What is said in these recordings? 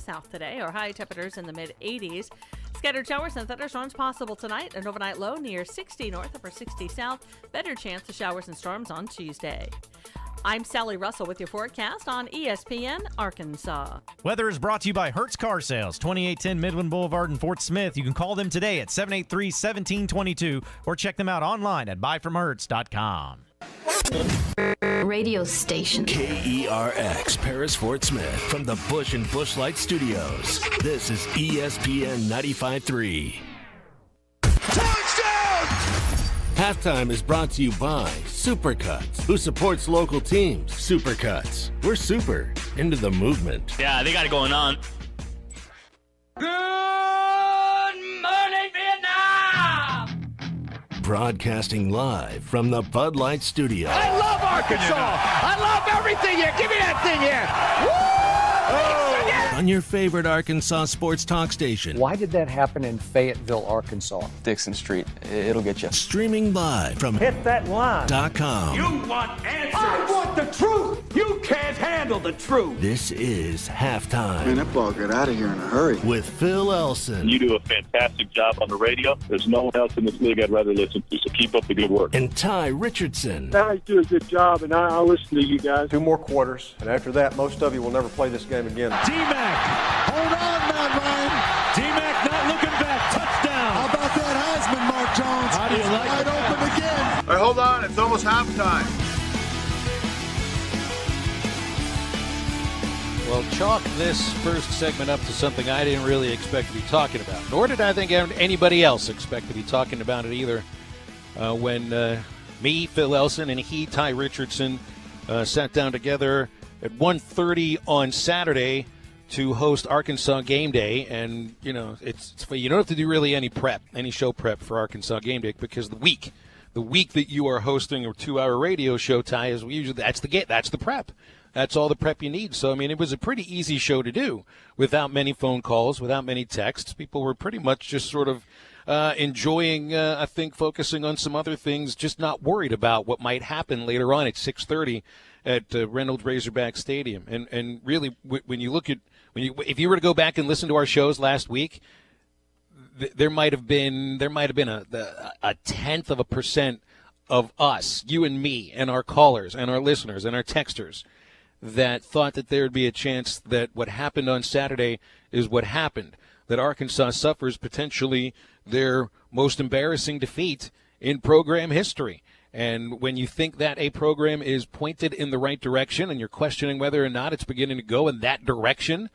south today. Our high temperatures in the mid-80s. Scattered showers and thunderstorms possible tonight. An overnight low near 60 north, upper 60 south. Better chance of showers and storms on Tuesday. I'm Sally Russell with your forecast on ESPN Arkansas. Weather is brought to you by Hertz Car Sales, 2810 Midland Boulevard in Fort Smith. You can call them today at 783-1722 or check them out online at buyfromhertz.com. Radio station. KERX, Paris, Fort Smith. From the Bush and Bushlight Studios, this is ESPN 95.3. Halftime is brought to you by Supercuts, who supports local teams. Supercuts. We're super into the movement. Yeah, they got it going on. Good morning, Vietnam! Broadcasting live from the Bud Light Studio. I love Arkansas! I love everything here! Give me that thing here! Woo! On your favorite Arkansas sports talk station. Why did that happen in Fayetteville, Arkansas? Dixon Street. It'll get you. Streaming live from Hit that line. .com. You want answers! I want the truth! You can't handle the truth! This is Halftime. Man, that ball got out of here in a hurry. With Phil Elson. You do a fantastic job on the radio. There's no one else in this league I'd rather listen to, so keep up the good work. And Ty Richardson. Guys do a good job, and I listen to you guys. 2 more quarters, and after that, most of you will never play this game again. D-Mac, hold on, Matt Ryan. D-Mac not looking back, touchdown. How about that Heisman, Mark Jones? How do you like it? Wide open again. All right, hold on, it's almost halftime. Well, chalk this first segment up to something I didn't really expect to be talking about, nor did I think anybody else expect to be talking about it either. When me, Phil Elson, and he, Ty Richardson, sat down together at 1:30 on Saturday to host Arkansas Game Day, and you know you don't have to do really any show prep for Arkansas Game Day, because the week that you are hosting a 2-hour radio show, Ty, is usually that's the prep. That's all the prep you need. So, I mean, it was a pretty easy show to do without many phone calls, without many texts. People were pretty much just sort of enjoying, I think, focusing on some other things, just not worried about what might happen later on at 6:30 at Reynolds Razorback Stadium. And really, when you look at if you were to go back and listen to our shows last week, there might have been a tenth of a percent of us, you and me, and our callers and our listeners and our texters, that thought that there would be a chance that what happened on Saturday is what happened, that Arkansas suffers potentially their most embarrassing defeat in program history. And when you think that a program is pointed in the right direction and you're questioning whether or not it's beginning to go in that direction,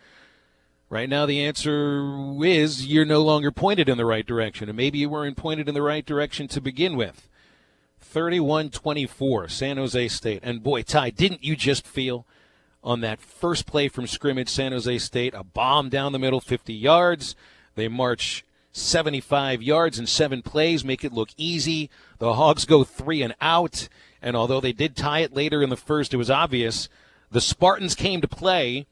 right now the answer is you're no longer pointed in the right direction. And maybe you weren't pointed in the right direction to begin with. 31-24, San Jose State. And boy, Ty, didn't you just feel on that first play from scrimmage, San Jose State, a bomb down the middle, 50 yards. They march 75 yards in 7 plays, make it look easy. The Hogs go 3 and out. And although they did tie it later in the first, it was obvious the Spartans came to play,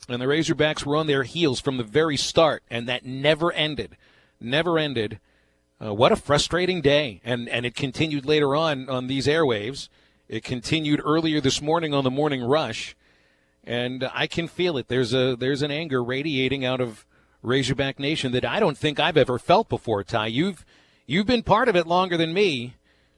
and the Razorbacks were on their heels from the very start, and that never ended. Never ended. What a frustrating day. And it continued later on these airwaves. It continued earlier this morning on the Morning Rush. And I can feel it. There's an anger radiating out of Razorback Nation that I don't think I've ever felt before, Ty. You've been part of it longer than me.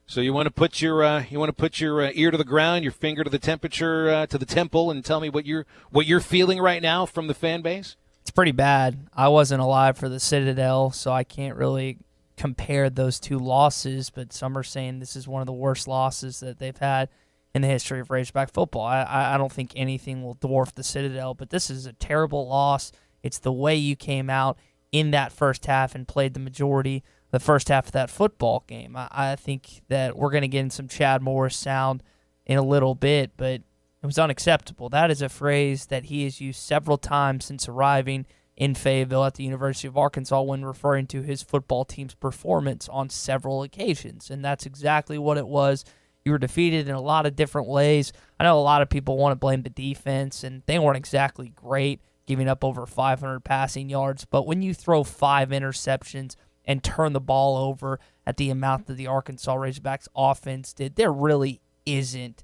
So you want to put your ear to the ground, your finger to the temperature, to the temple, and tell me what you're feeling right now from the fan base? It's pretty bad. I wasn't alive for the Citadel, so I can't really compare those 2 losses, but some are saying this is one of the worst losses that they've had in the history of Razorback football. I don't think anything will dwarf the Citadel, but this is a terrible loss. It's the way you came out in that first half and played the majority the first half of that football game. I think that we're going to get in some Chad Morris sound in a little bit, but it was unacceptable. That is a phrase that he has used several times since arriving in Fayetteville at the University of Arkansas when referring to his football team's performance on several occasions, and that's exactly what it was. You were defeated in a lot of different ways. I know a lot of people want to blame the defense, and they weren't exactly great, giving up over 500 passing yards. But when you throw 5 interceptions and turn the ball over at the amount that the Arkansas Razorbacks offense did, there really isn't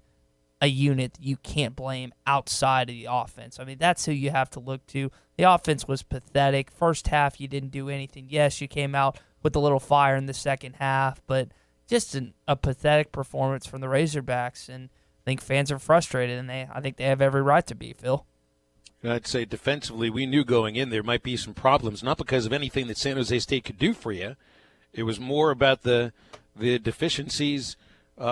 a unit that you can't blame outside of the offense. I mean, that's who you have to look to. The offense was pathetic. First half, you didn't do anything. Yes, you came out with a little fire in the second half, but just a pathetic performance from the Razorbacks, and I think fans are frustrated, and I think they have every right to be, Phil. I'd say defensively, we knew going in there might be some problems, not because of anything that San Jose State could do for you. It was more about the deficiencies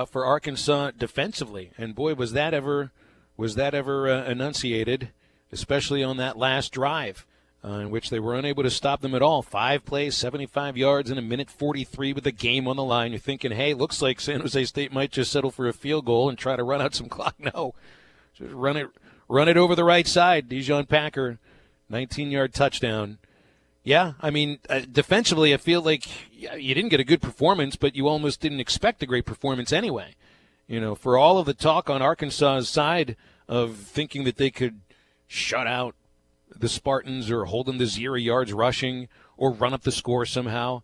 for Arkansas defensively, and boy, was that ever enunciated, especially on that last drive, in which they were unable to stop them at all. 5 plays, 75 yards in a minute 43 with the game on the line. You're thinking, hey, looks like San Jose State might just settle for a field goal and try to run out some clock. No, just run it over the right side. Dijon Packer, 19-yard touchdown. Yeah, I mean, defensively, I feel like you didn't get a good performance, but you almost didn't expect a great performance anyway. You know, for all of the talk on Arkansas's side of thinking that they could shut out the Spartans or hold them to 0 yards rushing or run up the score somehow,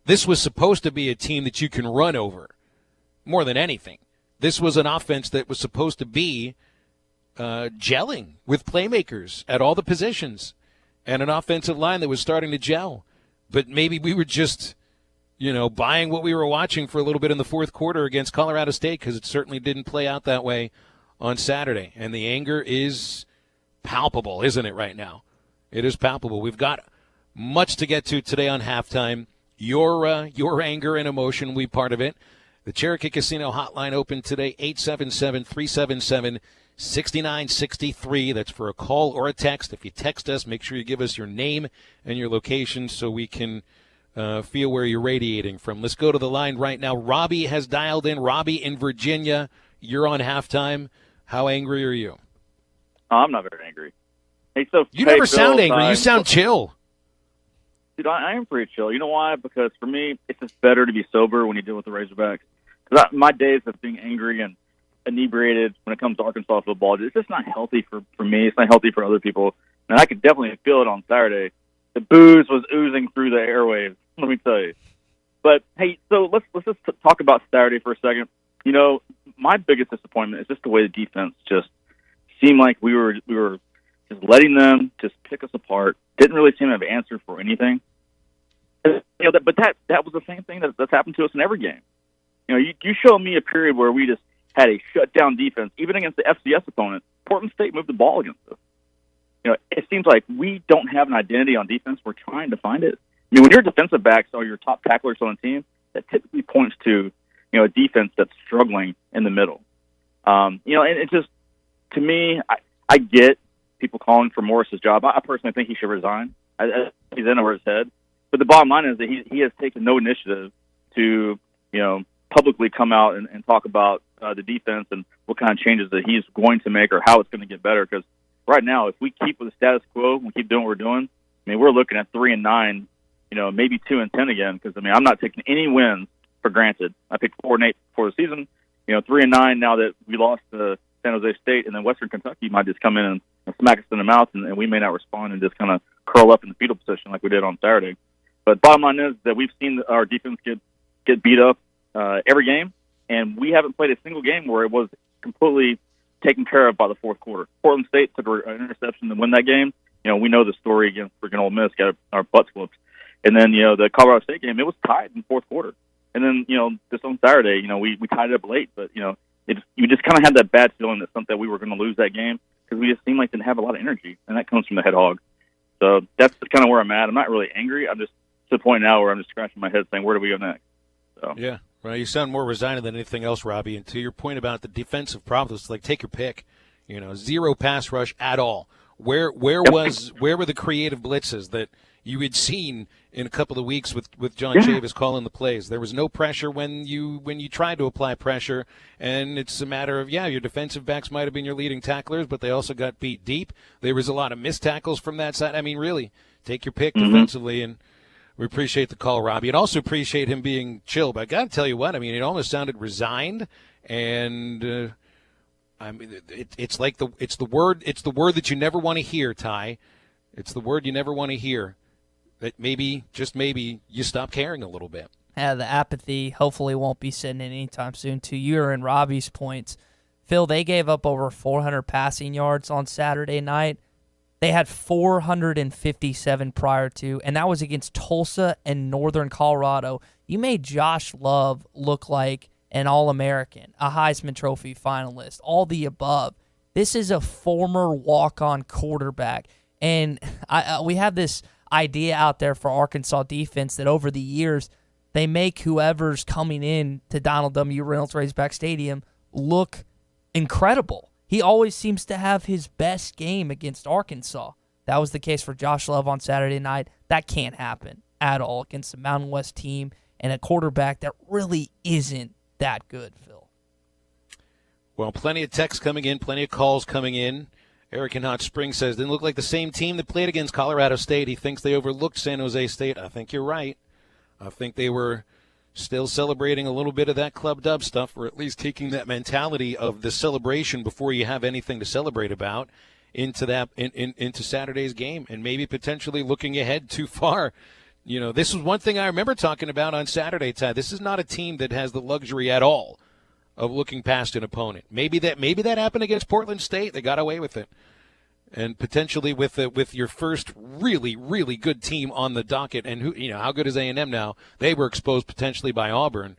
this was supposed to be a team that you can run over more than anything. This was an offense that was supposed to be gelling with playmakers at all the positions and an offensive line that was starting to gel. But maybe we were just, buying what we were watching for a little bit in the fourth quarter against Colorado State, because it certainly didn't play out that way on Saturday. And the anger is palpable, isn't it, right now? It is palpable. We've got much to get to today on Halftime. Your anger and emotion will be part of it. The Cherokee Casino hotline open today, 877-377-6963. That's for a call or a text. If you text us, make sure you give us your name and your location so we can feel where you're radiating from. Let's go to the line right now. Robbie has dialed in. Robbie in Virginia, you're on Halftime. How angry are you? I'm not very angry. Hey, you never sound angry. You sound chill. Dude, I am pretty chill. You know why? Because for me, it's just better to be sober when you deal with the Razorbacks. Because my days of being angry and inebriated when it comes to Arkansas football, it's just not healthy for me. It's not healthy for other people. And I could definitely feel it on Saturday. The booze was oozing through the airwaves, let me tell you. But, hey, so let's just talk about Saturday for a second. My biggest disappointment is just the way the defense just seemed like we were just letting them just pick us apart. Didn't really seem to have an answer for anything. But that was the same thing that's happened to us in every game. You show me a period where we just had a shutdown defense, even against the FCS opponent. Portland State moved the ball against us. It seems like we don't have an identity on defense. We're trying to find it. I mean, when your defensive backs are your top tacklers on the team, that typically points to a defense that's struggling in the middle. And it just, to me, I get people calling for Morris's job. I personally think he should resign. He's in over his head. But the bottom line is that he has taken no initiative to, publicly come out and talk about the defense and what kind of changes that he's going to make or how it's going to get better. Because right now, if we keep with the status quo and keep doing what we're doing, I mean, we're looking at 3-9, maybe 2-10 again. Because I'm not taking any wins for granted. I picked 4-8 before the season. 3-9 now that we lost to San Jose State, and then Western Kentucky might just come in and smack us in the mouth, and we may not respond and just kind of curl up in the fetal position like we did on Saturday. But bottom line is that we've seen our defense get beat up every game, and we haven't played a single game where it was completely taken care of by the fourth quarter. Portland State took an interception to win that game. We know the story against freaking Ole Miss, got our butts whooped. And then, the Colorado State game, it was tied in the fourth quarter. And then, just on Saturday, we tied it up late, but, you just kind of had that bad feeling that we were going to lose that game because we just seemed like didn't have a lot of energy, and that comes from the head hog. So that's kind of where I'm at. I'm not really angry. I'm just to the point now where I'm just scratching my head saying, where do we go next? So. Yeah, well, you sound more resigned than anything else, Robbie. And to your point about the defensive problems, like take your pick. 0 pass rush at all. Where were the creative blitzes that you had seen in a couple of weeks with John Chavis calling the plays? There was no pressure when you tried to apply pressure, and it's a matter of, your defensive backs might have been your leading tacklers, but they also got beat deep. There was a lot of missed tackles from that side. I mean, really, take your pick defensively, and we appreciate the call, Robbie, and also appreciate him being chill. But I got to tell you what, I mean, it almost sounded resigned, and I mean, it's the word that you never want to hear, Ty. It's the word you never want to hear. That maybe, just maybe, you stop caring a little bit. Yeah, the apathy hopefully won't be setting in anytime soon. To your and Robbie's points, Phil, they gave up over 400 passing yards on Saturday night. They had 457 prior to, and that was against Tulsa and Northern Colorado. You made Josh Love look like an All-American, a Heisman Trophy finalist, all the above. This is a former walk-on quarterback. And we have this idea out there for Arkansas defense that over the years, they make whoever's coming in to Donald W. Reynolds Razorback Stadium look incredible. He always seems to have his best game against Arkansas. That was the case for Josh Love on Saturday night. That can't happen at all against a Mountain West team and a quarterback that really isn't that good, Phil. Well, plenty of texts coming in, plenty of calls coming in. Eric in Hot Springs says, didn't look like the same team that played against Colorado State. He thinks they overlooked San Jose State. I think you're right. I think they were still celebrating a little bit of that Club Dub stuff, or at least taking that mentality of the celebration before you have anything to celebrate about into that into Saturday's game, and maybe potentially looking ahead too far. You know, this was one thing I remember talking about on Saturday, Ty. This is not a team that has the luxury at all of looking past an opponent. Maybe that happened against Portland State. They got away with it. And potentially with your first really, really good team on the docket, and how good is A&M now? They were exposed potentially by Auburn.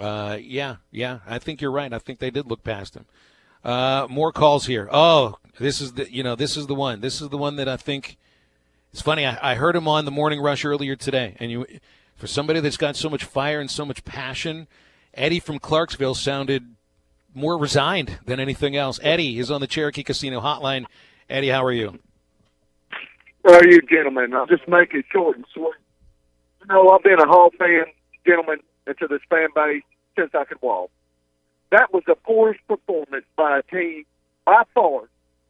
Yeah, I think you're right. I think they did look past them. More calls here. Oh, this is the one. This is the one that I think it's funny. I heard him on the Morning Rush earlier today, and for somebody that's got so much fire and so much passion, Eddie from Clarksville sounded more resigned than anything else. Eddie is on the Cherokee Casino Hotline. Eddie, how are you? How are you, gentlemen? I'll just make it short and sweet. I've been a Hall fan, gentlemen, into this fan base since I could walk. That was the poorest performance by a team, by far,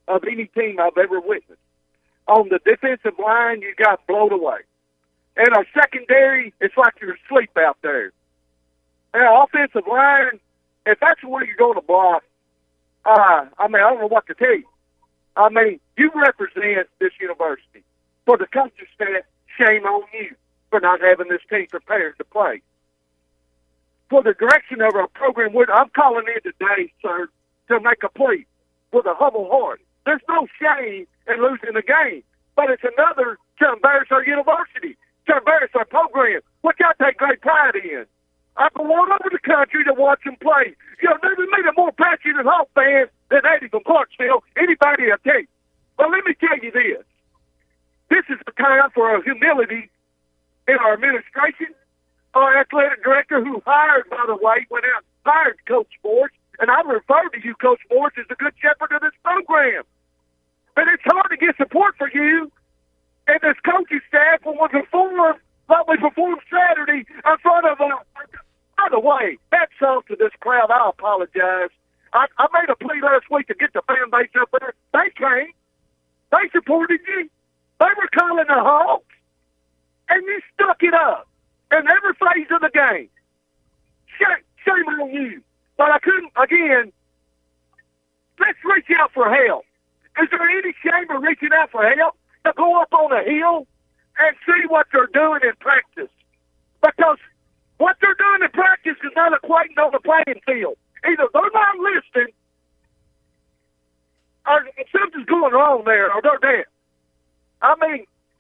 of any team I've ever witnessed. On the defensive line, you got blown away. And our secondary, it's like you're asleep out there. And our offensive line, if that's where you're going to block, I don't know what to tell you. You represent this university. For the coaching staff, shame on you for not having this team prepared to play. For the direction of our program, I'm calling in today, sir, to make a plea with a humble heart. There's no shame in losing the game, but it's another to embarrass our university, to embarrass our program, which I take great pride in. I go all over the country to watch them play. Never made a more passionate Hawk fan than Eddie from Clarksville. Anybody will tell you. But let me tell you this. This is the time for our humility in our administration. Our athletic director, who hired, by the way, went out and hired Coach Sports, and I refer to you, Coach Sports, as the good shepherd of this program. But it's hard to get support for you and this coaching staff when we perform like we performed Saturday in front of by the way, that's off to this crowd. I apologize. I made a plea last week to get the fan base up there. They came. They supported you. They were calling the Hawks, and you stuck it up in every phase of the game. Shame on you. But I couldn't, again, let's reach out for help. Is there any shame in reaching out for help to go up on a hill and see what they're doing in practice? Because what they're doing in practice is not equating on the playing field. Either they're not listening or something's going wrong there, or they're dead.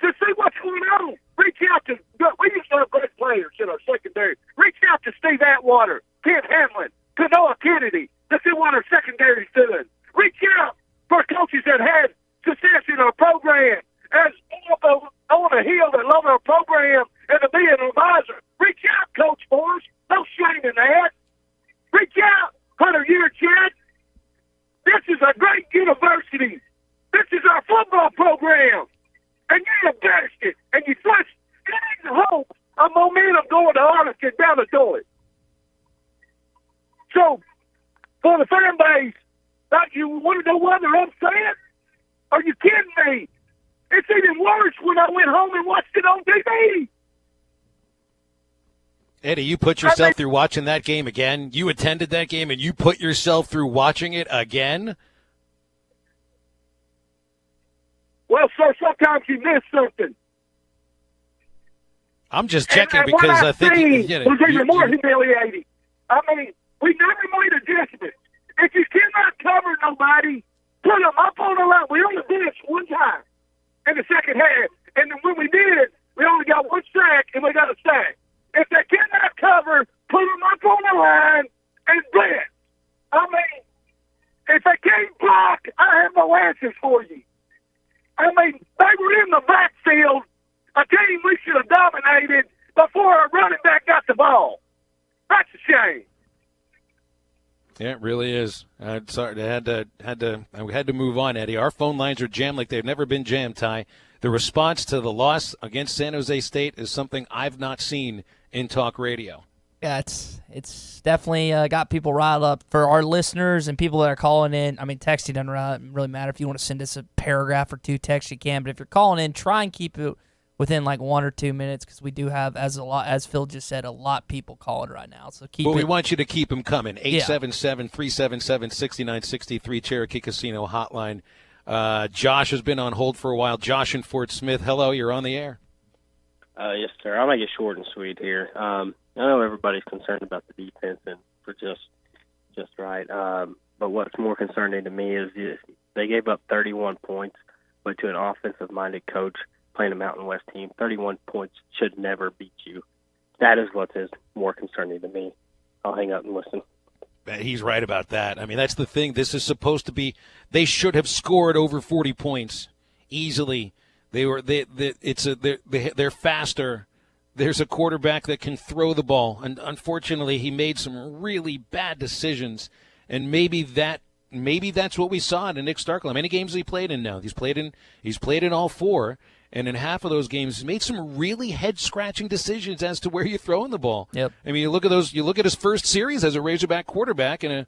To see what's going on, reach out to, we used to have great players in our secondary. Reach out to Steve Atwater, Kent Hamlin, Kanoa Kennedy, to see what our secondary's doing. Reach out for coaches that had success in our program as on a hill that love our program and to be an advisor. Reach out, Coach Forrest. No shame in that. Reach out, Hunter Yurchad. This is a great university. This is our football program. And you embarrassed it. And you flushed any hope of momentum going to Arlington down the toilet. So, for the fan base, you want to know why they're upset? Are you kidding me? It's even worse when I went home and watched it on TV. Eddie, you put yourself through watching that game again? You attended that game and you put yourself through watching it again? Well, sir, sometimes you miss something. I'm just checking because I think it was even more humiliating. We never made adjustments. If you cannot cover nobody, put them up on the line. We only did it one time in the second half. And then when we did it, we only got one sack, and we got a sack. If they cannot cover, put them up on the line and blitz. I mean, if they can't block, I have no answers for you. I mean, they were in the backfield, a team we should have dominated before our running back got the ball. That's a shame. Yeah, it really is. Sorry, we had to move on, Eddie. Our phone lines are jammed like they've never been jammed, Ty. The response to the loss against San Jose State is something I've not seen in talk radio. Yeah, it's definitely got people riled up. For our listeners and people that are calling in, I mean, texting doesn't really matter. If you want to send us a paragraph or two text, you can. But if you're calling in, try and keep it within like 1 or 2 minutes, because we do have, as Phil just said, a lot of people calling right now. So we want you to keep them coming. 877-377-6963 Cherokee Casino hotline. Josh has been on hold for a while. Josh in Fort Smith. Hello, you're on the air. Yes, sir. I'll make it short and sweet here. I know everybody's concerned about the defense and for just right. But what's more concerning to me is they gave up 31 points, but to an offensive-minded coach playing a Mountain West team, 31 points should never beat you. That is what is more concerning to me. I'll hang up and listen. He's right about that. I mean, that's the thing. This is supposed to be – they should have scored over 40 points easily. They're faster. There's a quarterback that can throw the ball, and unfortunately, he made some really bad decisions. And maybe that's what we saw in Nick Starkel. How many games has he played in now? He's played in all 4, and in half of those games, he's made some really head-scratching decisions as to where you're throwing the ball. Yep. I mean, you look at his first series as a Razorback quarterback, and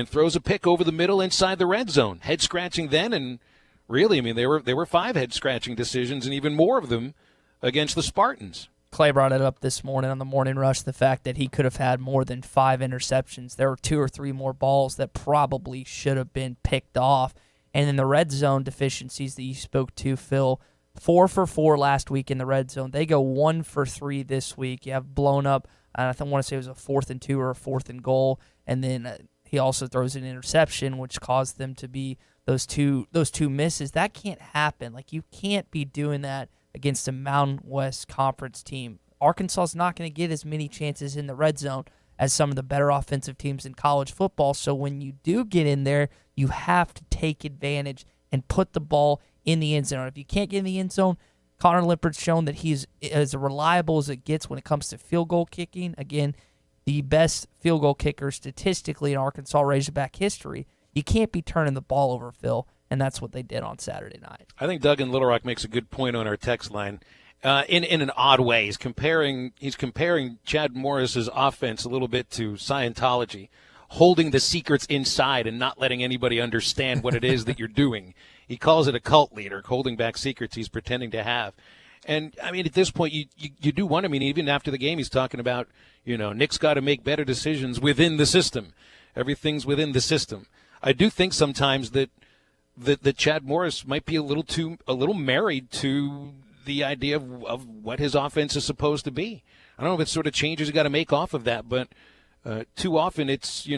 throws a pick over the middle inside the red zone. Head-scratching then, and really, I mean, there were 5 head-scratching decisions, and even more of them against the Spartans. Clay brought it up this morning on the Morning Rush, the fact that he could have had more than 5 interceptions. There were 2 or 3 more balls that probably should have been picked off. And in the red zone deficiencies that you spoke to, Phil, 4 for 4 last week in the red zone. They go 1 for 3 this week. You have blown up, I want to say it was a 4th and 2 or a 4th and goal. And then he also throws an interception, which caused them to be those two misses. That can't happen. Like, you can't be doing that against a Mountain West Conference team. Arkansas is not going to get as many chances in the red zone as some of the better offensive teams in college football. So when you do get in there, you have to take advantage and put the ball in the end zone. If you can't get in the end zone, Connor Limpert's shown that he's as reliable as it gets when it comes to field goal kicking. Again, the best field goal kicker statistically in Arkansas Razorback history. You can't be turning the ball over, Phil. And that's what they did on Saturday night. I think Doug in Little Rock makes a good point on our text line. In an odd way, he's comparing Chad Morris's offense a little bit to Scientology, holding the secrets inside and not letting anybody understand what it is that you're doing. He calls it a cult leader, holding back secrets he's pretending to have. And, I mean, at this point, you do wonder. I mean, even after the game, he's talking about, Nick's got to make better decisions within the system. Everything's within the system. I do think sometimes that Chad Morris might be a little married to the idea of what his offense is supposed to be. I don't know if it's sort of changes you got to make off of that, but too often it's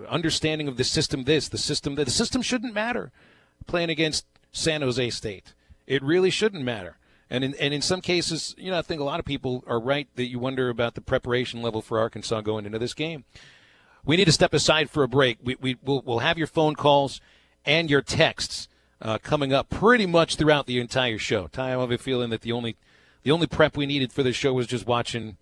understanding of the system. The system shouldn't matter. Playing against San Jose State, it really shouldn't matter. And in some cases, I think a lot of people are right that you wonder about the preparation level for Arkansas going into this game. We need to step aside for a break. We'll have your phone calls and your texts coming up pretty much throughout the entire show. Ty, I have a feeling that the only prep we needed for this show was just watching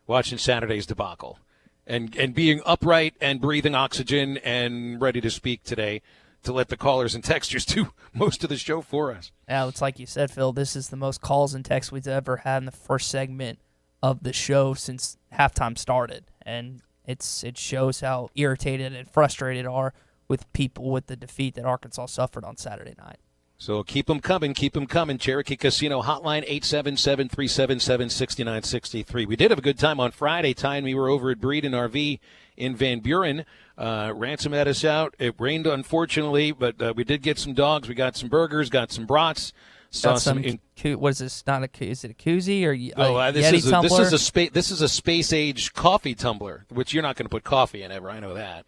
Saturday's debacle and being upright and breathing oxygen and ready to speak today to let the callers and texters do most of the show for us. Yeah, it's like you said, Phil, this is the most calls and texts we've ever had in the first segment of the show since halftime started. And it shows how irritated and frustrated are with people with the defeat that Arkansas suffered on Saturday night. So keep them coming. Cherokee Casino Hotline, 877-377-6963. We did have a good time on Friday. Ty and me were over at Breeden RV in Van Buren. Ransom had us out. It rained, unfortunately, but we did get some dogs. We got some burgers, got some brats. What is this? Is it a koozie or this tumbler? This is a space age coffee tumbler, which you're not going to put coffee in ever. I know that.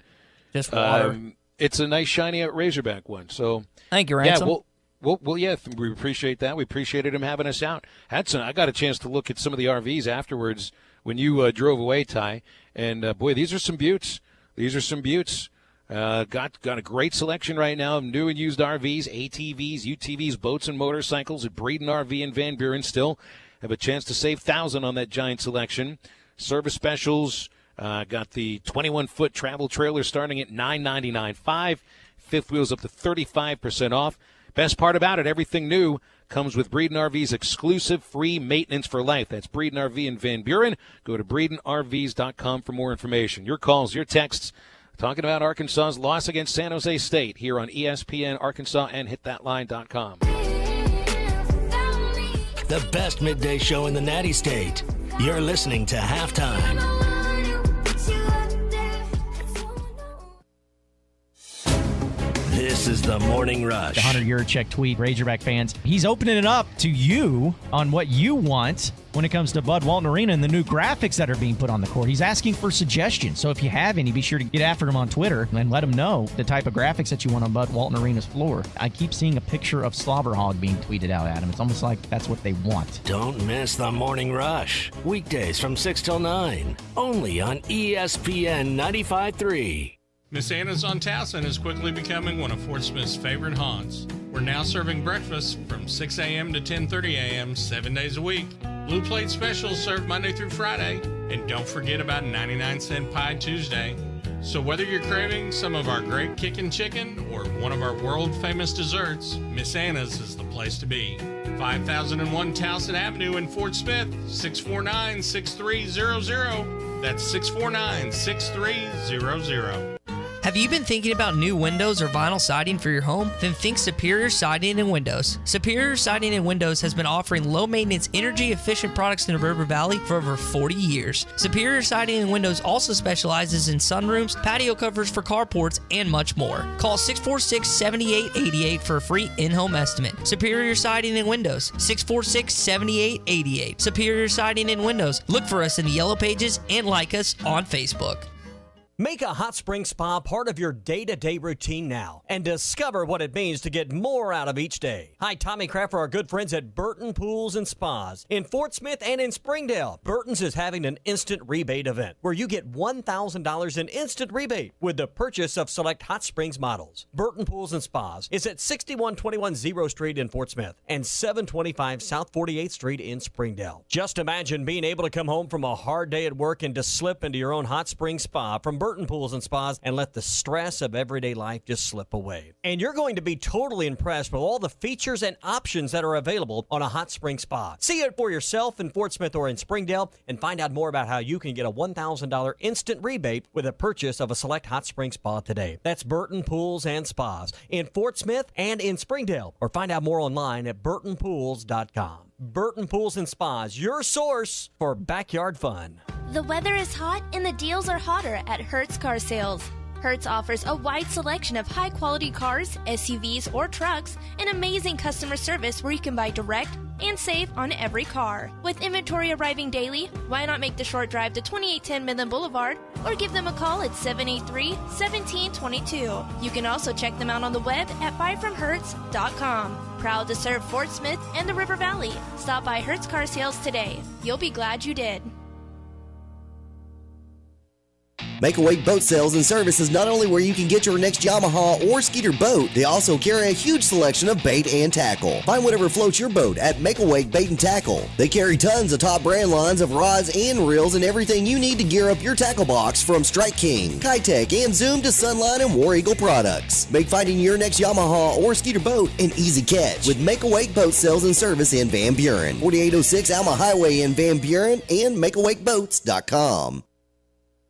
Just water. it's a nice shiny Razorback one. So thank you, Ransom. Yeah, we appreciate that. We appreciated him having us out. I got a chance to look at some of the RVs afterwards when you drove away, Ty. And, boy, these are some beauts. Got a great selection right now of new and used RVs, ATVs, UTVs, boats, and motorcycles at Breeden RV in Van Buren. Still have a chance to save $1,000 on that giant selection. Service specials, got the 21-foot travel trailer starting at $999.5. Fifth wheels up to 35% off. Best part about it, everything new comes with Breeden RV's exclusive free maintenance for life. That's Breeden RV in Van Buren. Go to BreedenRVs.com for more information. Your calls, your texts, talking about Arkansas's loss against San Jose State here on ESPN Arkansas and HitThatLine.com. The best midday show in the Natty State. You're listening to Halftime. This is the Morning Rush. The Hunter Yurchek tweet, Razorback fans. He's opening it up to you on what you want when it comes to Bud Walton Arena and the new graphics that are being put on the court. He's asking for suggestions. So if you have any, be sure to get after him on Twitter and let him know the type of graphics that you want on Bud Walton Arena's floor. I keep seeing a picture of Slobberhog being tweeted out at him. It's almost like that's what they want. Don't miss the Morning Rush. Weekdays from 6 till 9. Only on ESPN 95.3. Miss Anna's on Towson is quickly becoming one of Fort Smith's favorite haunts. We're now serving breakfast from 6 a.m. to 10:30 a.m. 7 days a week. Blue Plate specials served Monday through Friday. And don't forget about 99-cent Pie Tuesday. So whether you're craving some of our great kickin' chicken or one of our world-famous desserts, Miss Anna's is the place to be. 5001 Towson Avenue in Fort Smith, 649-6300. That's 649-6300. Have you been thinking about new windows or vinyl siding for your home? Then think Superior Siding and Windows. Superior Siding and Windows has been offering low-maintenance, energy-efficient products in the River Valley for over 40 years. Superior Siding and Windows also specializes in sunrooms, patio covers for carports, and much more. Call 646-7888 for a free in-home estimate. Superior Siding and Windows, 646-7888. Superior Siding and Windows. Look for us in the Yellow Pages and like us on Facebook. Make a hot spring spa part of your day-to-day routine now and discover what it means to get more out of each day. Hi, Tommy Kraft for our good friends at Burton Pools and Spas in Fort Smith and in Springdale. Burton's is having an instant rebate event where you get $1,000 in instant rebate with the purchase of select hot springs models. Burton Pools and Spas is at 6121 Zero Street in Fort Smith and 725 South 48th Street in Springdale. Just imagine being able to come home from a hard day at work and to slip into your own hot spring spa from Burton Pools and Spas and let the stress of everyday life just slip away. And you're going to be totally impressed with all the features and options that are available on a hot spring spa. See it for yourself in Fort Smith or in Springdale and find out more about how you can get a $1,000 instant rebate with a purchase of a select hot spring spa today. That's Burton Pools and Spas in Fort Smith and in Springdale, or find out more online at burtonpools.com. Burton Pools and Spas, your source for backyard fun. The weather is hot and the deals are hotter at Hertz Car Sales. Hertz offers a wide selection of high-quality cars, SUVs, or trucks, and amazing customer service where you can buy direct and save on every car. With inventory arriving daily, why not make the short drive to 2810 Midland Boulevard or give them a call at 783-1722. You can also check them out on the web at buyfromhertz.com. Proud to serve Fort Smith and the River Valley. Stop by Hertz Car Sales today. You'll be glad you did. Make Awake Boat Sales and Service is not only where you can get your next Yamaha or Skeeter boat, they also carry a huge selection of bait and tackle. Find whatever floats your boat at Make Awake Bait and Tackle. They carry tons of top brand lines of rods and reels and everything you need to gear up your tackle box, from Strike King, Kitech, and Zoom to Sunline and War Eagle products. Make finding your next Yamaha or Skeeter boat an easy catch with Make Awake Boat Sales and Service in Van Buren, 4806 Alma Highway in Van Buren, and MakeAwakeBoats.com.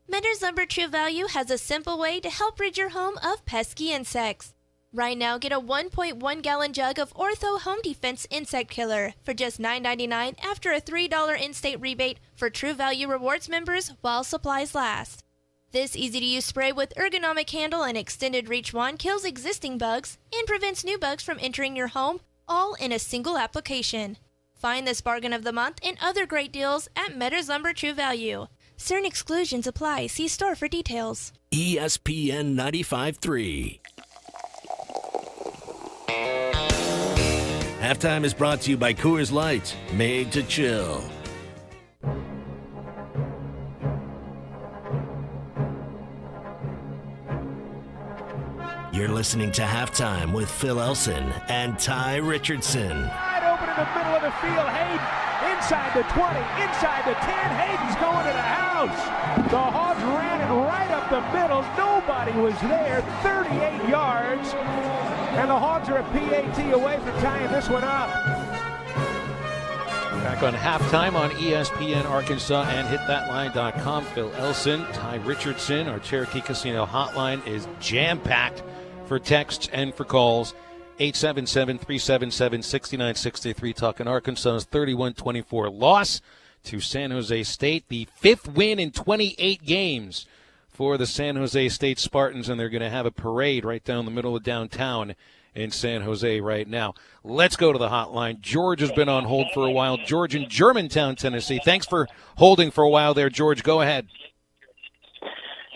Mentor's Lumber True Value has a simple way to help rid your home of pesky insects. Right now, get a 1.1-gallon jug of Ortho Home Defense Insect Killer for just $9.99 after a $3 in-state rebate for True Value Rewards members while supplies last. This easy-to-use spray with ergonomic handle and extended reach wand kills existing bugs and prevents new bugs from entering your home, all in a single application. Find this bargain of the month and other great deals at Mentor's Lumber True Value. Certain exclusions apply. See store for details. ESPN 95.3. Halftime is brought to you by Coors Light, made to chill. You're listening to Halftime with Phil Elson and Ty Richardson. Wide open in the middle of the field. Hayden inside the 20, inside the 10. Hayden's going to the house. The Hogs ran it right up the middle. Nobody was there. 38 yards. And the Hogs are a PAT away from tying this one up. Back on Halftime on ESPN Arkansas and HitThatLine.com. Phil Elson, Ty Richardson. Our Cherokee Casino hotline is jam-packed for texts and for calls. 877-377-6963. Talking Arkansas's 31-24 loss to San Jose State. The 5th win in 28 games for the San Jose State Spartans, and they're going to have a parade right down the middle of downtown in San Jose right now. Let's go to the hotline. George has been on hold for a while. George in Germantown, Tennessee. Thanks for holding for a while there, George. Go ahead.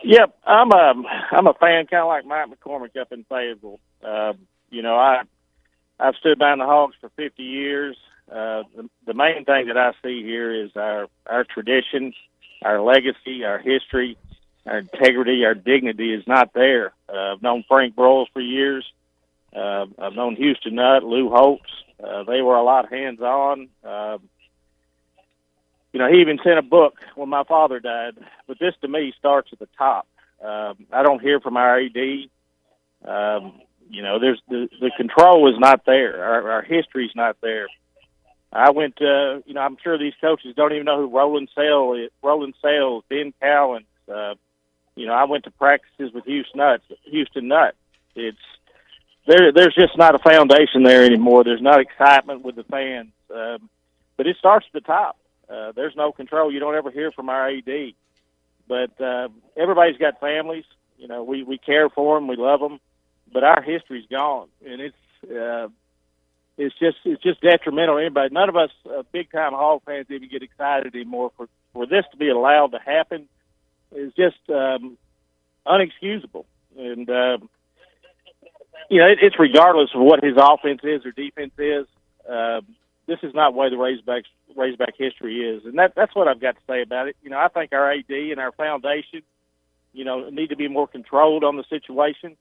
Yep, I'm a fan, kind of like Mike McCormick up in Fayetteville. I've stood behind the Hogs for 50 years. The main thing that I see here is our tradition, our legacy, our history, our integrity, our dignity is not there. I've known Frank Broyles for years. I've known Houston Nutt, Lou Holtz. They were a lot hands-on. He even sent a book when my father died. But this, to me, starts at the top. I don't hear from our AD. There's the control is not there. Our history's not there. I went to, I'm sure these coaches don't even know who Roland Sales, Ben Cowens. I went to practices with Houston Nutt. There's just not a foundation there anymore. There's not excitement with the fans. But it starts at the top. There's no control. You don't ever hear from our AD. But everybody's got families. We care for them. We love them. But our history's gone, and it's just detrimental to anybody. None of us big-time Hog fans even get excited anymore. For this to be allowed to happen is just unexcusable. And, it's regardless of what his offense is or defense is. This is not the way the Razorback history is. And that's what I've got to say about it. I think our AD and our foundation, need to be more controlled on the situation.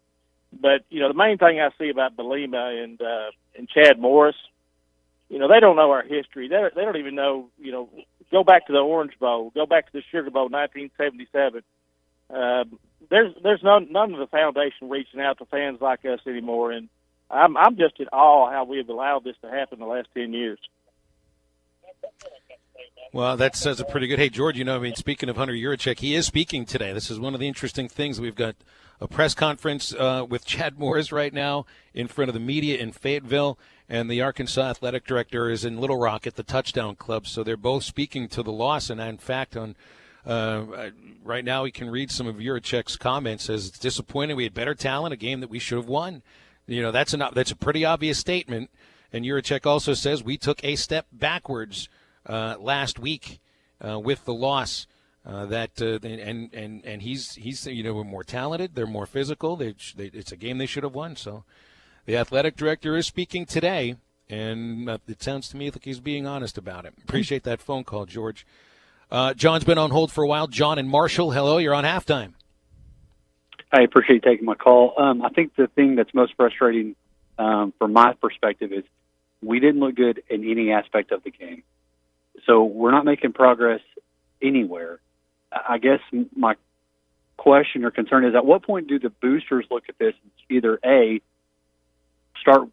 But, the main thing I see about Belima and Chad Morris, they don't know our history. They don't even know, go back to the Orange Bowl, go back to the Sugar Bowl 1977. There's none of the foundation reaching out to fans like us anymore. And I'm just in awe how we have allowed this to happen the last 10 years. Well, that says it pretty good. Hey, George, speaking of Hunter Yurachek, he is speaking today. This is one of the interesting things. We've got a press conference with Chad Morris right now in front of the media in Fayetteville, and the Arkansas athletic director is in Little Rock at the Touchdown Club. So they're both speaking to the loss. And, in fact, on right now we can read some of Yurachek's comments as it's disappointing. We had better talent, a game that we should have won. That's a pretty obvious statement. And Yurachek also says we took a step backwards last week with the loss. And he's we're more talented, they're more physical. It's a game they should have won. So the athletic director is speaking today, and it sounds to me like he's being honest about it. Appreciate that phone call, George. John's been on hold for a while. John and Marshall, hello. You're on Halftime. I appreciate you taking my call. I think the thing that's most frustrating from my perspective is we didn't look good in any aspect of the game. So we're not making progress anywhere. I guess my question or concern is, at what point do the boosters look at this and either A, start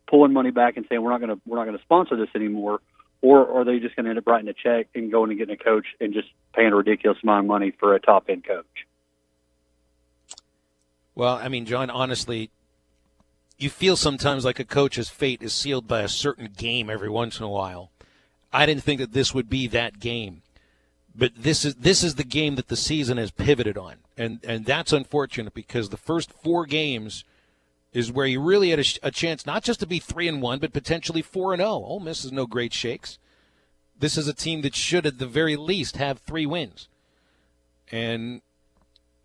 pulling money back and saying we're not going to sponsor this anymore, or are they just going to end up writing a check and going and getting a coach and just paying a ridiculous amount of money for a top end coach? Well, John, honestly, you feel sometimes like a coach's fate is sealed by a certain game every once in a while. I didn't think that this would be that game. But this is the game that the season has pivoted on, and that's unfortunate because the first 4 games is where you really had a chance not just to be 3-1, but potentially 4-0. Ole Miss is no great shakes. This is a team that should, at the very least, have 3 wins. And,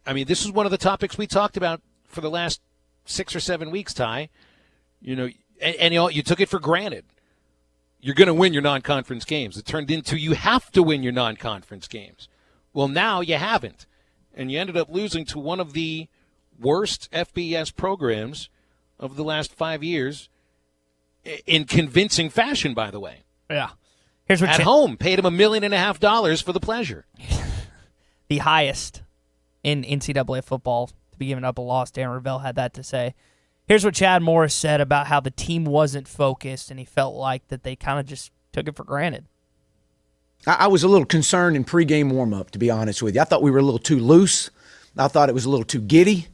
I mean, this is one of the topics we talked about for the last 6 or 7 weeks, Ty. You know, and you took it for granted. You're going to win your non-conference games. It turned into you have to win your non-conference games. Well, now you haven't. And you ended up losing to one of the worst FBS programs of the last 5 years in convincing fashion, by the way. Yeah. Here's what At home, paid him $1.5 million for the pleasure. The highest in NCAA football to be giving up a loss. Darren Ravel had that to say. Here's what Chad Morris said about how the team wasn't focused, and he felt like that they kind of just took it for granted. I was a little concerned in pregame warm-up, to be honest with you. I thought we were a little too loose. I thought it was a little too giddy.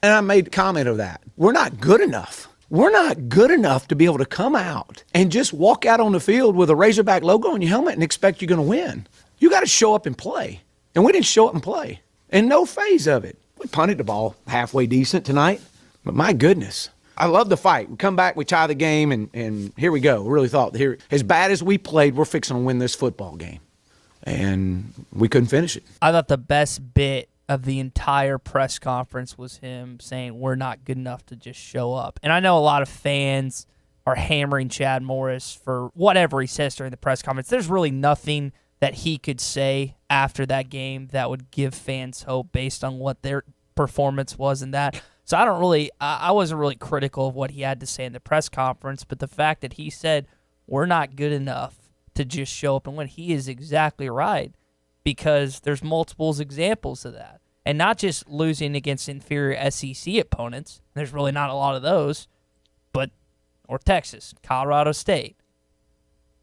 And I made a comment of that. We're not good enough. We're not good enough to be able to come out and just walk out on the field with a Razorback logo on your helmet and expect you're going to win. You got to show up and play. And we didn't show up and play. And no phase of it. We punted the ball halfway decent tonight. But my goodness, I love the fight. We come back, we tie the game, and here we go. We really thought, here, as bad as we played, we're fixing to win this football game. And we couldn't finish it. I thought the best bit of the entire press conference was him saying we're not good enough to just show up. And I know a lot of fans are hammering Chad Morris for whatever he says during the press conference. There's really nothing that he could say after that game that would give fans hope based on what their performance was in that. So I wasn't really critical of what he had to say in the press conference, but the fact that he said we're not good enough to just show up and win, he is exactly right, because there's multiple examples of that. And not just losing against inferior SEC opponents, there's really not a lot of those, but or Texas, Colorado State,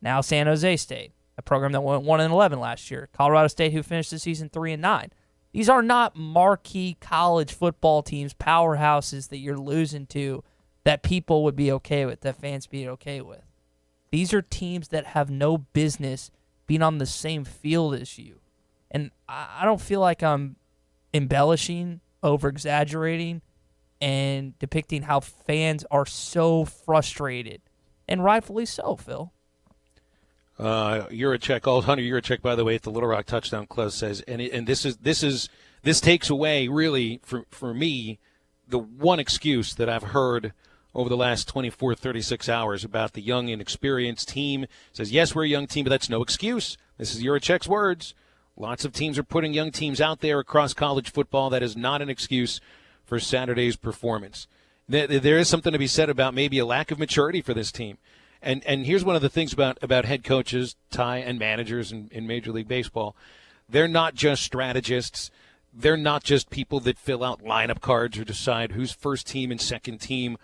now San Jose State, a program that went 1-11 last year, Colorado State who finished the season 3-9. These are not marquee college football teams, powerhouses that you're losing to that people would be okay with, that fans be okay with. These are teams that have no business being on the same field as you. And I don't feel like I'm embellishing, over-exaggerating, and depicting how fans are so frustrated. And rightfully so, Phil. Hunter Yurachek, by the way, at the Little Rock Touchdown Club says, and this takes away really for me the one excuse that I've heard over the last 24, 36 hours about the young, inexperienced team. Says, yes, we're a young team, but that's no excuse. This is Yurachek's words. Lots of teams are putting young teams out there across college football. That is not an excuse for Saturday's performance. There is something to be said about maybe a lack of maturity for this team. And here's one of the things about head coaches, Ty, and managers in Major League Baseball. They're not just strategists. They're not just people that fill out lineup cards or decide who's first team and second team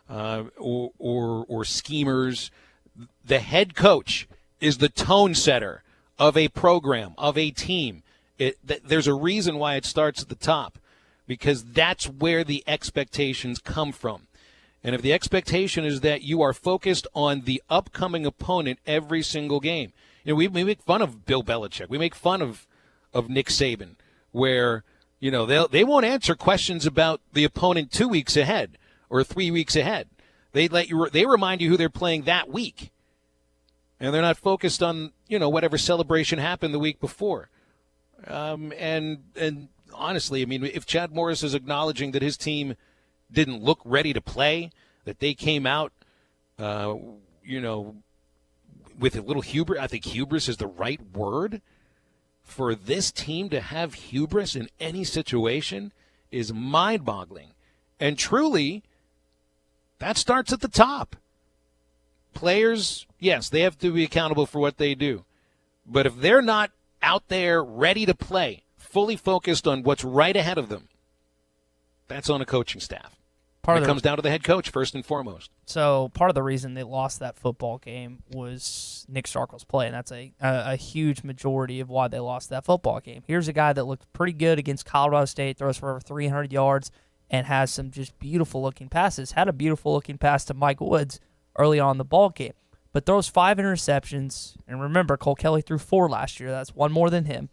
or schemers. The head coach is the tone setter of a program, of a team. There's a reason why it starts at the top, because that's where the expectations come from. And if the expectation is that you are focused on the upcoming opponent every single game, we make fun of Bill Belichick. We make fun of Nick Saban, where they won't answer questions about the opponent 2 weeks ahead or 3 weeks ahead. They remind you who they're playing that week, and they're not focused on whatever celebration happened the week before. And honestly, I mean, if Chad Morris is acknowledging that his team didn't look ready to play, that they came out, with a little hubris. I think hubris is the right word. For this team to have hubris in any situation is mind-boggling. And truly, that starts at the top. Players, yes, they have to be accountable for what they do. But if they're not out there ready to play, fully focused on what's right ahead of them, that's on a coaching staff. It comes down to the head coach first and foremost. So part of the reason they lost that football game was Nick Starkel's play, and that's a huge majority of why they lost that football game. Here's a guy that looked pretty good against Colorado State, throws for over 300 yards, and has some just beautiful-looking passes. Had a beautiful-looking pass to Mike Woods early on in the ball game, but throws 5 interceptions. And remember, Cole Kelly threw 4 last year. That's one more than him.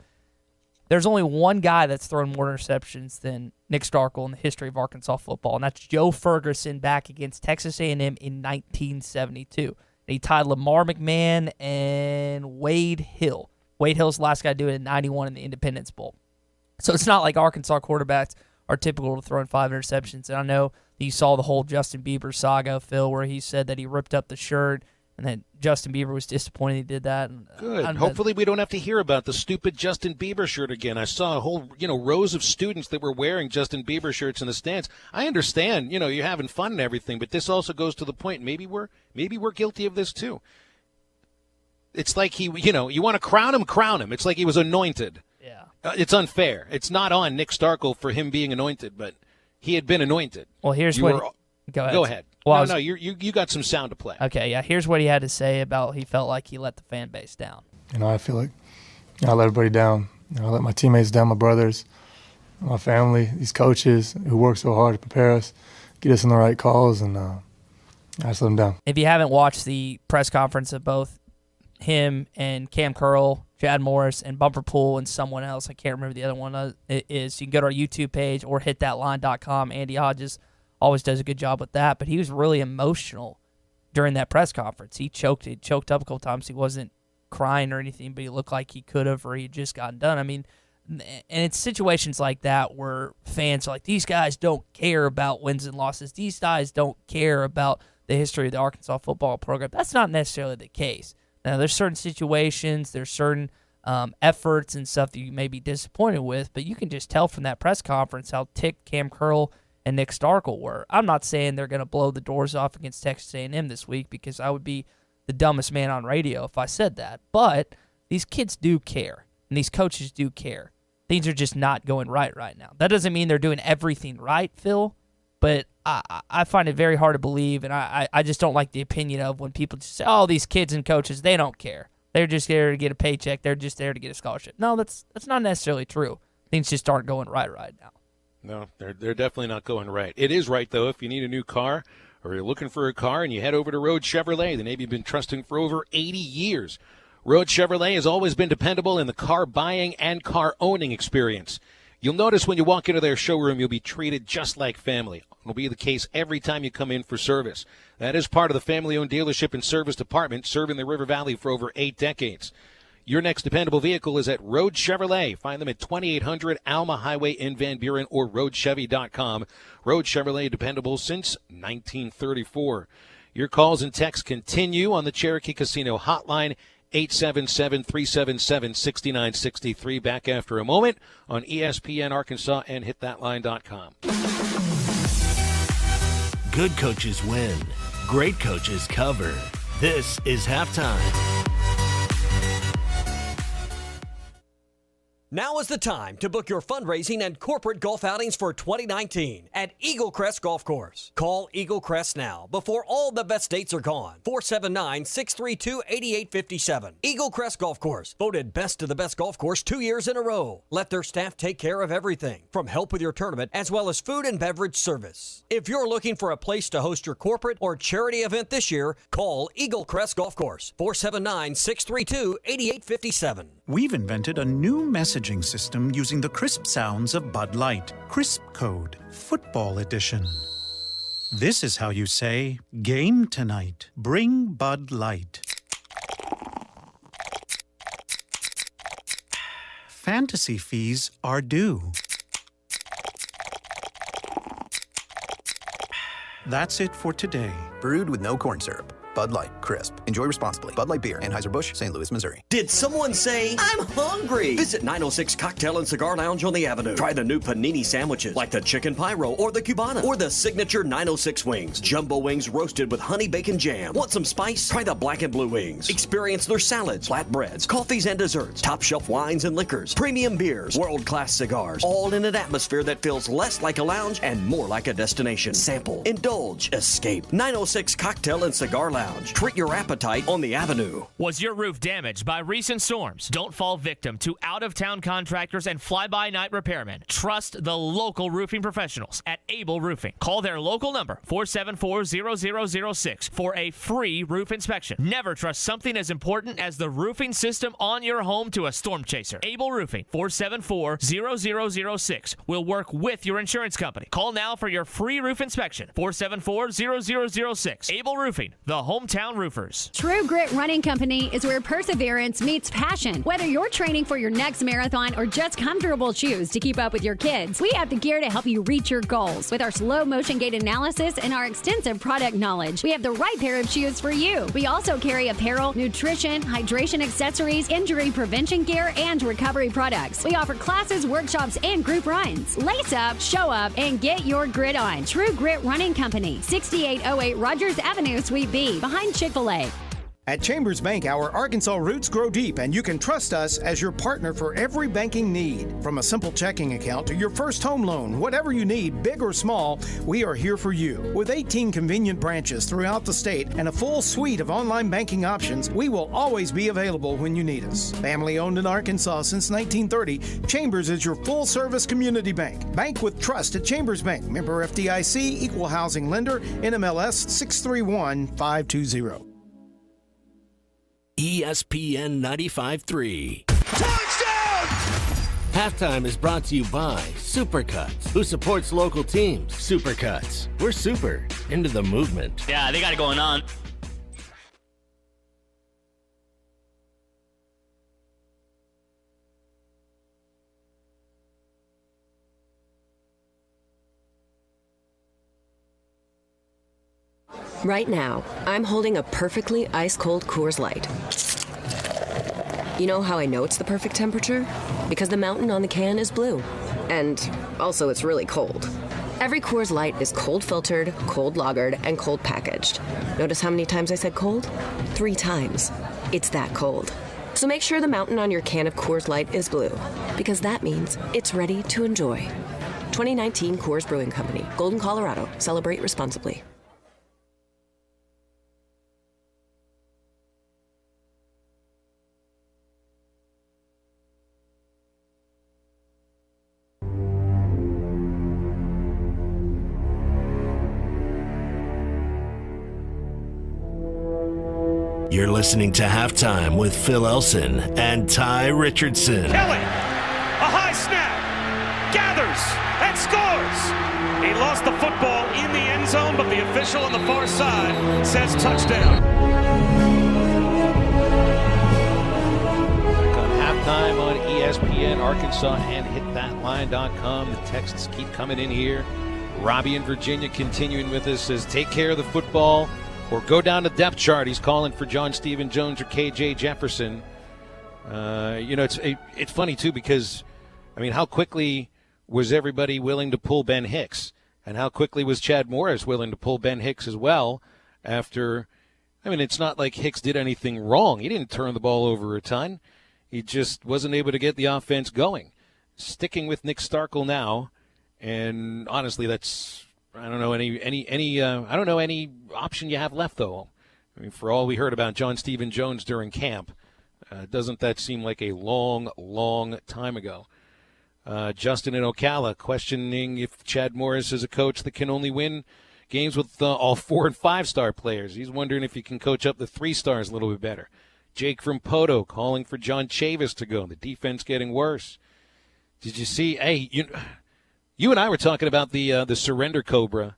There's only one guy that's thrown more interceptions than Nick Starkel in the history of Arkansas football, and that's Joe Ferguson back against Texas A&M in 1972. And he tied Lamar McMahon and Wade Hill. Wade Hill's the last guy to do it in 91 in the Independence Bowl. So it's not like Arkansas quarterbacks are typical to throwing 5 interceptions. And I know you saw the whole Justin Bieber saga, Phil, where he said that he ripped up the shirt and that Justin Bieber was disappointed he did that. And Good. Hopefully we don't have to hear about the stupid Justin Bieber shirt again. I saw a whole, rows of students that were wearing Justin Bieber shirts in the stands. I understand, you're having fun and everything, but this also goes to the point. Maybe we're guilty of this too. It's like you want to crown him. It's like he was anointed. Yeah. It's unfair. It's not on Nick Starkel for him being anointed, but he had been anointed. Well, here's Go Go ahead. Well, you got some sound to play. Okay, yeah. Here's what he had to say about he felt like he let the fan base down. I feel like I let everybody down. I let my teammates down, my brothers, my family, these coaches who work so hard to prepare us, get us in the right calls, and I just let them down. If you haven't watched the press conference of both him and Cam Curl, Chad Morris, and Bumper Pool and someone else, I can't remember the other one is, you can go to our YouTube page or hitthatline.com. Andy Hodges always does a good job with that, but he was really emotional during that press conference. He choked up a couple times. He wasn't crying or anything, but he looked like he could have, or he had just gotten done. I mean, and it's situations like that where fans are like, these guys don't care about wins and losses. These guys don't care about the history of the Arkansas football program. That's not necessarily the case. Now, there's certain situations, there's certain efforts and stuff that you may be disappointed with, but you can just tell from that press conference how ticked Cam Curl and Nick Starkel were. I'm not saying they're going to blow the doors off against Texas A&M this week, because I would be the dumbest man on radio if I said that. But these kids do care, and these coaches do care. Things are just not going right now. That doesn't mean they're doing everything right, Phil, but I find it very hard to believe, and I just don't like the opinion of when people just say, oh, these kids and coaches, they don't care. They're just there to get a paycheck. They're just there to get a scholarship. No, that's not necessarily true. Things just aren't going right now. No, they're definitely not going right. It is right, though, if you need a new car or you're looking for a car and you head over to Road Chevrolet, the name you've been trusting for over 80 years. Road Chevrolet has always been dependable in the car buying and car owning experience. You'll notice when you walk into their showroom, you'll be treated just like family. It'll be the case every time you come in for service. That is part of the family-owned dealership and service department serving the River Valley for over 8 decades. Your next dependable vehicle is at Road Chevrolet. Find them at 2800 Alma Highway in Van Buren or roadchevy.com. Road Chevrolet, dependable since 1934. Your calls and texts continue on the Cherokee Casino hotline, 877-377-6963. Back after a moment on ESPN Arkansas and hitthatline.com. Good coaches win. Great coaches cover. This is Halftime. Now is the time to book your fundraising and corporate golf outings for 2019 at Eagle Crest Golf Course. Call Eagle Crest now before all the best dates are gone. 479-632-8857. Eagle Crest Golf Course, voted best of the best golf course 2 years in a row. Let their staff take care of everything, from help with your tournament as well as food and beverage service. If you're looking for a place to host your corporate or charity event this year, call Eagle Crest Golf Course. 479-632-8857. We've invented a new messaging system using the crisp sounds of Bud Light. Crisp Code, Football Edition. This is how you say, game tonight. Bring Bud Light. Fantasy fees are due. That's it for today. Brewed with no corn syrup. Bud Light, crisp. Enjoy responsibly. Bud Light Beer, Anheuser-Busch, St. Louis, Missouri. Did someone say, I'm hungry? Visit 906 Cocktail and Cigar Lounge on the Avenue. Try the new panini sandwiches, like the Chicken Pyro or the Cubana, or the signature 906 wings. Jumbo wings roasted with honey bacon jam. Want some spice? Try the black and blue wings. Experience their salads, flatbreads, coffees and desserts, top shelf wines and liquors, premium beers, world-class cigars, all in an atmosphere that feels less like a lounge and more like a destination. Sample, indulge, escape. 906 Cocktail and Cigar Lounge. Treat your appetite on the Avenue. Was your roof damaged by recent storms? Don't fall victim to out-of-town contractors and fly-by-night repairmen. Trust the local roofing professionals at Able Roofing. Call their local number, 474-0006, for a free roof inspection. Never trust something as important as the roofing system on your home to a storm chaser. Able Roofing, 474-0006, will work with your insurance company. Call now for your free roof inspection, 474-0006. Able Roofing, the home Hometown Roofers. True Grit Running Company is where perseverance meets passion. Whether you're training for your next marathon or just comfortable shoes to keep up with your kids, we have the gear to help you reach your goals. With our slow motion gait analysis and our extensive product knowledge, we have the right pair of shoes for you. We also carry apparel, nutrition, hydration accessories, injury prevention gear, and recovery products. We offer classes, workshops, and group runs. Lace up, show up, and get your grit on. True Grit Running Company, 6808 Rogers Avenue, Suite B, behind Chick-fil-A. At Chambers Bank, our Arkansas roots grow deep, and you can trust us as your partner for every banking need. From a simple checking account to your first home loan, whatever you need, big or small, we are here for you. With 18 convenient branches throughout the state and a full suite of online banking options, we will always be available when you need us. Family owned in Arkansas since 1930, Chambers is your full-service community bank. Bank with trust at Chambers Bank. Member FDIC, equal housing lender, NMLS 631520. ESPN 95.3. Touchdown! Halftime is brought to you by Supercuts, who supports local teams. Supercuts. We're super into the movement. Yeah, they got it going on. Right now, I'm holding a perfectly ice-cold Coors Light. You know how I know it's the perfect temperature? Because the mountain on the can is blue. And also, it's really cold. Every Coors Light is cold filtered, cold lagered, and cold packaged. Notice how many times I said cold? 3 times. It's that cold. So make sure the mountain on your can of Coors Light is blue, because that means it's ready to enjoy. 2019 Coors Brewing Company, Golden, Colorado. Celebrate responsibly. You're listening to Halftime with Phil Elson and Ty Richardson. Kelly, a high snap, gathers and scores. He lost the football in the end zone, but the official on the far side says touchdown. Back on Halftime on ESPN Arkansas and hitthatline.com. The texts keep coming in here. Robbie in Virginia continuing with us says, take care of the football or go down the depth chart. He's calling for John Stephen Jones or KJ Jefferson. It's funny, too, because, I mean, how quickly was everybody willing to pull Ben Hicks? And how quickly was Chad Morris willing to pull Ben Hicks as well after, I mean, it's not like Hicks did anything wrong. He didn't turn the ball over a ton. He just wasn't able to get the offense going. Sticking with Nick Starkel now, and honestly, that's, I don't know any option you have left, though. I mean, for all we heard about John Stephen Jones during camp, doesn't that seem like a long, long time ago? Justin in Ocala questioning if Chad Morris is a coach that can only win games with all 4- and 5-star players. He's wondering if he can coach up the 3 stars a little bit better. Jake from Poto calling for John Chavis to go. The defense getting worse. Did you see? Hey, you and I were talking about the Surrender Cobra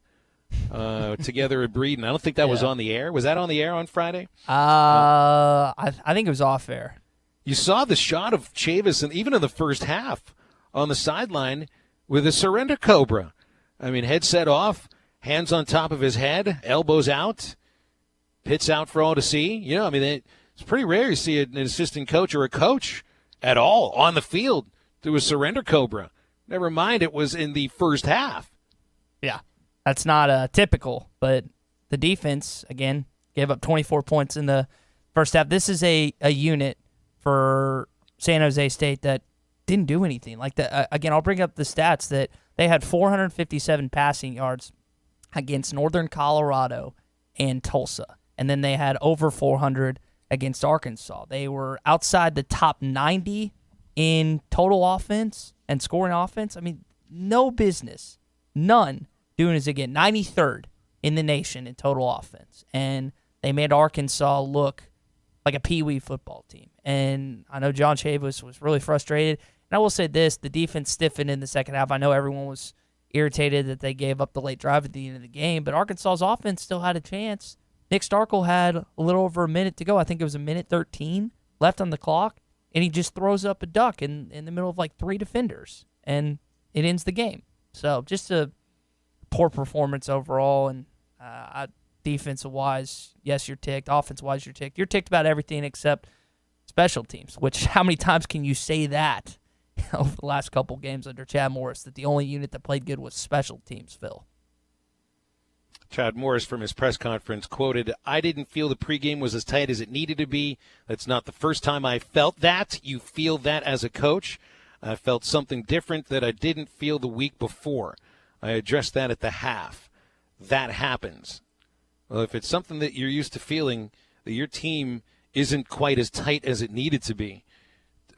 together at Breeden. I don't think that was on the air. Was that on the air on Friday? I think it was off air. You saw the shot of Chavis, and even in the first half, on the sideline with a Surrender Cobra. I mean, headset off, hands on top of his head, elbows out, pits out for all to see. You know, I mean, it's pretty rare you see an assistant coach or a coach at all on the field do a Surrender Cobra. Never mind, it was in the first half. Yeah, that's not typical, but the defense, again, gave up 24 points in the first half. This is a unit for San Jose State that didn't do anything. Like again, I'll bring up the stats that they had 457 passing yards against Northern Colorado and Tulsa, and then they had over 400 against Arkansas. They were outside the top 90 in total offense and scoring offense. I mean, no business, none, doing this again. 93rd in the nation in total offense, and they made Arkansas look like a peewee football team. And I know John Chavis was really frustrated. And I will say this, the defense stiffened in the second half. I know everyone was irritated that they gave up the late drive at the end of the game, but Arkansas's offense still had a chance. Nick Starkel had a little over a minute to go. I think it was a minute 13 left on the clock, and he just throws up a duck in the middle of like 3 defenders, and it ends the game. So just a poor performance overall, and defensive-wise, yes, you're ticked. Offensive-wise, you're ticked. You're ticked about everything except special teams, which how many times can you say that over the last couple games under Chad Morris, that the only unit that played good was special teams, Phil? Chad Morris from his press conference quoted, "I didn't feel the pregame was as tight as it needed to be. That's not the first time I felt that. You feel that as a coach. I felt something different that I didn't feel the week before. I addressed that at the half. That happens." Well, if it's something that you're used to feeling, that your team isn't quite as tight as it needed to be,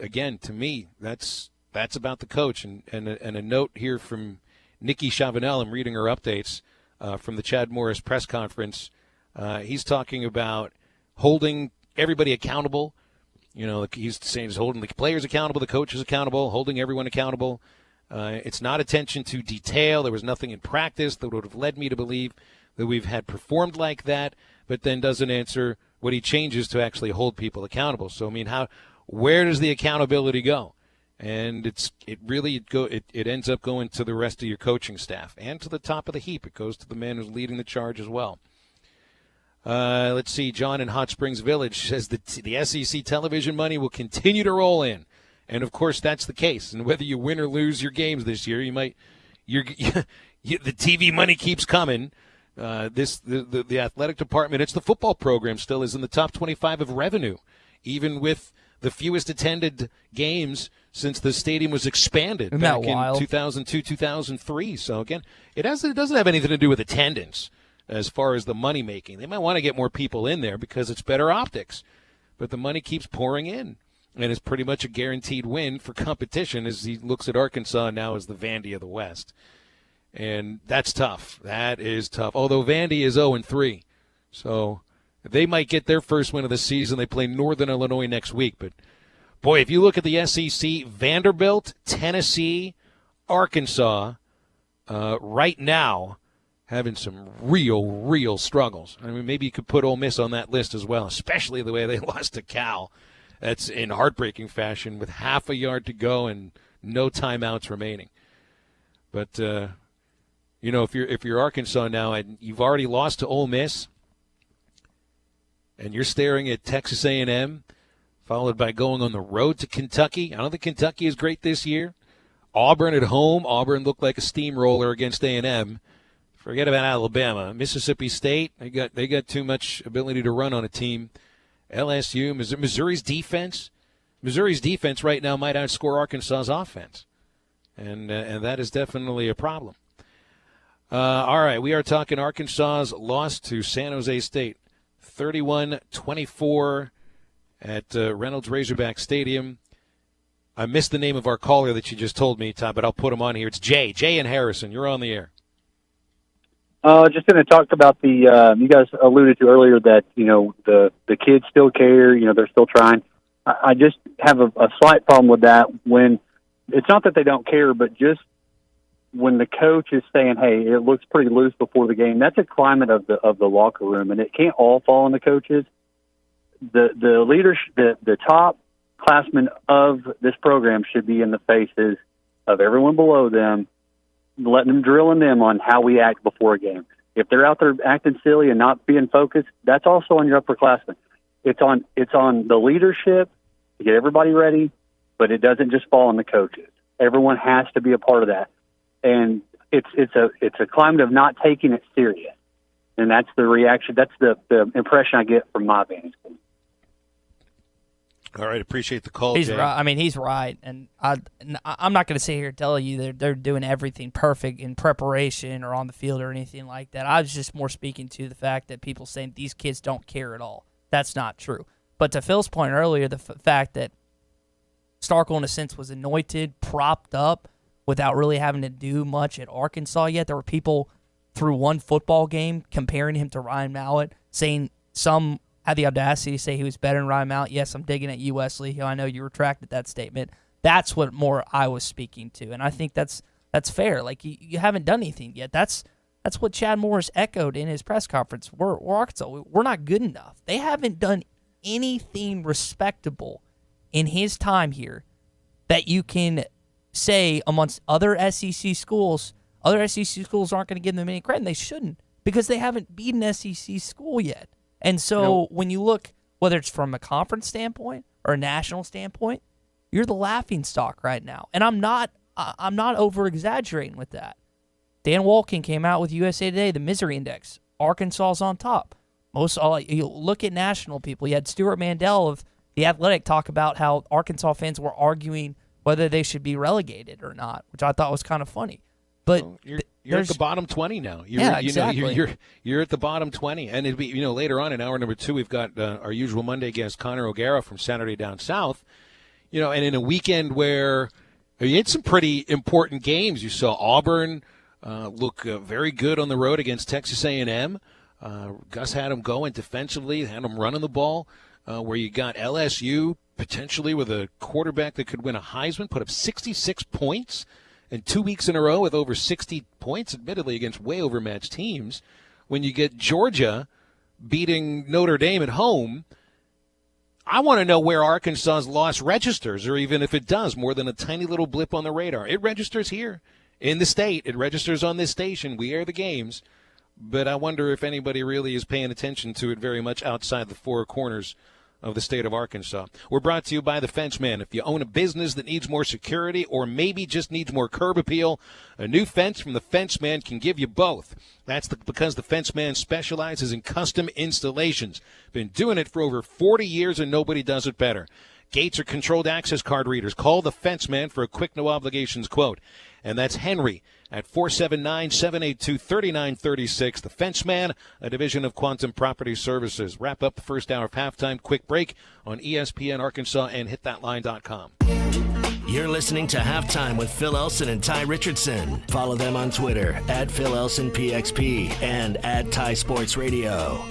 again, to me, that's about the coach. And a note here from Nikki Chavanel, I'm reading her updates from the Chad Morris press conference. He's talking about holding everybody accountable. You know, he's saying he's holding the players accountable, the coaches accountable, holding everyone accountable. It's not attention to detail. There was nothing in practice that would have led me to believe that we've had performed like that, but then doesn't answer what he changes to actually hold people accountable. So, I mean, where does the accountability go? And it ends up going to the rest of your coaching staff and to the top of the heap. It goes to the man who's leading the charge as well. Let's see. John in Hot Springs Village says the SEC television money will continue to roll in. And, of course, that's the case. And whether you win or lose your games this year, the TV money keeps coming. The athletic department, it's the football program still is in the top 25 of revenue, even with the fewest attended games since the stadium was expanded back in 2002, 2003. So, again, it doesn't have anything to do with attendance as far as the money making. They might want to get more people in there because it's better optics, but the money keeps pouring in, and it's pretty much a guaranteed win for competition as he looks at Arkansas now as the Vandy of the West. And that's tough. That is tough. Although Vandy is 0-3. So they might get their first win of the season. They play Northern Illinois next week. But, boy, if you look at the SEC, Vanderbilt, Tennessee, Arkansas, right now having some real struggles. I mean, maybe you could put Ole Miss on that list as well, especially the way they lost to Cal. That's in heartbreaking fashion with half a yard to go and no timeouts remaining. But, you know, if you're Arkansas now and you've already lost to Ole Miss and you're staring at Texas A&M, followed by going on the road to Kentucky. I don't think Kentucky is great this year. Auburn at home. Auburn looked like a steamroller against A&M. Forget about Alabama. Mississippi State, they got too much ability to run on a team. LSU, Missouri's defense. Missouri's defense right now might outscore Arkansas's offense. And that is definitely a problem. All right, we are talking Arkansas's loss to San Jose State, 31-24 at Reynolds Razorback Stadium. I missed the name of our caller that you just told me, Todd, but I'll put him on here. It's Jay. Jay and Harrison, you're on the air. Just going to talk about the you guys alluded to earlier that, you know, the kids still care, you know, they're still trying. I just have a slight problem with that when it's not that they don't care, but just when the coach is saying, hey, it looks pretty loose before the game, that's a climate of the locker room, and it can't all fall on the coaches. The leaders, the top classmen of this program should be in the faces of everyone below them, letting them drill in them on how we act before a game. If they're out there acting silly and not being focused, that's also on your upperclassmen. It's on the leadership to get everybody ready, but it doesn't just fall on the coaches. Everyone has to be a part of that. And it's a climate of not taking it serious. And that's the reaction. That's the impression I get from my vantage point. All right, appreciate the call, He's Jay. right. I mean, he's right. And I'm not going to sit here and tell you they're doing everything perfect in preparation or on the field or anything like that. I was just more speaking to the fact that people saying these kids don't care at all. That's not true. But to Phil's point earlier, the fact that Starkel, in a sense, was anointed, propped up, without really having to do much at Arkansas yet. There were people through one football game comparing him to Ryan Mallett, saying some had the audacity to say he was better than Ryan Mallett. Yes, I'm digging at you, Wesley. I know you retracted that statement. That's what more I was speaking to, and I think that's fair. Like, you haven't done anything yet. That's That's what Chad Morris echoed in his press conference. We're Arkansas. We're not good enough. They haven't done anything respectable in his time here that you can say amongst other SEC schools. Other SEC schools aren't going to give them any credit, and they shouldn't, because they haven't beaten an SEC school yet. And so when you look, whether it's from a conference standpoint or a national standpoint, you're the laughing stock right now. And I'm not over-exaggerating with that. Dan Wolken came out with USA Today, the misery index. Arkansas's on top. You look at national people. You had Stuart Mandel of The Athletic talk about how Arkansas fans were arguing whether they should be relegated or not, which I thought was kind of funny. But you're at the bottom 20 now. Exactly. You're at the bottom 20, and it'll be later on in hour number 2 we've got our usual Monday guest Connor O'Gara from Saturday Down South. And in a weekend where you had some pretty important games, you saw Auburn look very good on the road against Texas A&M. Gus had them going defensively, had them running the ball. Where you got LSU potentially with a quarterback that could win a Heisman, put up 66 points. And 2 weeks in a row with over 60 points, admittedly against way overmatched teams. When you get Georgia beating Notre Dame at home, I want to know where Arkansas's loss registers, or even if it does, more than a tiny little blip on the radar. It registers here in the state. It registers on this station. We air the games. But I wonder if anybody really is paying attention to it very much outside the four corners of the state of Arkansas. We're brought to you by The Fence Man. If you own a business that needs more security or maybe just needs more curb appeal, a new fence from The Fence Man can give you both. That's because The Fence Man specializes in custom installations. Been doing it for over 40 years and nobody does it better. Gates or controlled access card readers. Call The Fence Man for a quick no obligations quote. And that's Henry at 479-782-3936. The Fence Man, a division of Quantum Property Services. Wrap up the first hour of halftime. Quick break on ESPN Arkansas and hitthatline.com. You're listening to Halftime with Phil Elson and Ty Richardson. Follow them on Twitter at Phil Elson PXP and at Ty Sports Radio.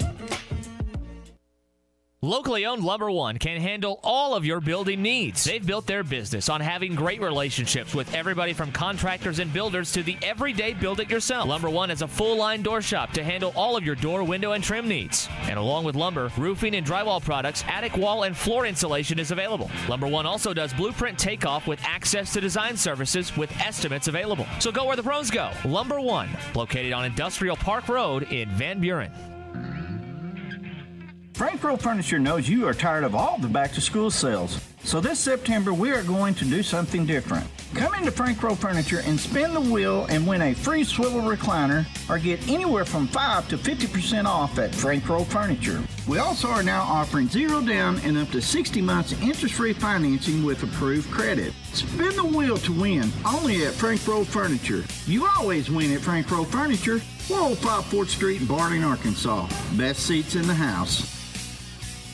Locally owned Lumber One can handle all of your building needs. They've built their business on having great relationships with everybody from contractors and builders to the everyday build-it-yourself. Lumber One is a full-line door shop to handle all of your door, window, and trim needs. And along with lumber, roofing and drywall products, attic wall and floor insulation is available. Lumber One also does blueprint takeoff with access to design services with estimates available. So go where the pros go. Lumber One, located on Industrial Park Road in Van Buren. Frank Rowe Furniture knows you are tired of all the back-to-school sales. So this September, we are going to do something different. Come into Frank Rowe Furniture and spin the wheel and win a free swivel recliner or get anywhere from 5 to 50% off at Frank Rowe Furniture. We also are now offering 0 down and up to 60 months interest-free financing with approved credit. Spin the wheel to win only at Frank Rowe Furniture. You always win at Frank Rowe Furniture, 405 4th Street in Barding, Arkansas. Best seats in the house.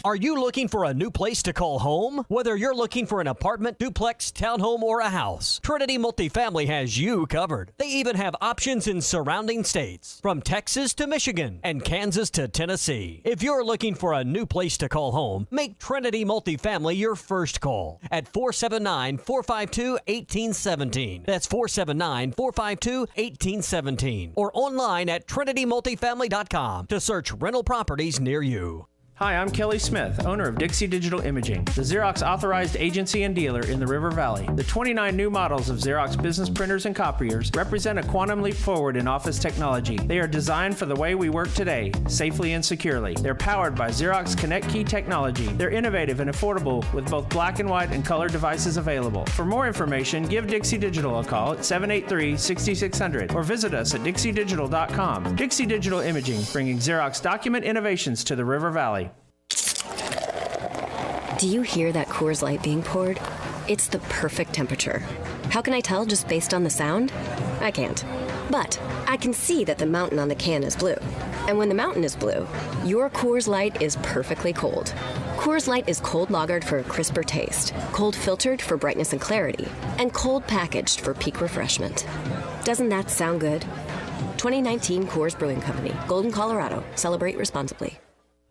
Are you looking for a new place to call home? Whether you're looking for an apartment, duplex, townhome, or a house, Trinity Multifamily has you covered. They even have options in surrounding states, from Texas to Michigan and Kansas to Tennessee. If you're looking for a new place to call home, make Trinity Multifamily your first call at 479-452-1817. That's 479-452-1817. Or online at trinitymultifamily.com to search rental properties near you. Hi, I'm Kelly Smith, owner of Dixie Digital Imaging, the Xerox authorized agency and dealer in the River Valley. The 29 new models of Xerox business printers and copiers represent a quantum leap forward in office technology. They are designed for the way we work today, safely and securely. They're powered by Xerox Connect Key technology. They're innovative and affordable with both black and white and color devices available. For more information, give Dixie Digital a call at 783-6600 or visit us at dixiedigital.com. Dixie Digital Imaging, bringing Xerox document innovations to the River Valley. Do you hear that Coors Light being poured? It's the perfect temperature. How can I tell just based on the sound? I can't. But I can see that the mountain on the can is blue. And when the mountain is blue, your Coors Light is perfectly cold. Coors Light is cold lagered for a crisper taste, cold filtered for brightness and clarity, and cold packaged for peak refreshment. Doesn't that sound good? 2019 Coors Brewing Company, Golden, Colorado. Celebrate responsibly.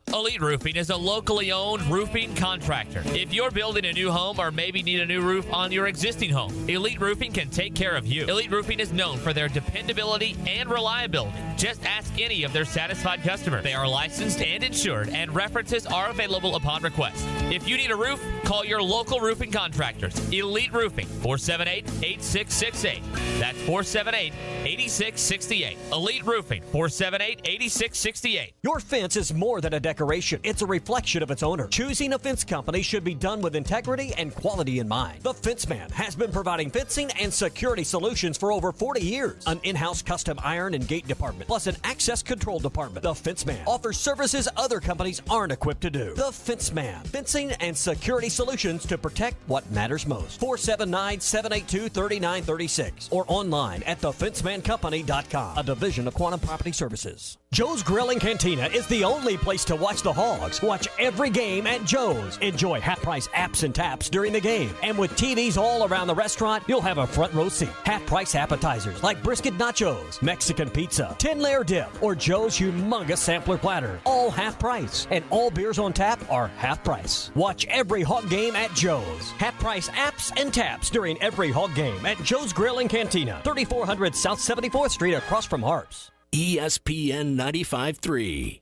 Elite Roofing is a locally owned roofing contractor. If you're building a new home or maybe need a new roof on your existing home, Elite Roofing can take care of you. Elite Roofing is known for their dependability and reliability. Just ask any of their satisfied customers. They are licensed and insured, and references are available upon request. If you need a roof, call your local roofing contractors. Elite Roofing, 478-8668. That's 478-8668. Elite Roofing, 478-8668. Your fence is more than a decoration. It's a reflection of its owner. Choosing a fence company should be done with integrity and quality in mind. The Fence Man has been providing fencing and security solutions for over 40 years. An in-house custom iron and gate department, plus an access control department. The Fence Man offers services other companies aren't equipped to do. The Fence Man, fencing and security solutions to protect what matters most. 479-782-3936 or online at thefencemancompany.com, a division of Quantum Property Services. Joe's Grill and Cantina is the only place to watch the Hogs. Watch every game at Joe's. Enjoy half-price apps and taps during the game. And with TVs all around the restaurant, you'll have a front row seat. Half-price appetizers like brisket nachos, Mexican pizza, 10-layer dip, or Joe's humongous sampler platter. All half price. And all beers on tap are half price. Watch every Hog game at Joe's. Half-price apps and taps during every Hog game at Joe's Grill and Cantina, 3400 South 74th Street across from Harps. ESPN 95.3.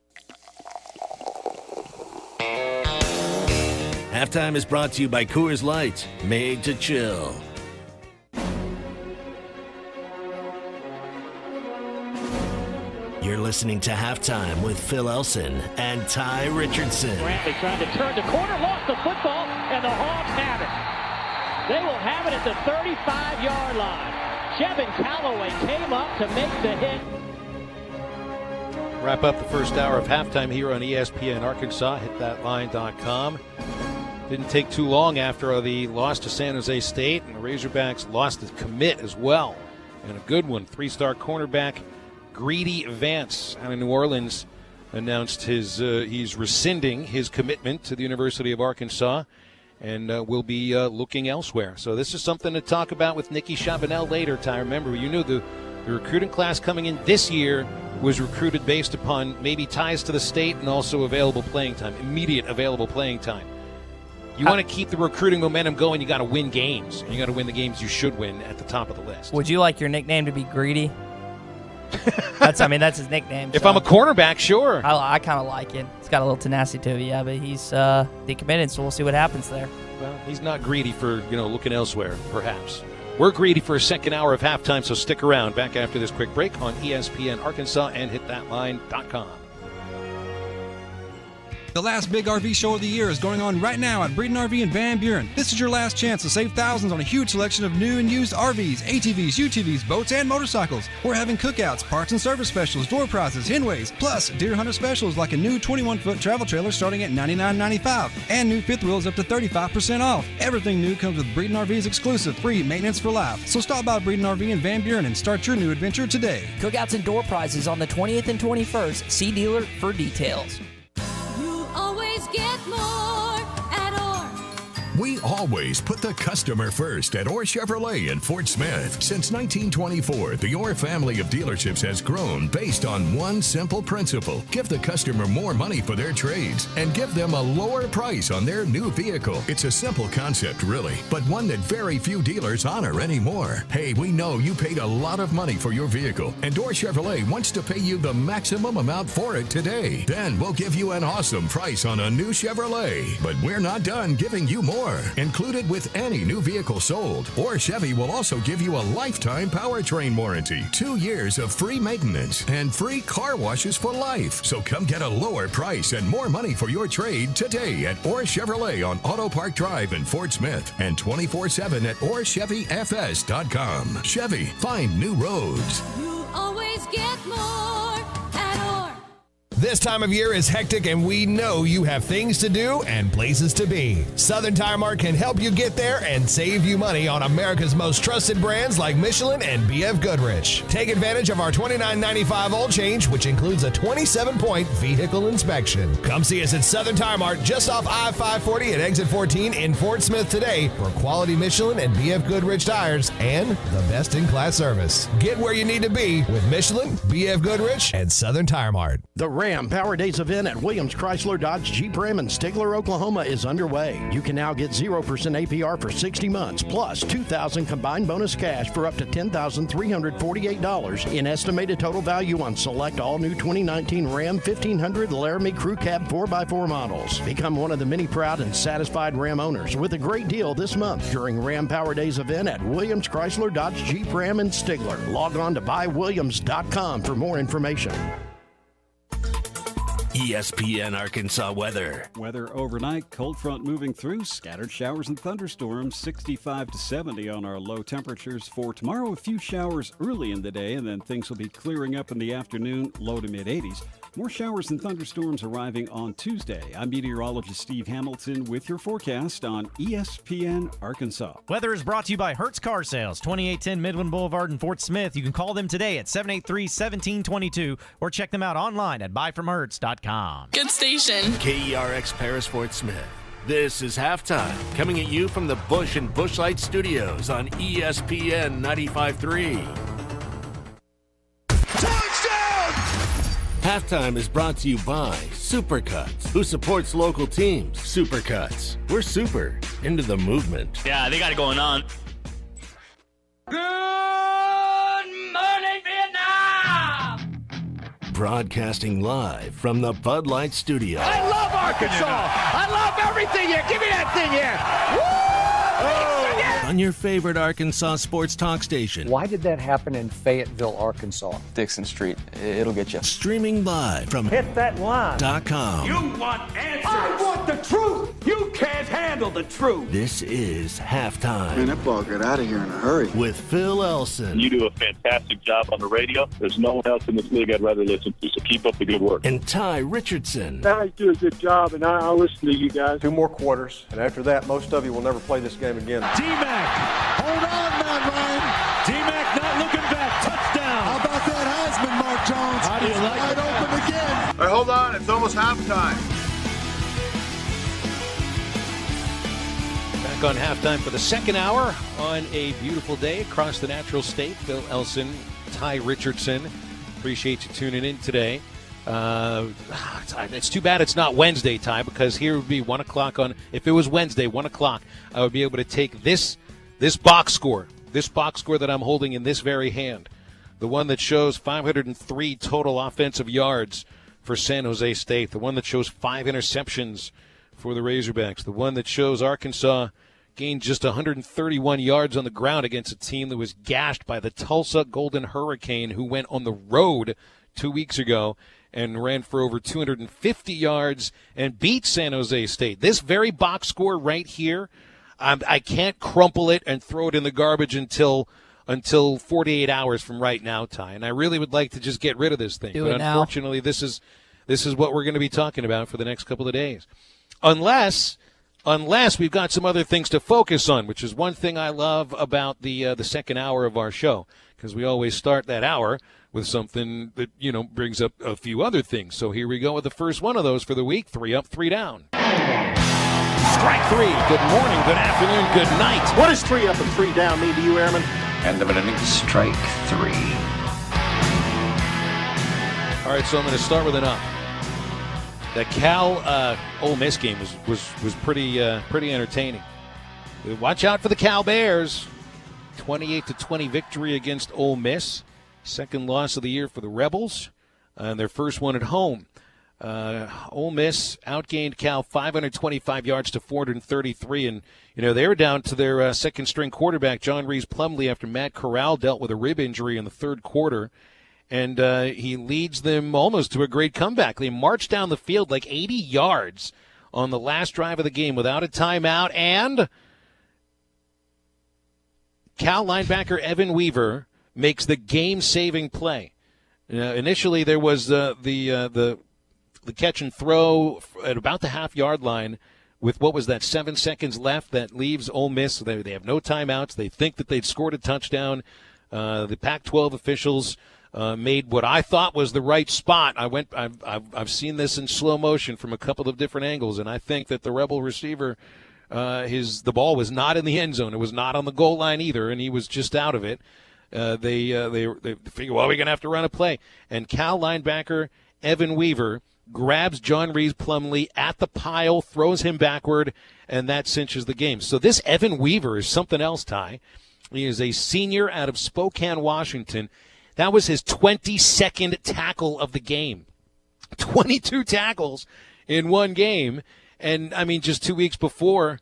Halftime is brought to you by Coors Light, made to chill. You're listening to Halftime with Phil Elson and Ty Richardson. Brantley trying to turn the corner, lost the football, and the Hawks have it. They will have it at the 35-yard line. Jevin Calloway came up to make the hit. Wrap up the first hour of halftime here on ESPN Arkansas. HitThatLine.com. Didn't take too long after the loss to San Jose State, and the Razorbacks lost the commit as well. And a good one. 3-star cornerback Greedy Vance out of New Orleans announced he's rescinding his commitment to the University of Arkansas and will be looking elsewhere. So this is something to talk about with Nikki Chavanel later, Ty. Remember, you knew the recruiting class coming in this year was recruited based upon maybe ties to the state and also available playing time, immediate available playing time. You want to keep the recruiting momentum going, you got to win games. And you got to win the games you should win at the top of the list. Would you like your nickname to be Greedy? That's his nickname. If I'm a cornerback, sure. I kind of like it. It's got a little tenacity to it, yeah, but he's decommitted, so we'll see what happens there. Well, he's not greedy for, looking elsewhere, perhaps. We're greedy for a second hour of halftime, so stick around. Back after this quick break on ESPN Arkansas and HitThatLine.com. The last big RV show of the year is going on right now at Breeden RV in Van Buren. This is your last chance to save thousands on a huge selection of new and used RVs, ATVs, UTVs, boats, and motorcycles. We're having cookouts, parts and service specials, door prizes, henways, plus deer hunter specials like a new 21-foot travel trailer starting at $99.95 and new fifth wheels up to 35% off. Everything new comes with Breeden RV's exclusive free maintenance for life. So stop by Breeden RV in Van Buren and start your new adventure today. Cookouts and door prizes on the 20th and 21st. See dealer for details. Get more at Orr. We always put the customer first at Orr Chevrolet in Fort Smith. Since 1924, the Orr family of dealerships has grown based on one simple principle. Give the customer more money for their trades and give them a lower price on their new vehicle. It's a simple concept, really, but one that very few dealers honor anymore. Hey, we know you paid a lot of money for your vehicle, and Orr Chevrolet wants to pay you the maximum amount for it today. Then we'll give you an awesome price on a new Chevrolet. But we're not done giving you more. Included with any new vehicle sold. Orr Chevy will also give you a lifetime powertrain warranty, 2 years of free maintenance, and free car washes for life. So come get a lower price and more money for your trade today at Orr Chevrolet on Auto Park Drive in Fort Smith and 24/7 at OrChevyFS.com. Chevy, find new roads. You always get more at Orr. This time of year is hectic, and we know you have things to do and places to be. Southern Tire Mart can help you get there and save you money on America's most trusted brands like Michelin and B.F. Goodrich. Take advantage of our $29.95 oil change, which includes a 27-point vehicle inspection. Come see us at Southern Tire Mart just off I-540 at exit 14 in Fort Smith today for quality Michelin and B.F. Goodrich tires and the best-in-class service. Get where you need to be with Michelin, B.F. Goodrich, and Southern Tire Mart. The Ram Power Days event at Williams Chrysler Dodge Jeep Ram in Stigler, Oklahoma is underway. You can now get 0% APR for 60 months, plus $2,000 combined bonus cash for up to $10,348 in estimated total value on select all-new 2019 Ram 1500 Laramie Crew Cab 4x4 models. Become one of the many proud and satisfied Ram owners with a great deal this month during Ram Power Days event at Williams Chrysler Dodge Jeep Ram in Stigler. Log on to buywilliams.com for more information. ESPN Arkansas weather. Weather overnight, cold front moving through, scattered showers and thunderstorms, 65 to 70 on our low temperatures. For tomorrow, a few showers early in the day, and then things will be clearing up in the afternoon, low to mid-80s. More showers and thunderstorms arriving on Tuesday. I'm meteorologist Steve Hamilton with your forecast on ESPN Arkansas. Weather is brought to you by Hertz Car Sales, 2810 Midland Boulevard in Fort Smith. You can call them today at 783-1722 or check them out online at buyfromhertz.com. Good station. KERX Paris Fort Smith. This is Halftime, coming at you from the Bush and Bushlight Studios on ESPN 95.3. Halftime is brought to you by Supercuts, who supports local teams. Supercuts. We're super into the movement. Yeah, they got it going on. Good morning, Vietnam! Broadcasting live from the Bud Light Studio. I love Arkansas! I love everything here! Give me that thing here! Woo! On your favorite Arkansas sports talk station. Why did that happen in Fayetteville, Arkansas? Dixon Street. It'll get you. Streaming live from Hit that line. .com. You want answers! I want the truth! You can't handle the truth! This is Halftime. Man, that ball got out of here in a hurry. With Phil Elson. You do a fantastic job on the radio. There's no one else in this league I'd rather listen to, so keep up the good work. And Ty Richardson. Guys do a good job, and I'll listen to you guys. 2 more quarters, and after that, most of you will never play this game again. D-Mac! Hold on, Matt Ryan! D-Mac not looking back. Touchdown! How about that Heisman, Mark Jones? How do you like it? Wide open again. All right, hold on. It's almost halftime. Back on Halftime for the second hour on a beautiful day across the natural state. Phil Elson, Ty Richardson. Appreciate you tuning in today. It's too bad it's not Wednesday, Ty, because here would be 1 o'clock on. If it was Wednesday, 1 o'clock, I would be able to take this box score that I'm holding in this very hand, the one that shows 503 total offensive yards for San Jose State, the one that shows 5 interceptions for the Razorbacks, the one that shows Arkansas gained just 131 yards on the ground against a team that was gashed by the Tulsa Golden Hurricane, who went on the road 2 weeks ago and ran for over 250 yards and beat San Jose State. This very box score right here, I can't crumple it and throw it in the garbage until 48 hours from right now, Ty. And I really would like to just get rid of this thing. But unfortunately, this is what we're going to be talking about for the next couple of days. Unless we've got some other things to focus on, which is one thing I love about the second hour of our show, because we always start that hour with something that, brings up a few other things. So here we go with the first one of those for the week. 3 up, 3 down. Strike 3. Good morning, good afternoon, good night. What does 3 up and 3 down mean to you, Airman? End of an inning, strike 3. All right, so I'm going to start with an up. The Cal Ole Miss game was pretty entertaining. Watch out for the Cal Bears. 28-20 victory against Ole Miss. Second loss of the year for the Rebels, and their first one at home. Ole Miss outgained Cal 525 yards to 433, and they were down to their second-string quarterback, John Reese Plumlee, after Matt Corral dealt with a rib injury in the third quarter, and he leads them almost to a great comeback. They marched down the field like 80 yards on the last drive of the game without a timeout, and Cal linebacker Evan Weaver makes the game-saving play. Initially, there was the catch and throw at about the half-yard line with, 7 seconds left. That leaves Ole Miss. They have no timeouts. They think that they'd scored a touchdown. The Pac-12 officials made what I thought was the right spot. I've seen this in slow motion from a couple of different angles, and I think that the Rebel receiver, the ball was not in the end zone. It was not on the goal line either, and he was just out of it. They figure, we're going to have to run a play. And Cal linebacker Evan Weaver grabs John Reese Plumlee at the pile, throws him backward, and that cinches the game. So this Evan Weaver is something else, Ty. He is a senior out of Spokane, Washington. That was his 22nd tackle of the game. 22 tackles in one game. And, I mean, just 2 weeks before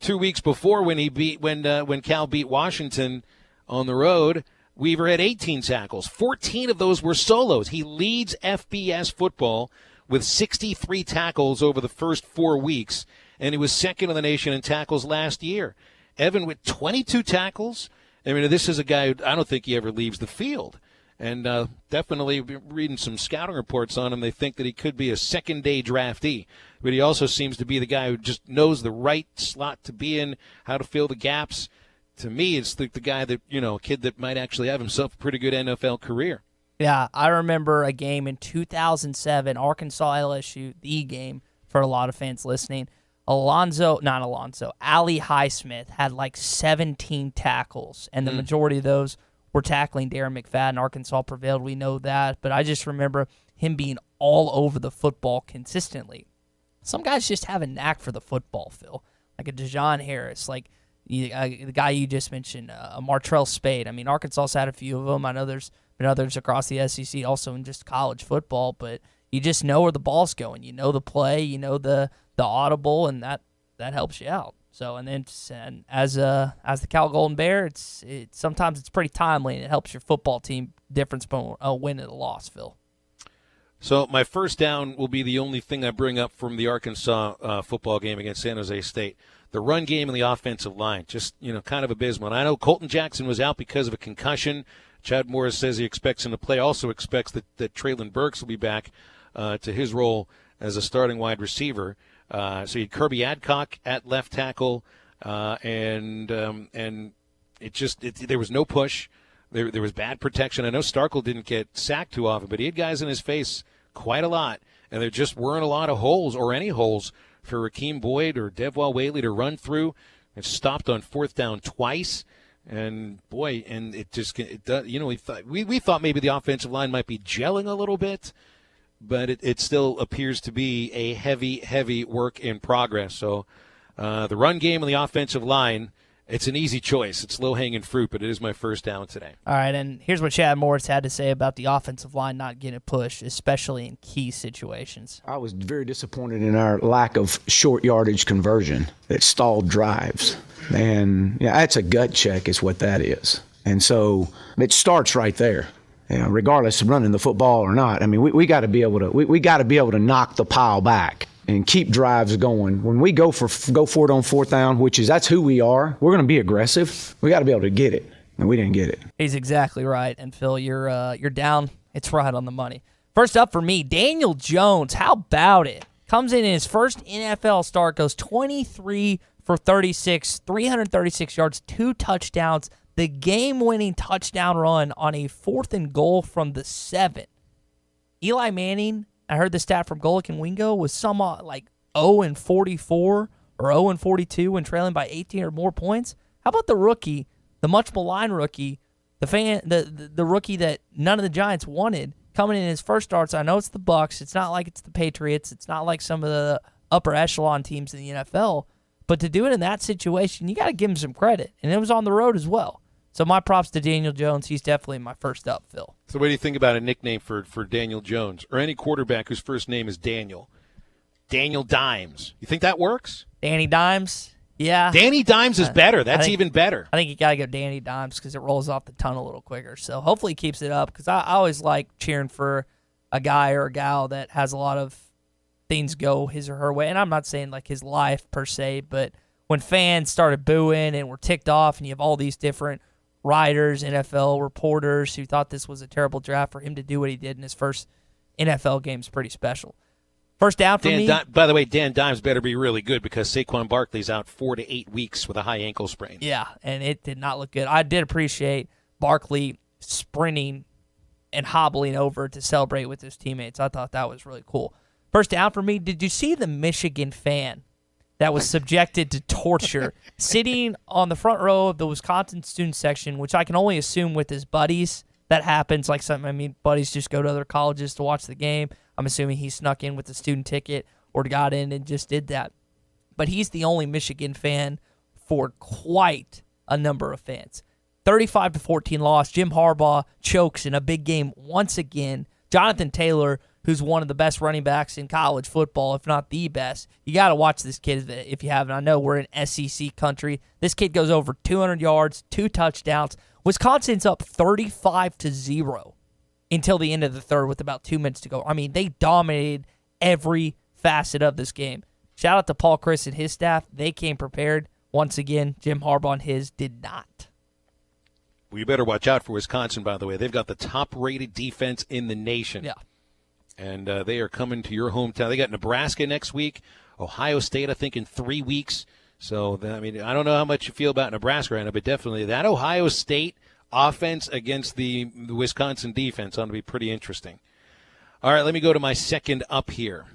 when Cal beat Washington on the road, Weaver had 18 tackles. 14 of those were solos. He leads FBS football with 63 tackles over the first 4 weeks, and he was second in the nation in tackles last year. Evan with 22 tackles. I mean, this is a guy who I don't think he ever leaves the field. And definitely reading some scouting reports on him, they think that he could be a second-day draftee. But he also seems to be the guy who just knows the right slot to be in, how to fill the gaps. To me, it's the guy that, a kid that might actually have himself a pretty good NFL career. Yeah, I remember a game in 2007, Arkansas-LSU, the game for a lot of fans listening. Ali Highsmith had like 17 tackles, and the majority of those were tackling Darren McFadden. Arkansas prevailed, we know that, but I just remember him being all over the football consistently. Some guys just have a knack for the football, Phil, like a Dejon Harris, like the guy you just mentioned, Martrell Spade. I mean, Arkansas's had a few of them. I know there's been others across the SEC also in just college football, but you just know where the ball's going. You know the play, you know the audible, and that helps you out. So, and as the Cal Golden Bear, it's sometimes it's pretty timely, and it helps your football team difference between a win and a loss, Phil. So my first down will be the only thing I bring up from the Arkansas football game against San Jose State. The run game and the offensive line, just, kind of abysmal. And I know Colton Jackson was out because of a concussion. Chad Morris says he expects him to play, also expects that Traylon Burks will be back to his role as a starting wide receiver. So you had Kirby Adcock at left tackle, and there was no push. There was bad protection. I know Starkel didn't get sacked too often, but he had guys in his face quite a lot, and there just weren't a lot of holes or any holes for Rakeem Boyd or Devwell Whaley to run through. It stopped on fourth down twice, and boy, and it does. We thought maybe the offensive line might be gelling a little bit, but it still appears to be a heavy work in progress. So the run game and the offensive line, it's an easy choice. It's low-hanging fruit, but it is my first down today. All right, and here's what Chad Morris had to say about the offensive line not getting pushed, especially in key situations. I was very disappointed in our lack of short yardage conversion that stalled drives. And that's a gut check is what that is. And so it starts right there. Regardless of running the football or not, I mean, we got to be able to knock the pile back and keep drives going. When we go for it on fourth down, that's who we are. We're going to be aggressive. We got to be able to get it, and we didn't get it. He's exactly right. And Phil, you're down. It's right on the money. First up for me, Daniel Jones. How about it? Comes in his first NFL start, goes 23 for 36, 336 yards, 2 touchdowns. The game-winning touchdown run on a 4th and goal from the 7. Eli Manning, I heard the stat from Golic and Wingo, was somewhat like 0-44 or 0-42 when trailing by 18 or more points. How about the rookie, the much maligned rookie, the rookie that none of the Giants wanted, coming in his first starts? I know it's the Bucs. It's not like it's the Patriots. It's not like some of the upper echelon teams in the NFL. But to do it in that situation, you got to give him some credit. And it was on the road as well. So my props to Daniel Jones. He's definitely my first up, Phil. So what do you think about a nickname for Daniel Jones or any quarterback whose first name is Daniel? Daniel Dimes. You think that works? Danny Dimes? Yeah. Danny Dimes is better. That's even better. I think you got to go Danny Dimes because it rolls off the tongue a little quicker. So hopefully he keeps it up because I always like cheering for a guy or a gal that has a lot of things go his or her way. And I'm not saying like his life per se, but when fans started booing and were ticked off and you have all these different writers, NFL reporters who thought this was a terrible draft, for him to do what he did in his first NFL game is pretty special. First down for me. By the way, Dan Dimes better be really good because Saquon Barkley's out 4 to 8 weeks with a high ankle sprain. Yeah, and it did not look good. I did appreciate Barkley sprinting and hobbling over to celebrate with his teammates. I thought that was really cool. First down for me. Did you see the Michigan fan that was subjected to torture sitting on the front row of the Wisconsin student section, which I can only assume with his buddies that happens. Like buddies just go to other colleges to watch the game. I'm assuming he snuck in with the student ticket or got in and just did that. But he's the only Michigan fan for quite a number of fans. 35-14 loss. Jim Harbaugh chokes in a big game once again. Jonathan Taylor, who's one of the best running backs in college football, if not the best. You got to watch this kid if you haven't. I know we're in SEC country. This kid goes over 200 yards, 2 touchdowns. Wisconsin's up 35-0 until the end of the third with about 2 minutes to go. I mean, they dominated every facet of this game. Shout out to Paul Chris and his staff. They came prepared. Once again, Jim Harbaugh and his did not. Well, you better watch out for Wisconsin, by the way. They've got the top-rated defense in the nation. Yeah. And they are coming to your hometown. They got Nebraska next week, Ohio State, I think, in 3 weeks. So, I mean, I don't know how much you feel about Nebraska right now, but definitely that Ohio State offense against the Wisconsin defense ought to be pretty interesting. All right, let me go to my second up here.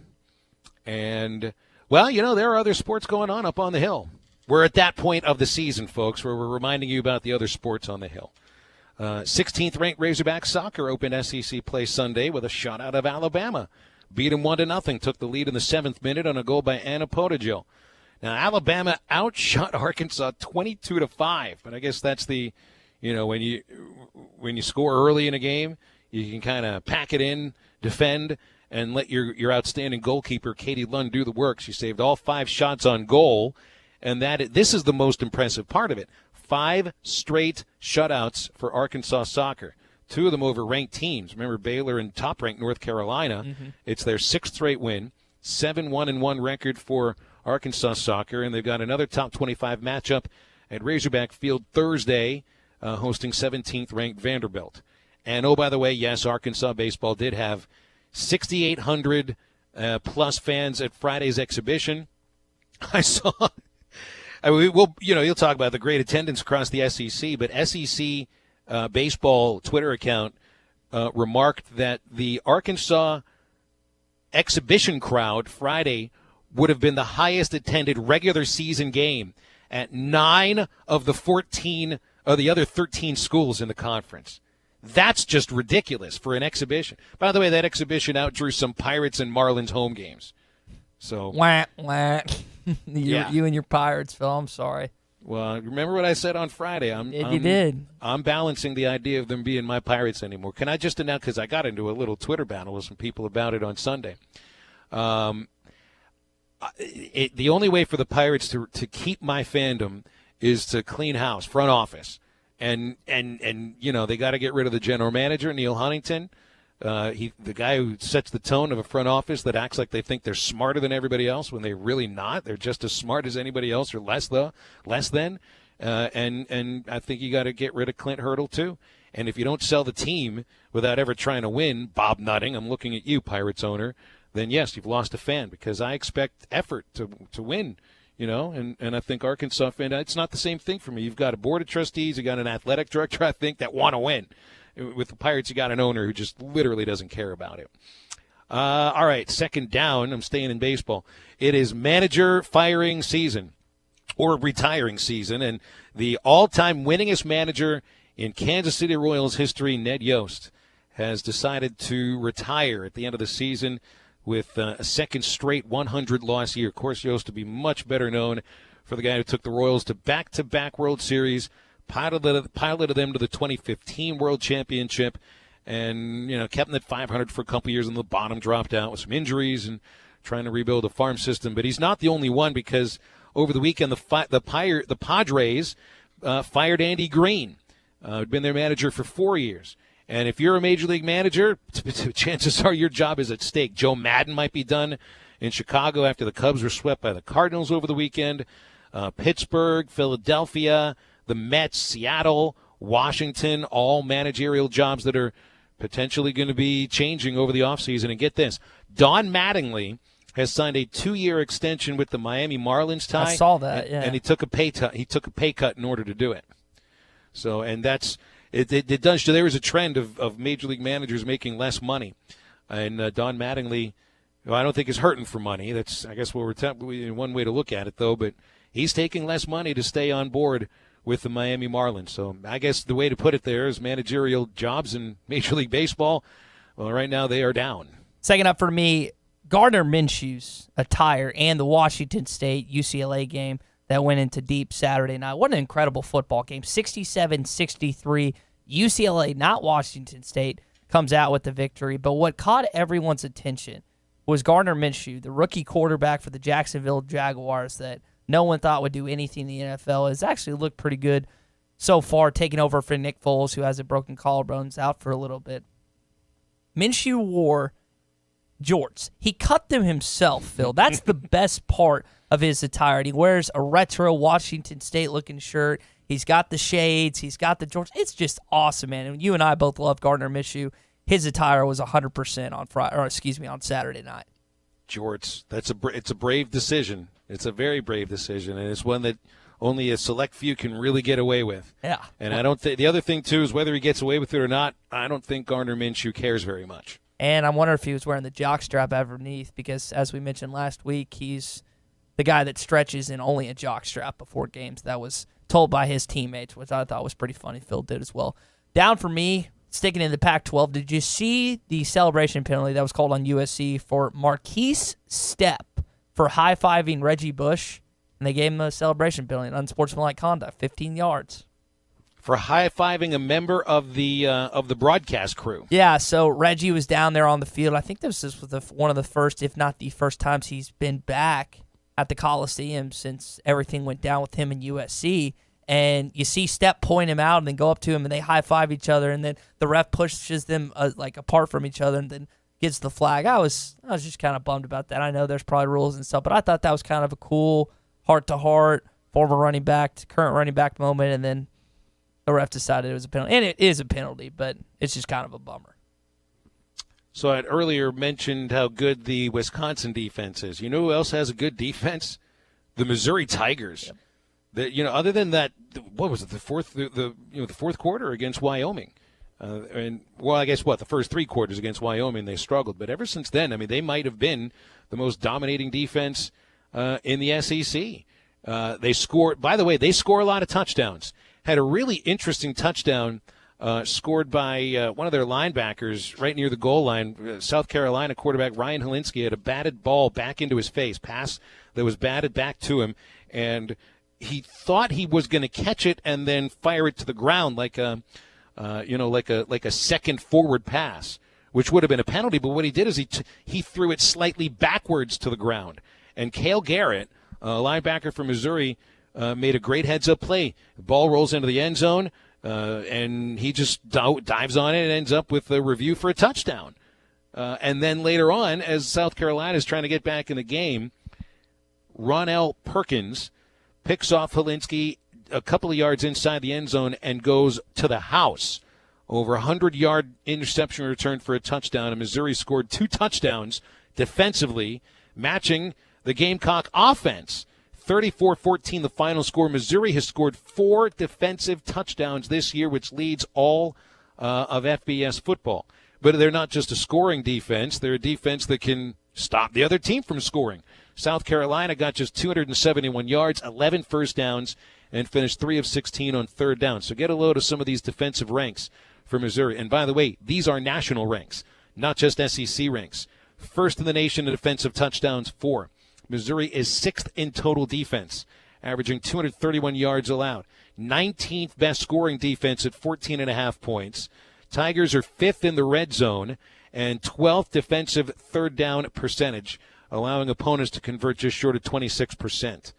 And, well, you know, there are other sports going on up on the Hill. We're at that point of the season, folks, where we're reminding you about the other sports on the Hill. 16th-ranked Razorback soccer opened SEC play Sunday with a shutout of Alabama. Beat them 1-0, took the lead in the 7th minute on a goal by Anna Potajo. Now, Alabama outshot Arkansas 22-5, but I guess that's the, you know, when you score early in a game, you can kind of pack it in, defend, and let your outstanding goalkeeper, Katie Lund, do the work. She saved all 5 shots on goal. And this is the most impressive part of it. 5 straight shutouts for Arkansas soccer. 2 of them over ranked teams. Remember Baylor and top-ranked North Carolina. Mm-hmm. It's their 6th straight win. 7-1-1 record for Arkansas soccer. And they've got another top 25 matchup at Razorback Field Thursday, hosting 17th-ranked Vanderbilt. And, oh, by the way, yes, Arkansas baseball did have 6,800 plus fans at Friday's exhibition. I saw... you'll talk about the great attendance across the SEC, but SEC baseball Twitter account remarked that the Arkansas exhibition crowd Friday would have been the highest attended regular season game at 9 of the 14 or the other 13 schools in the conference. That's just ridiculous for an exhibition. By the way, that exhibition outdrew some Pirates and Marlins home games. So wah, wah. You and your Pirates, Phil. I'm sorry. Well, remember what I said on Friday? You did. I'm balancing the idea of them being my Pirates anymore. Can I just announce, because I got into a little Twitter battle with some people about it on Sunday. The only way for the Pirates to keep my fandom is to clean house, front office. And you know, they got to get rid of the general manager, Neil Huntington. The guy who sets the tone of a front office that acts like they think they're smarter than everybody else when they're really not. They're just as smart as anybody else or less than. And I think you got to get rid of Clint Hurdle too. And if you don't sell the team without ever trying to win, Bob Nutting, I'm looking at you, Pirates owner, then yes, you've lost a fan, because I expect effort to win. You know, and I think Arkansas fan, it's not the same thing for me. You've got a board of trustees, you got an athletic director, I think, that want to win. With the Pirates, you got an owner who just literally doesn't care about it. All right, second down. I'm staying in baseball. It is manager firing season or retiring season, and the all-time winningest manager in Kansas City Royals history, Ned Yost, has decided to retire at the end of the season with a second straight 100-loss year. Of course, Yost to be much better known for the guy who took the Royals to back-to-back World Series, piloted them to the 2015 World Championship, and kept them at 500 for a couple years, and the bottom dropped out with some injuries and trying to rebuild a farm system. But he's not the only one, because over the weekend the Padres fired Andy Green, who'd been their manager for 4 years. And if you're a major league manager, chances are your job is at stake. Joe Madden might be done in Chicago after the Cubs were swept by the Cardinals over the weekend. Pittsburgh, Philadelphia, the Mets, Seattle, Washington, all managerial jobs that are potentially going to be changing over the offseason. And get this, Don Mattingly has signed a 2-year extension with the Miami Marlins tie. I saw that, yeah. And he took a pay cut in order to do it. So, and that's it does. There is a trend of major league managers making less money, and Don Mattingly, I don't think is hurting for money. That's, I guess, what one way to look at it, though. But he's taking less money to stay on board with the Miami Marlins. So I guess the way to put it there is managerial jobs in Major League Baseball. Well, right now they are down. Second up for me, Gardner Minshew's attire and the Washington State UCLA game that went into deep Saturday night. What an incredible football game. 67-63. UCLA, not Washington State, comes out with the victory. But what caught everyone's attention was Gardner Minshew, the rookie quarterback for the Jacksonville Jaguars that no one thought would do anything in the NFL. Has actually looked pretty good so far, taking over for Nick Foles, who has a broken collarbone, out for a little bit. Minshew wore jorts. He cut them himself, Phil. That's the best part of his attire. He wears a retro Washington State-looking shirt. He's got the shades. He's got the jorts. It's just awesome, man. And you and I both love Gardner Minshew. His attire was 100% on Saturday night. Jorts. It's a brave decision. It's a very brave decision, and it's one that only a select few can really get away with. Yeah. And I don't think the other thing too is whether he gets away with it or not. I don't think Gardner Minshew cares very much. And I wonder if he was wearing the jockstrap underneath because, as we mentioned last week, he's the guy that stretches in only a jockstrap before games. That was told by his teammates, which I thought was pretty funny. Phil did as well. Down for me, sticking in the Pac-12, did you see the celebration penalty that was called on USC for Marquise Stepp for high-fiving Reggie Bush? And they gave him a celebration penalty, unsportsmanlike conduct, 15 yards. For high-fiving a member of the broadcast crew. Yeah, so Reggie was down there on the field. I think this was one of the first, if not the first times he's been back at the Coliseum since everything went down with him and USC. And you see Stepp point him out and then go up to him and they high-five each other. And then the ref pushes them apart from each other and then gets the flag. I was just kind of bummed about that. I know there's probably rules and stuff, but I thought that was kind of a cool heart-to-heart, former running back to current running back moment. And then the ref decided it was a penalty. And it is a penalty, but it's just kind of a bummer. So I had earlier mentioned how good the Wisconsin defense is. You know who else has a good defense? The Missouri Tigers. Yep. Other than that, what was it? The fourth quarter against Wyoming, the first three quarters against Wyoming they struggled. But ever since then, I mean, they might have been the most dominating defense in the SEC. They score. By the way, they score a lot of touchdowns. Had a really interesting touchdown scored by one of their linebackers right near the goal line. South Carolina quarterback Ryan Helinski had a batted ball back into his face, pass that was batted back to him, and he thought he was going to catch it and then fire it to the ground like a second forward pass, which would have been a penalty. But what he did is he threw it slightly backwards to the ground, and Cale Garrett, a linebacker from Missouri, made a great heads-up play. The ball rolls into the end zone, and he just dives on it and ends up with a review for a touchdown. And then later on, as South Carolina is trying to get back in the game, Ronell Perkins picks off Helinski a couple of yards inside the end zone and goes to the house. Over a 100-yard interception return for a touchdown, and Missouri scored 2 touchdowns defensively, matching the Gamecock offense. 34-14 the final score. Missouri has scored 4 defensive touchdowns this year, which leads all of FBS football. But they're not just a scoring defense. They're a defense that can stop the other team from scoring. South Carolina got just 271 yards, 11 first downs, and finished 3 of 16 on third down. So get a load of some of these defensive ranks for Missouri. And by the way, these are national ranks, not just SEC ranks. First in the nation in defensive touchdowns, 4. Missouri is 6th in total defense, averaging 231 yards allowed. 19th best scoring defense at 14.5 points. Tigers are 5th in the red zone and 12th defensive third down percentage, allowing opponents to convert just short of 26%.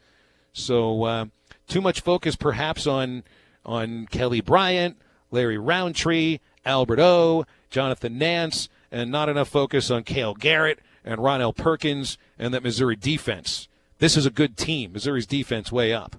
So too much focus perhaps on Kelly Bryant, Larry Roundtree, Albert O, Jonathan Nance, and not enough focus on Cale Garrett and Ronell Perkins and that Missouri defense. This is a good team. Missouri's defense way up.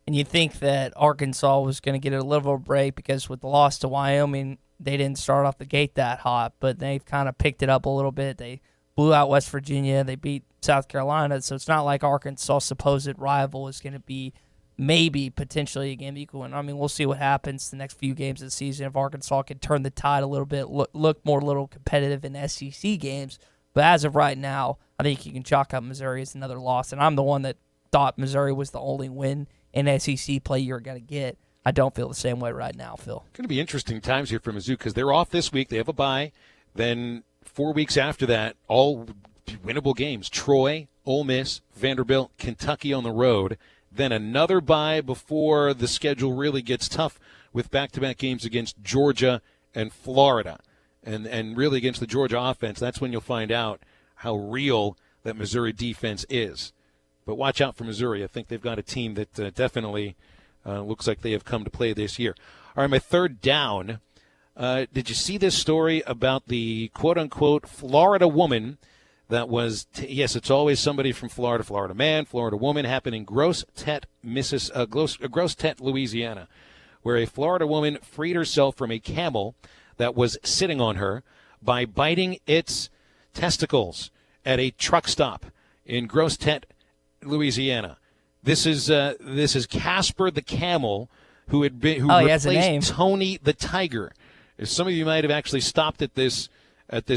And you think that Arkansas was going to get a little break because with the loss to Wyoming, they didn't start off the gate that hot, but they've kind of picked it up a little bit. They blew out West Virginia. They beat South Carolina, so it's not like Arkansas' supposed rival is going to be maybe potentially a game equal. And I mean, we'll see what happens the next few games of the season if Arkansas can turn the tide a little bit, look more a little competitive in SEC games. But as of right now, I think you can chalk up Missouri as another loss. And I'm the one that thought Missouri was the only win in SEC play you were going to get. I don't feel the same way right now, Phil. Going to be interesting times here for Mizzou because they're off this week. They have a bye. Then 4 weeks after that, all winnable games. Troy, Ole Miss, Vanderbilt, Kentucky on the road. Then another bye before the schedule really gets tough with back-to-back games against Georgia and Florida. And really against the Georgia offense, that's when you'll find out how real that Missouri defense is. But watch out for Missouri. I think they've got a team that definitely looks like they have come to play this year. All right, my third down. Did you see this story about the quote-unquote Florida woman that was, yes, it's always somebody from Florida, Florida man, Florida woman, happened in Grosse Tete, Louisiana, where a Florida woman freed herself from a camel that was sitting on her by biting its testicles at a truck stop in Grosse Tete, Louisiana. This is Casper the camel who replaced Tony the tiger. Some of you might have actually stopped at this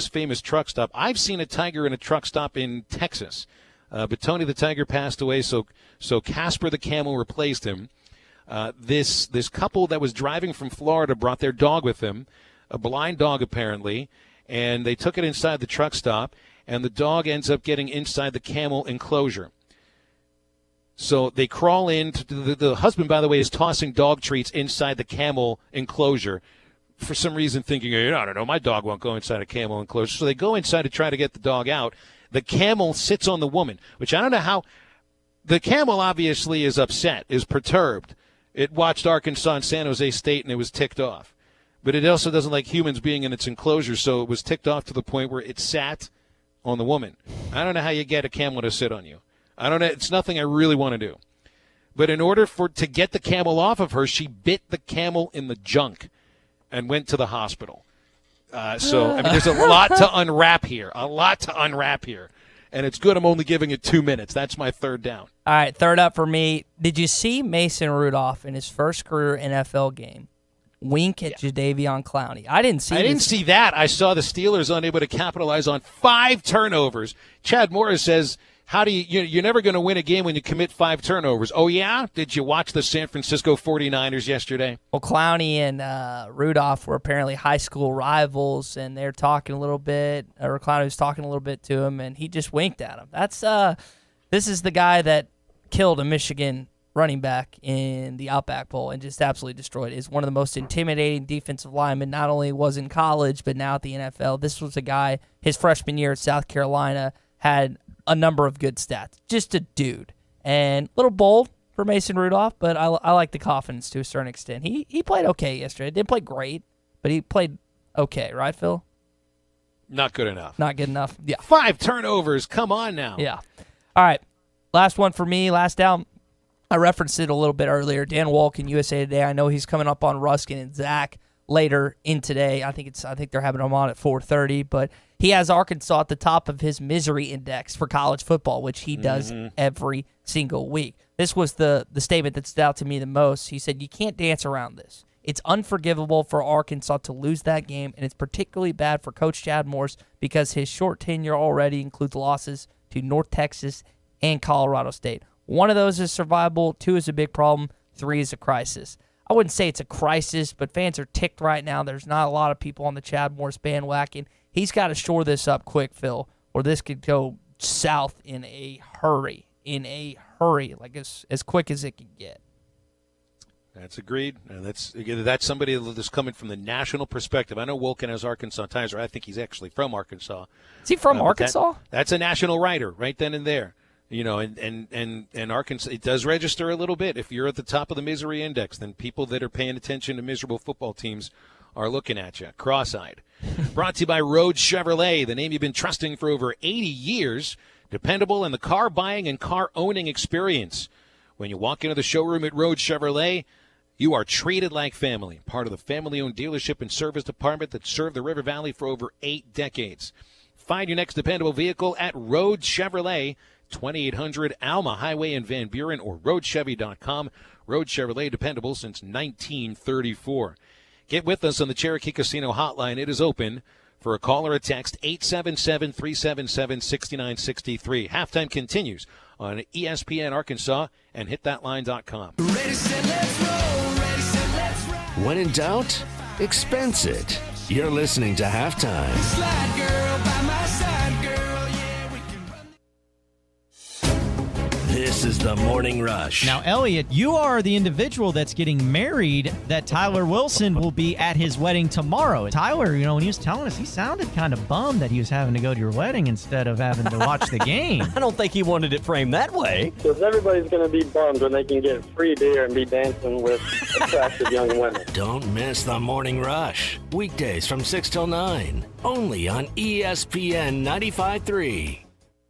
famous truck stop. I've seen a tiger in a truck stop in Texas, but Tony the tiger passed away, so Casper the camel replaced him. This couple that was driving from Florida brought their dog with them, a blind dog apparently, and they took it inside the truck stop, and the dog ends up getting inside the camel enclosure. So they crawl in. The husband, by the way, is tossing dog treats inside the camel enclosure for some reason, thinking, I don't know, my dog won't go inside a camel enclosure. So they go inside to try to get the dog out. The camel sits on the woman, which I don't know how. The camel obviously is upset, is perturbed. It watched Arkansas and San Jose State, and it was ticked off. But it also doesn't like humans being in its enclosure, so it was ticked off to the point where it sat on the woman. I don't know how you get a camel to sit on you. I don't know. It's nothing I really want to do. But in order to get the camel off of her, she bit the camel in the junk and went to the hospital. There's a lot to unwrap here. And it's good I'm only giving it 2 minutes. That's my third down. All right, third up for me. Did you see Mason Rudolph in his first career NFL game wink at Jadeveon Clowney? I didn't see that. I saw the Steelers unable to capitalize on 5 turnovers. Chad Morris says, you're never going to win a game when you commit 5 turnovers. Oh, yeah? Did you watch the San Francisco 49ers yesterday? Well, Clowney and Rudolph were apparently high school rivals, and they're talking a little bit, or Clowney was talking a little bit to him, and he just winked at him. This is the guy that killed a Michigan running back in the Outback Bowl and just absolutely destroyed it. Is one of the most intimidating defensive linemen, not only was in college, but now at the NFL. This was a guy, his freshman year at South Carolina, had a number of good stats. Just a dude. And a little bold for Mason Rudolph, but I like the confidence to a certain extent. He played okay yesterday. Didn't play great, but he played okay, right, Phil? Not good enough. Not good enough. Yeah. 5 turnovers. Come on now. Yeah. All right. Last one for me. Last down. I referenced it a little bit earlier. Dan Wolken, USA Today. I know he's coming up on Ruskin and Zach later in today. I think they're having him on at 4:30, but he has Arkansas at the top of his misery index for college football, which he does every single week. This was the statement that stood out to me the most. He said, "You can't dance around this. It's unforgivable for Arkansas to lose that game, and it's particularly bad for Coach Chad Morris because his short tenure already includes losses to North Texas and Colorado State. 1 of those is survivable, 2 is a big problem, 3 is a crisis." I wouldn't say it's a crisis, but fans are ticked right now. There's not a lot of people on the Chad Morris bandwagon. He's got to shore this up quick, Phil, or this could go south in a hurry, like as quick as it can get. That's agreed. And that's somebody that's coming from the national perspective. I know Wolken has Arkansas ties, or I think he's actually from Arkansas. Is he from Arkansas? That's a national writer right then and there. You know, and Arkansas, it does register a little bit. If you're at the top of the misery index, then people that are paying attention to miserable football teams are looking at you, cross-eyed. Brought to you by Rhodes Chevrolet, the name you've been trusting for over 80 years. Dependable in the car buying and car owning experience. When you walk into the showroom at Rhodes Chevrolet, you are treated like family. Part of the family-owned dealership and service department that served the River Valley for over 8 decades. Find your next dependable vehicle at Rhodes Chevrolet, 2800 Alma Highway in Van Buren, or RhodeChevy.com. Rhodes Chevrolet, dependable since 1934. Get with us on the Cherokee Casino hotline. It is open for a call or a text, 877-377-6963. Halftime continues on ESPN Arkansas and hitthatline.com. Ready, set, let's roll. Ready, set, When in doubt, expense it. You're listening to Halftime. Slide girl by my side, girl, yeah, we can run. This is the Morning Rush. Now, Elliot, you are the individual that's getting married that Tyler Wilson will be at his wedding tomorrow. Tyler, when he was telling us, he sounded kind of bummed that he was having to go to your wedding instead of having to watch the game. I don't think he wanted it framed that way. Because everybody's going to be bummed when they can get free beer and be dancing with attractive young women. Don't miss the Morning Rush. Weekdays from 6 till 9. Only on ESPN 95.3.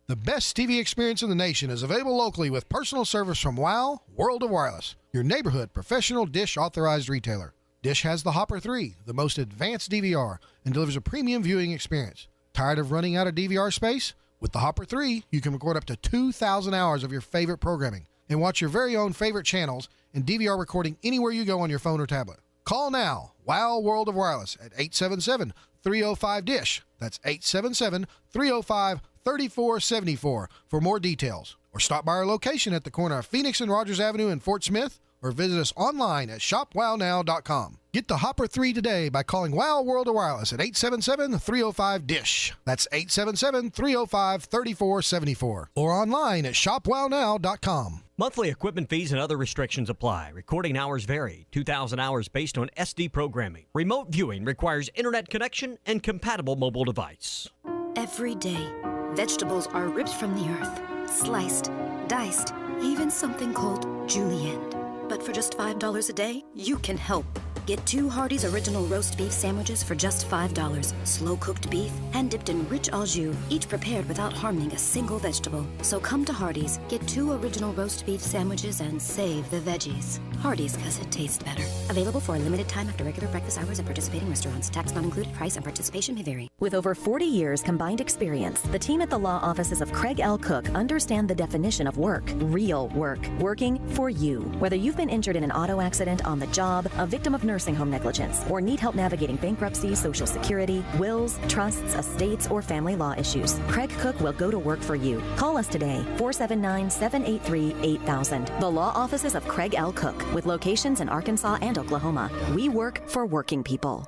The best TV experience in the nation is available locally with personal service from WOW World of Wireless, your neighborhood professional Dish authorized retailer. Dish has the Hopper 3, the most advanced DVR, and delivers a premium viewing experience. Tired of running out of DVR space? With the Hopper 3, you can record up to 2,000 hours of your favorite programming and watch your very own favorite channels and DVR recording anywhere you go on your phone or tablet. Call now, WOW World of Wireless at 877-305-DISH. That's 877-305-3474 for more details. Or stop by our location at the corner of Phoenix and Rogers Avenue in Fort Smith, or visit us online at shopwownow.com. Get the Hopper 3 today by calling WOW World of Wireless at 877-305-DISH. That's 877-305-3474. Or online at shopwownow.com. Monthly equipment fees and other restrictions apply. Recording hours vary. 2,000 hours based on SD programming. Remote viewing requires internet connection and compatible mobile device. Every day, vegetables are ripped from the earth, sliced, diced, even something called julienne. But for just $5 a day, you can help. Get 2 Hardee's Original Roast Beef Sandwiches for just $5. Slow-cooked beef, hand-dipped in rich au jus, each prepared without harming a single vegetable. So come to Hardee's, get 2 Original Roast Beef Sandwiches, and save the veggies. Hardee's, because it tastes better. Available for a limited time after regular breakfast hours at participating restaurants. Tax not included. Price and participation may vary. With over 40 years combined experience, the team at the law offices of Craig L. Cook understand the definition of work. Real work. Working for you. Whether you've been injured in an auto accident, on the job, a victim of nursing home negligence, or need help navigating bankruptcy, Social Security, wills, trusts, estates, or family law issues, Craig Cook will go to work for you. Call us today, 479-783-8000. The law offices of Craig L. Cook, with locations in Arkansas and Oklahoma. We work for working people.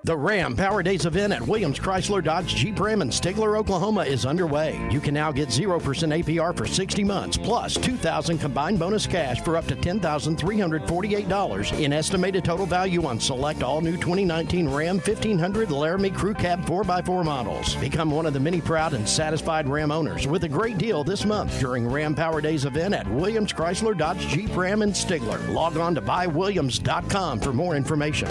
The Ram Power Days event at Williams Chrysler Dodge Jeep Ram in Stigler, Oklahoma is underway. You can now get 0% APR for 60 months, plus $2,000 combined bonus cash for up to $10,348 in estimated total value on select all-new 2019 Ram 1500 Laramie Crew Cab 4x4 models. Become one of the many proud and satisfied Ram owners with a great deal this month during Ram Power Days event at Williams Chrysler Dodge Jeep Ram in Stigler. Log on to buywilliams.com for more information.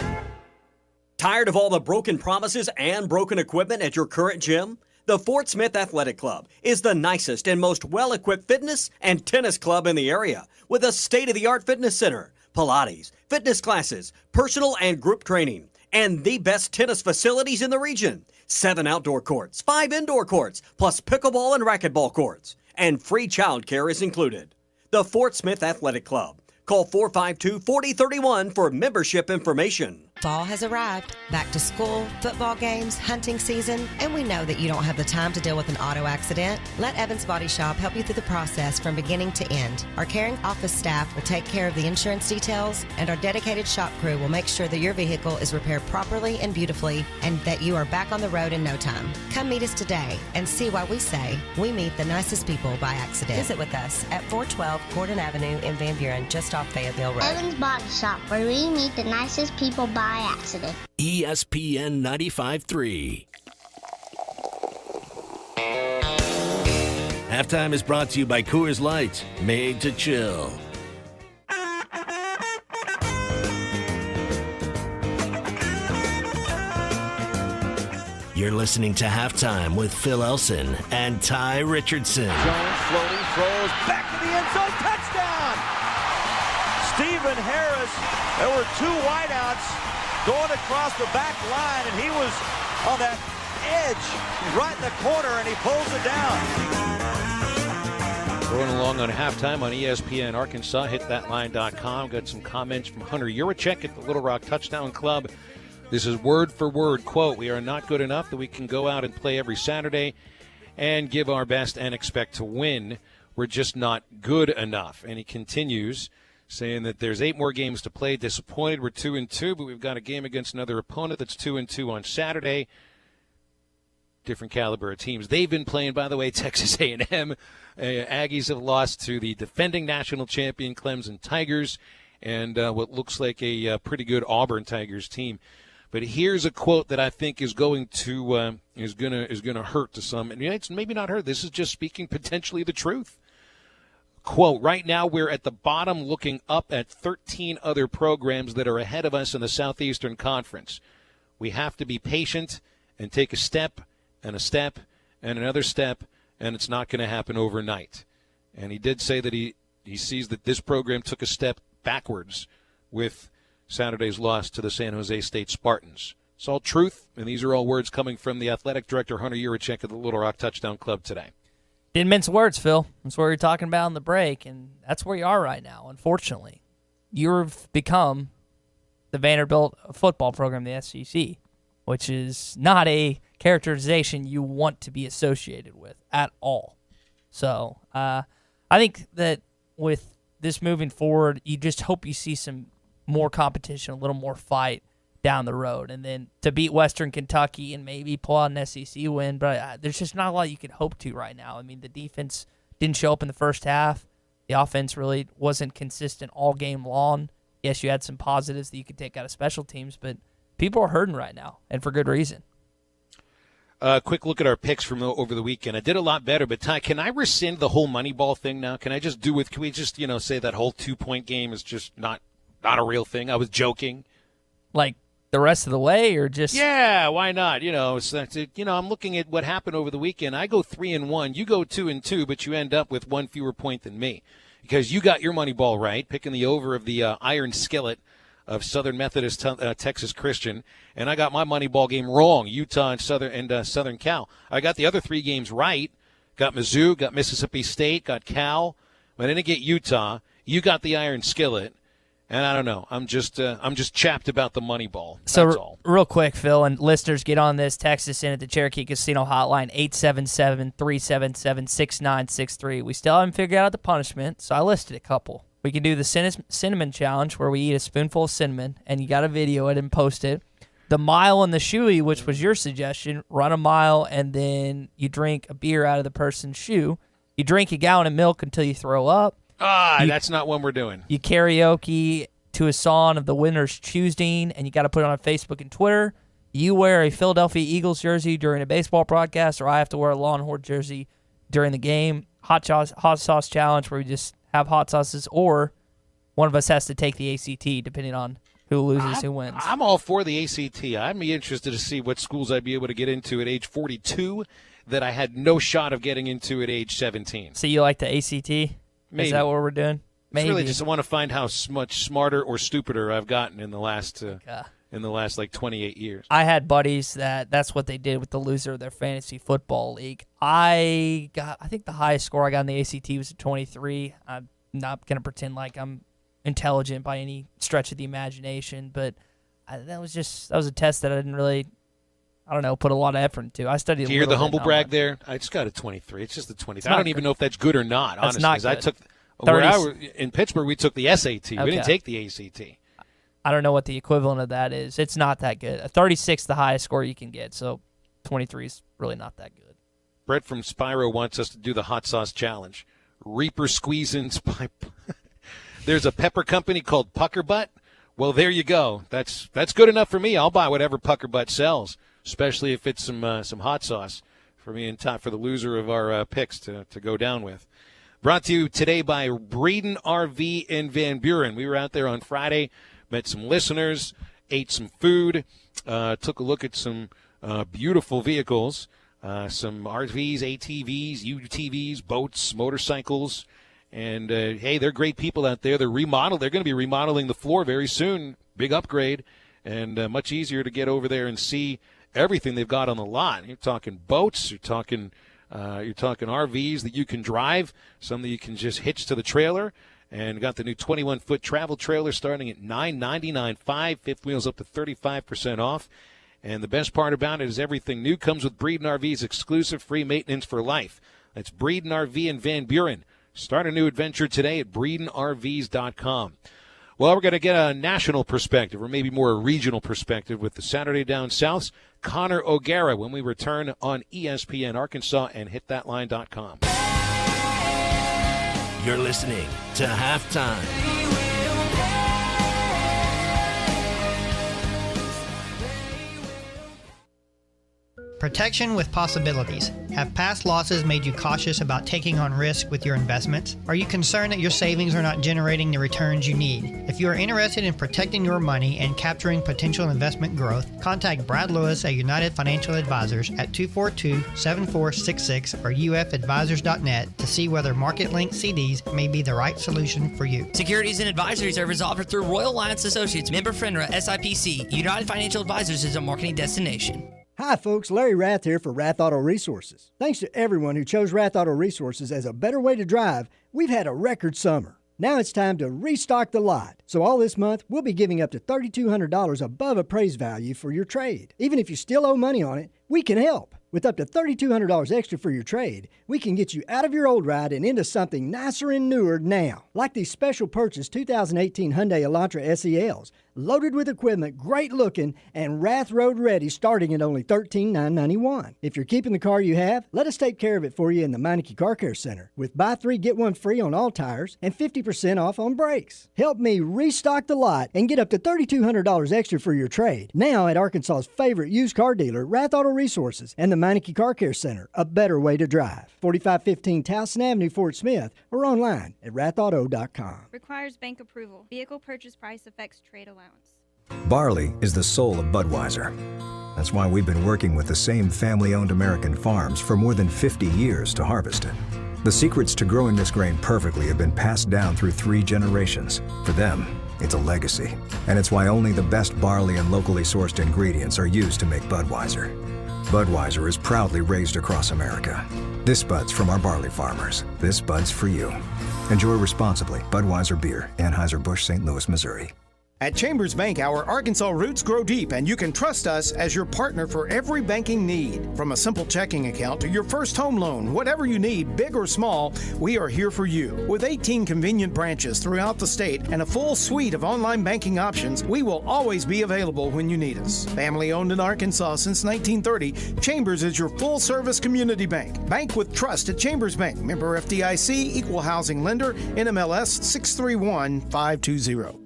Tired of all the broken promises and broken equipment at your current gym? The Fort Smith Athletic Club is the nicest and most well-equipped fitness and tennis club in the area, with a state-of-the-art fitness center, Pilates, fitness classes, personal and group training, and the best tennis facilities in the region. 7 outdoor courts, 5 indoor courts, plus pickleball and racquetball courts, and free childcare is included. The Fort Smith Athletic Club. Call 452-4031 for membership information. Fall has arrived. Back to school, football games, hunting season, and we know that you don't have the time to deal with an auto accident. Let Evans Body Shop help you through the process from beginning to end. Our caring office staff will take care of the insurance details, and our dedicated shop crew will make sure that your vehicle is repaired properly and beautifully, and that you are back on the road in no time. Come meet us today and see why we say we meet the nicest people by accident. Visit with us at 412 Gordon Avenue in Van Buren, just off Fayetteville Road. Evans Body Shop, where we meet the nicest people by accident. ESPN 95.3. Halftime is brought to you by Coors Light, made to chill. You're listening to Halftime with Phil Elson and Ty Richardson. Jones floating, throws back to the end zone, touchdown! Stephen Harris, there were 2 wideouts going across the back line, and he was on that edge right in the corner, and he pulls it down. Going along on Halftime on ESPN Arkansas, hitthatline.com. Got some comments from Hunter Yurachek at the Little Rock Touchdown Club. This is word for word quote. We are not good enough that we can go out and play every Saturday and give our best and expect to win. We're just not good enough. And he continues, saying that there's 8 more games to play. Disappointed we're 2-2, but we've got a game against another opponent that's 2-2 on Saturday. Different caliber of teams they've been playing. By the way, Texas A&M Aggies have lost to the defending national champion Clemson Tigers and what looks like a pretty good Auburn Tigers team. But here's a quote that I think is going to is gonna hurt to some. And it's maybe not hurt. This is just speaking potentially the truth. Quote, right now we're at the bottom looking up at 13 other programs that are ahead of us in the Southeastern Conference. We have to be patient and take a step and another step, and it's not going to happen overnight. And he did say that he sees that this program took a step backwards with Saturday's loss to the San Jose State Spartans. It's all truth, and these are all words coming from the athletic director, Hunter Yurachek of the Little Rock Touchdown Club today. Didn't mince words, Phil. That's what we were talking about in the break, and that's where you are right now, unfortunately. You've become the Vanderbilt football program, the SEC, which is not a characterization you want to be associated with at all. So I think that with this moving forward, you just hope you see some more competition, a little more fight down the road. And then to beat Western Kentucky and maybe pull out an SEC win, but there's just not a lot you could hope to right now. I mean, the defense didn't show up in the first half. The offense really wasn't consistent all game long. Yes, you had some positives that you could take out of special teams, but people are hurting right now, and for good reason. Quick look at our picks from over the weekend. I did a lot better, but Ty, can I rescind the whole Moneyball thing now? Can we just, say that whole 2-point game is just not a real thing? I was joking. Like the rest of the way, or just? Yeah, why not? I'm looking at what happened over the weekend. I go 3-1, you go 2-2, but you end up with one fewer point than me because you got your Moneyball right, picking the over of the Iron Skillet of Southern Methodist Texas Christian, and I got my Moneyball game wrong, Utah and Southern Cal. I got the other 3 games right. Got Mizzou, got Mississippi State, got Cal. But I didn't get Utah. You got the Iron Skillet. And I don't know. I'm just chapped about the Moneyball. That's all. Real quick, Phil, and listeners, get on this. Text us in at the Cherokee Casino hotline, 877-377-6963. We still haven't figured out the punishment, so I listed a couple. We can do the cinnamon challenge where we eat a spoonful of cinnamon, and you got to video it and post it. The mile and the shoey, which was your suggestion, run a mile, and then you drink a beer out of the person's shoe. You drink a gallon of milk until you throw up. That's not one we're doing. You karaoke to a song of the winner's choosing, and you got to put it on Facebook and Twitter. You wear a Philadelphia Eagles jersey during a baseball broadcast, or I have to wear a Longhorn jersey during the game. Hot sauce challenge where we just have hot sauces, or one of us has to take the ACT, depending on who loses, who wins. I'm all for the ACT. I'd be interested to see what schools I'd be able to get into at age 42 that I had no shot of getting into at age 17. So you like the ACT? Maybe. Is that what we're doing? Maybe. It's really just want to find how much smarter or stupider I've gotten in the last 28 years. I had buddies that's what they did with the loser of their fantasy football league. I think the highest score I got in the ACT was a 23. I'm not going to pretend like I'm intelligent by any stretch of the imagination, but that was a test that I didn't really, put a lot of effort into. I studied. Do you hear the humble brag there? I just got a 23. It's just a 23. I don't even know if that's good or not. Honestly, because I took in Pittsburgh. We took the SAT. Okay. We didn't take the ACT. I don't know what the equivalent of that is. It's not that good. A 36 is the highest score you can get, so 23 is really not that good. Brett from Spyro wants us to do the hot sauce challenge. Reaper squeeze-ins. There's a pepper company called Pucker Butt. Well, there you go. That's good enough for me. I'll buy whatever Pucker Butt sells, especially if it's some hot sauce for me and Todd, for the loser of our picks to go down with. Brought to you today by Breeden RV in Van Buren. We were out there on Friday, met some listeners, ate some food, took a look at some beautiful vehicles, some RVs, ATVs, UTVs, boats, motorcycles. And, hey, they're great people out there. They're remodeled. They're going to be remodeling the floor very soon. Big upgrade, and much easier to get over there and see everything they've got on the lot. You're talking boats. You're talking RVs that you can drive, some that you can just hitch to the trailer. And got the new 21-foot travel trailer starting at $999.5. Fifth wheels up to 35% off. And the best part about it is everything new comes with Breeden RV's exclusive free maintenance for life. That's Breeden RV in Van Buren. Start a new adventure today at BreedenRVs.com. Well, we're going to get a national perspective, or maybe more a regional perspective, with the Saturday Down South's Connor O'Gara when we return on ESPN Arkansas and hitthatline.com. You're listening to Halftime. Protection with possibilities. Have past losses made you cautious about taking on risk with your investments? Are you concerned that your savings are not generating the returns you need? If you are interested in protecting your money and capturing potential investment growth, contact Brad Lewis at United Financial Advisors at 242-7466 or ufadvisors.net to see whether market-linked CDs may be the right solution for you. Securities and advisory service offered through Royal Alliance Associates, member FINRA, SIPC. United Financial Advisors is a marketing destination. Hi folks, Larry Rath here for Rath Auto Resources. Thanks to everyone who chose Rath Auto Resources as a better way to drive, we've had a record summer. Now it's time to restock the lot. So all this month, we'll be giving up to $3,200 above appraised value for your trade. Even if you still owe money on it, we can help. With up to $3,200 extra for your trade, we can get you out of your old ride and into something nicer and newer now. Like these special purchase 2018 Hyundai Elantra SELs. Loaded with equipment, great looking, and Rath Road ready starting at only $13,991. If you're keeping the car you have, let us take care of it for you in the Meineke Car Care Center with buy 3, get 1 free on all tires and 50% off on brakes. Help me restock the lot and get up to $3,200 extra for your trade. Now at Arkansas's favorite used car dealer, Rath Auto Resources and the Meineke Car Care Center, a better way to drive. 4515 Towson Avenue, Fort Smith, or online at rathauto.com. Requires bank approval. Vehicle purchase price affects trade allowance. Barley is the soul of Budweiser. That's why we've been working with the same family-owned American farms for more than 50 years to harvest it. The secrets to growing this grain perfectly have been passed down through 3 generations. For them, it's a legacy. And it's why only the best barley and locally sourced ingredients are used to make Budweiser. Budweiser is proudly raised across America. This Bud's from our barley farmers. This Bud's for you. Enjoy responsibly. Budweiser Beer, Anheuser-Busch, St. Louis, Missouri. At Chambers Bank, our Arkansas roots grow deep, and you can trust us as your partner for every banking need. From a simple checking account to your first home loan, whatever you need, big or small, we are here for you. With 18 convenient branches throughout the state and a full suite of online banking options, we will always be available when you need us. Family owned in Arkansas since 1930, Chambers is your full-service community bank. Bank with trust at Chambers Bank. Member FDIC, equal housing lender, NMLS 631520.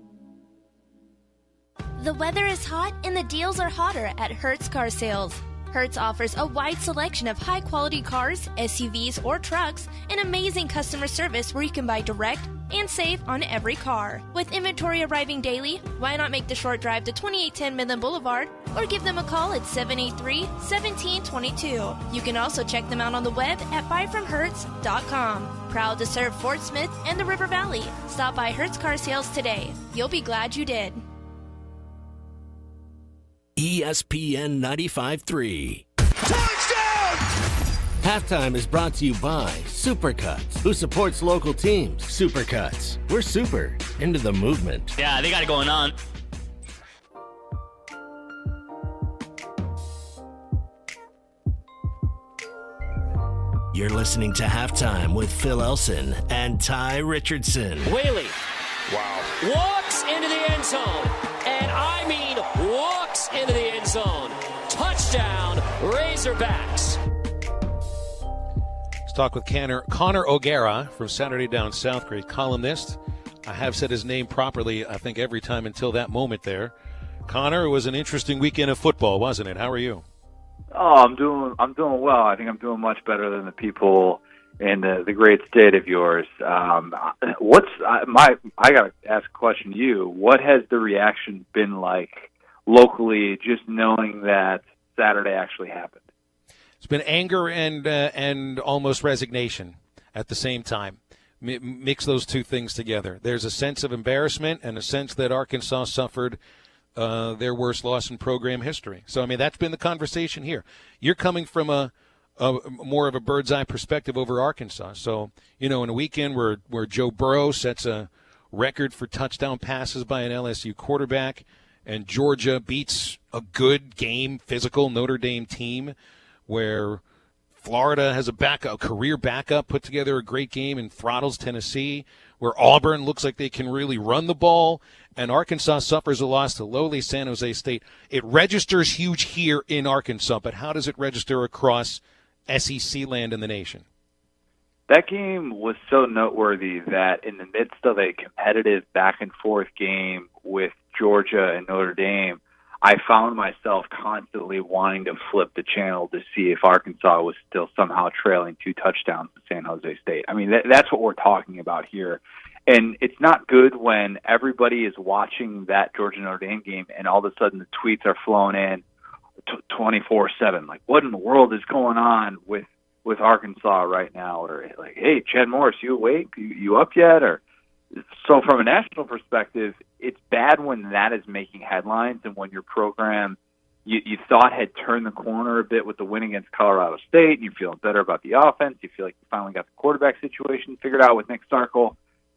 The weather is hot and the deals are hotter at Hertz Car Sales. Hertz offers a wide selection of high-quality cars, SUVs, or trucks, and amazing customer service where you can buy direct and save on every car. With inventory arriving daily, why not make the short drive to 2810 Midland Boulevard or give them a call at 783-1722. You can also check them out on the web at buyfromhertz.com. Proud to serve Fort Smith and the River Valley. Stop by Hertz Car Sales today. You'll be glad you did. ESPN 95.3. Touchdown! Halftime is brought to you by Supercuts, who supports local teams. Supercuts. We're super into the movement. Yeah, they got it going on. You're listening to Halftime with Phil Elson and Ty Richardson. Whaley. Wow. Walks into the end zone. And I mean walks into the end zone. Touchdown, Razorbacks. Let's talk with Connor O'Gara from Saturday Down South, great columnist. I have said his name properly, I think, every time until that moment there. Connor, it was an interesting weekend of football, wasn't it? How are you? Oh, I'm doing well. I think I'm doing much better than the people in the great state of yours. I got to ask a question to you. What has the reaction been like locally, just knowing that Saturday actually happened? It's been anger and almost resignation at the same time. Mix those two things together. There's a sense of embarrassment and a sense that Arkansas suffered their worst loss in program history. So, I mean, that's been the conversation here. You're coming from a more of a bird's eye perspective over Arkansas. So, you know, in a weekend where Joe Burrow sets a record for touchdown passes by an LSU quarterback and Georgia beats a good game, physical Notre Dame team, where Florida has a career backup, put together a great game and throttles Tennessee, where Auburn looks like they can really run the ball, and Arkansas suffers a loss to lowly San Jose State. It registers huge here in Arkansas, but how does it register across SEC land in the nation? That game was so noteworthy that in the midst of a competitive back-and-forth game with Georgia and Notre Dame, I found myself constantly wanting to flip the channel to see if Arkansas was still somehow trailing 2 touchdowns to San Jose State. I mean, that's what we're talking about here. And it's not good when everybody is watching that Georgia-Notre Dame game and all of a sudden the tweets are flowing in 24/7. Like, what in the world is going on with Arkansas right now? Or like, hey, Chad Morris, you awake? You up yet? Or so from a national perspective, it's bad when that is making headlines and when your program you thought had turned the corner a bit with the win against Colorado State and you're feeling better about the offense. You feel like you finally got the quarterback situation figured out with Nick Starkel.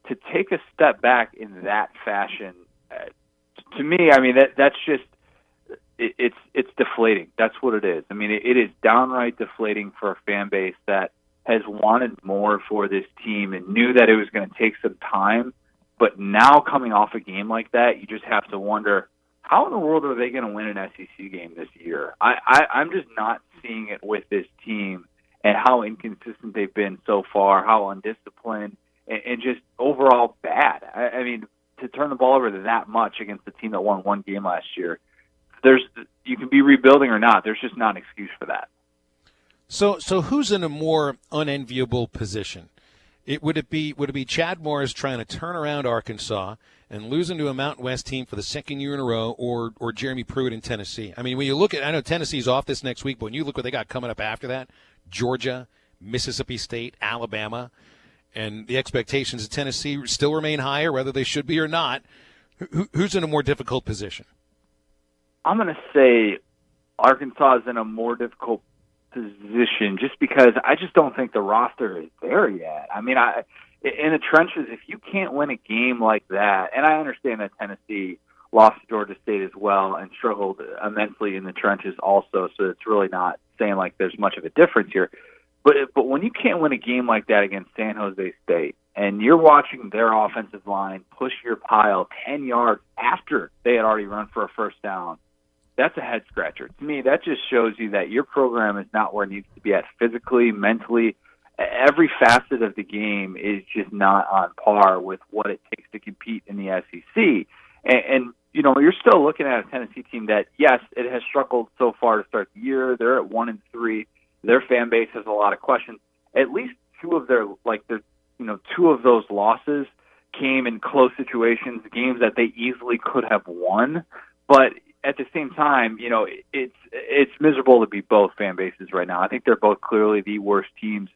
To take a step back in that fashion, to me, I mean, that's just it's deflating. That's what it is. I mean, it is downright deflating for a fan base that has wanted more for this team and knew that it was going to take some time. But now coming off a game like that, you just have to wonder, how in the world are they going to win an SEC game this year? I'm just not seeing it with this team and how inconsistent they've been so far, how undisciplined, and just overall bad. I mean, to turn the ball over that much against a team that won one game last year, you can be rebuilding or not. There's just not an excuse for that. So who's in a more unenviable position? Would it be Chad Morris trying to turn around Arkansas and losing to a Mountain West team for the second year in a row, or Jeremy Pruitt in Tennessee? I mean, when you look at, I know Tennessee's off this next week, but when you look what they got coming up after that, Georgia, Mississippi State, Alabama, and the expectations of Tennessee still remain higher, whether they should be or not. Who's in a more difficult position? I'm going to say Arkansas is in a more difficult position just because I just don't think the roster is there yet. I mean, in the trenches, if you can't win a game like that, and I understand that Tennessee lost to Georgia State as well and struggled immensely in the trenches also, so it's really not saying like there's much of a difference here. But when you can't win a game like that against San Jose State, and you're watching their offensive line push your pile 10 yards after they had already run for a first down, that's a head-scratcher. To me, that just shows you that your program is not where it needs to be at physically, mentally. Every facet of the game is just not on par with what it takes to compete in the SEC. And you know, you're still looking at a Tennessee team that, yes, it has struggled so far to start the year. They're at 1-3. Their fan base has a lot of questions. At least two of those losses came in close situations, games that they easily could have won. But at the same time, you know, it's miserable to be both fan bases right now. I think they're both clearly the worst teams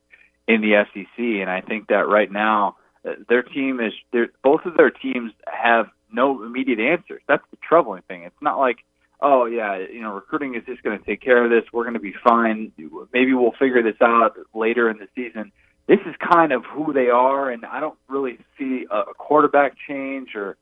in the SEC, and I think that right now both of their teams have no immediate answers. That's the troubling thing. It's not like, oh, yeah, you know, recruiting is just going to take care of this. We're going to be fine. Maybe we'll figure this out later in the season. This is kind of who they are, and I don't really see a quarterback change or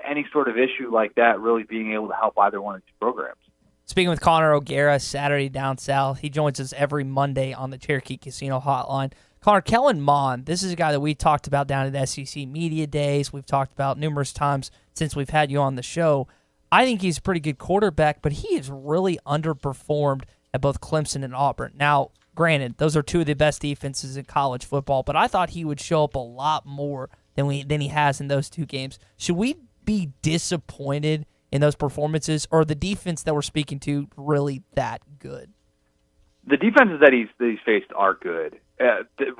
any sort of issue like that really being able to help either one of these programs. Speaking with Connor O'Gara, Saturday Down South. He joins us every Monday on the Cherokee Casino Hotline. Connor, Kellen Mond, this is a guy that we talked about down at the SEC Media Days. We've talked about numerous times since we've had you on the show. I think he's a pretty good quarterback, but he has really underperformed at both Clemson and Auburn. Now, granted, those are two of the best defenses in college football, but I thought he would show up a lot more than he has in those two games. Should we be disappointed in those performances, or the defense that we're speaking to really that good? The defenses that he's faced are good.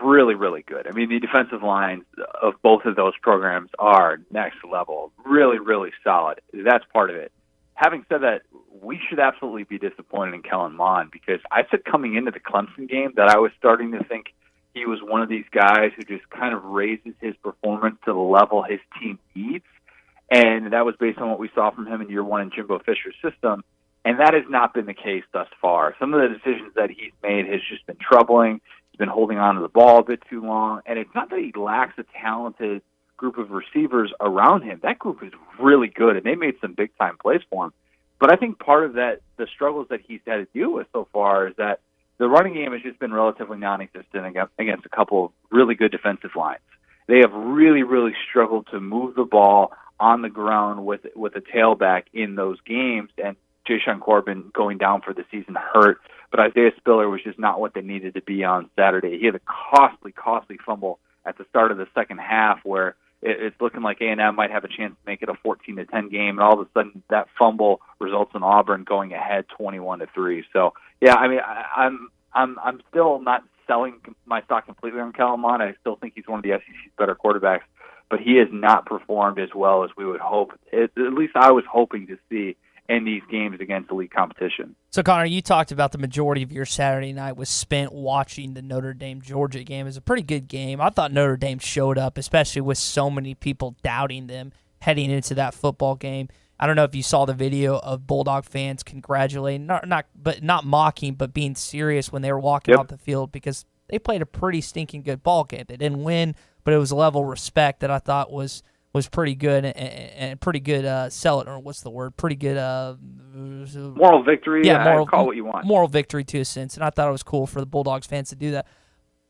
Really, really good. I mean, the defensive lines of both of those programs are next level. Really, really solid. That's part of it. Having said that, we should absolutely be disappointed in Kellen Mond, because I said coming into the Clemson game that I was starting to think he was one of these guys who just kind of raises his performance to the level his team needs. And that was based on what we saw from him in year one in Jimbo Fisher's system. And that has not been the case thus far. Some of the decisions that he's made has just been troubling. He's been holding on to the ball a bit too long. And it's not that he lacks a talented group of receivers around him. That group is really good, and they made some big-time plays for him. But I think part of that, the struggles that he's had to deal with so far, is that the running game has just been relatively non-existent against a couple of really good defensive lines. They have really, really struggled to move the ball on the ground with a tailback in those games, and Jashaun Corbin going down for the season hurt, but Isaiah Spiller was just not what they needed to be on Saturday. He had a costly fumble at the start of the second half where it's looking like A&M might have a chance to make it a 14-10 game, and all of a sudden that fumble results in Auburn going ahead 21-3. So, yeah, I mean, I'm still not selling my stock completely on Kellen Mond. I still think he's one of the SEC's better quarterbacks, but he has not performed as well as we would hope. At least I was hoping to see in these games against elite competition. So, Connor, you talked about the majority of your Saturday night was spent watching the Notre Dame-Georgia game. It was a pretty good game. I thought Notre Dame showed up, especially with so many people doubting them heading into that football game. I don't know if you saw the video of Bulldog fans congratulating, not mocking, but being serious when they were walking off the field because they played a pretty stinking good ball game. They didn't win, but it was a level of respect that I thought was pretty good and pretty good pretty good moral victory. Yeah, call it what you want. Moral victory to a sense, and I thought it was cool for the Bulldogs fans to do that.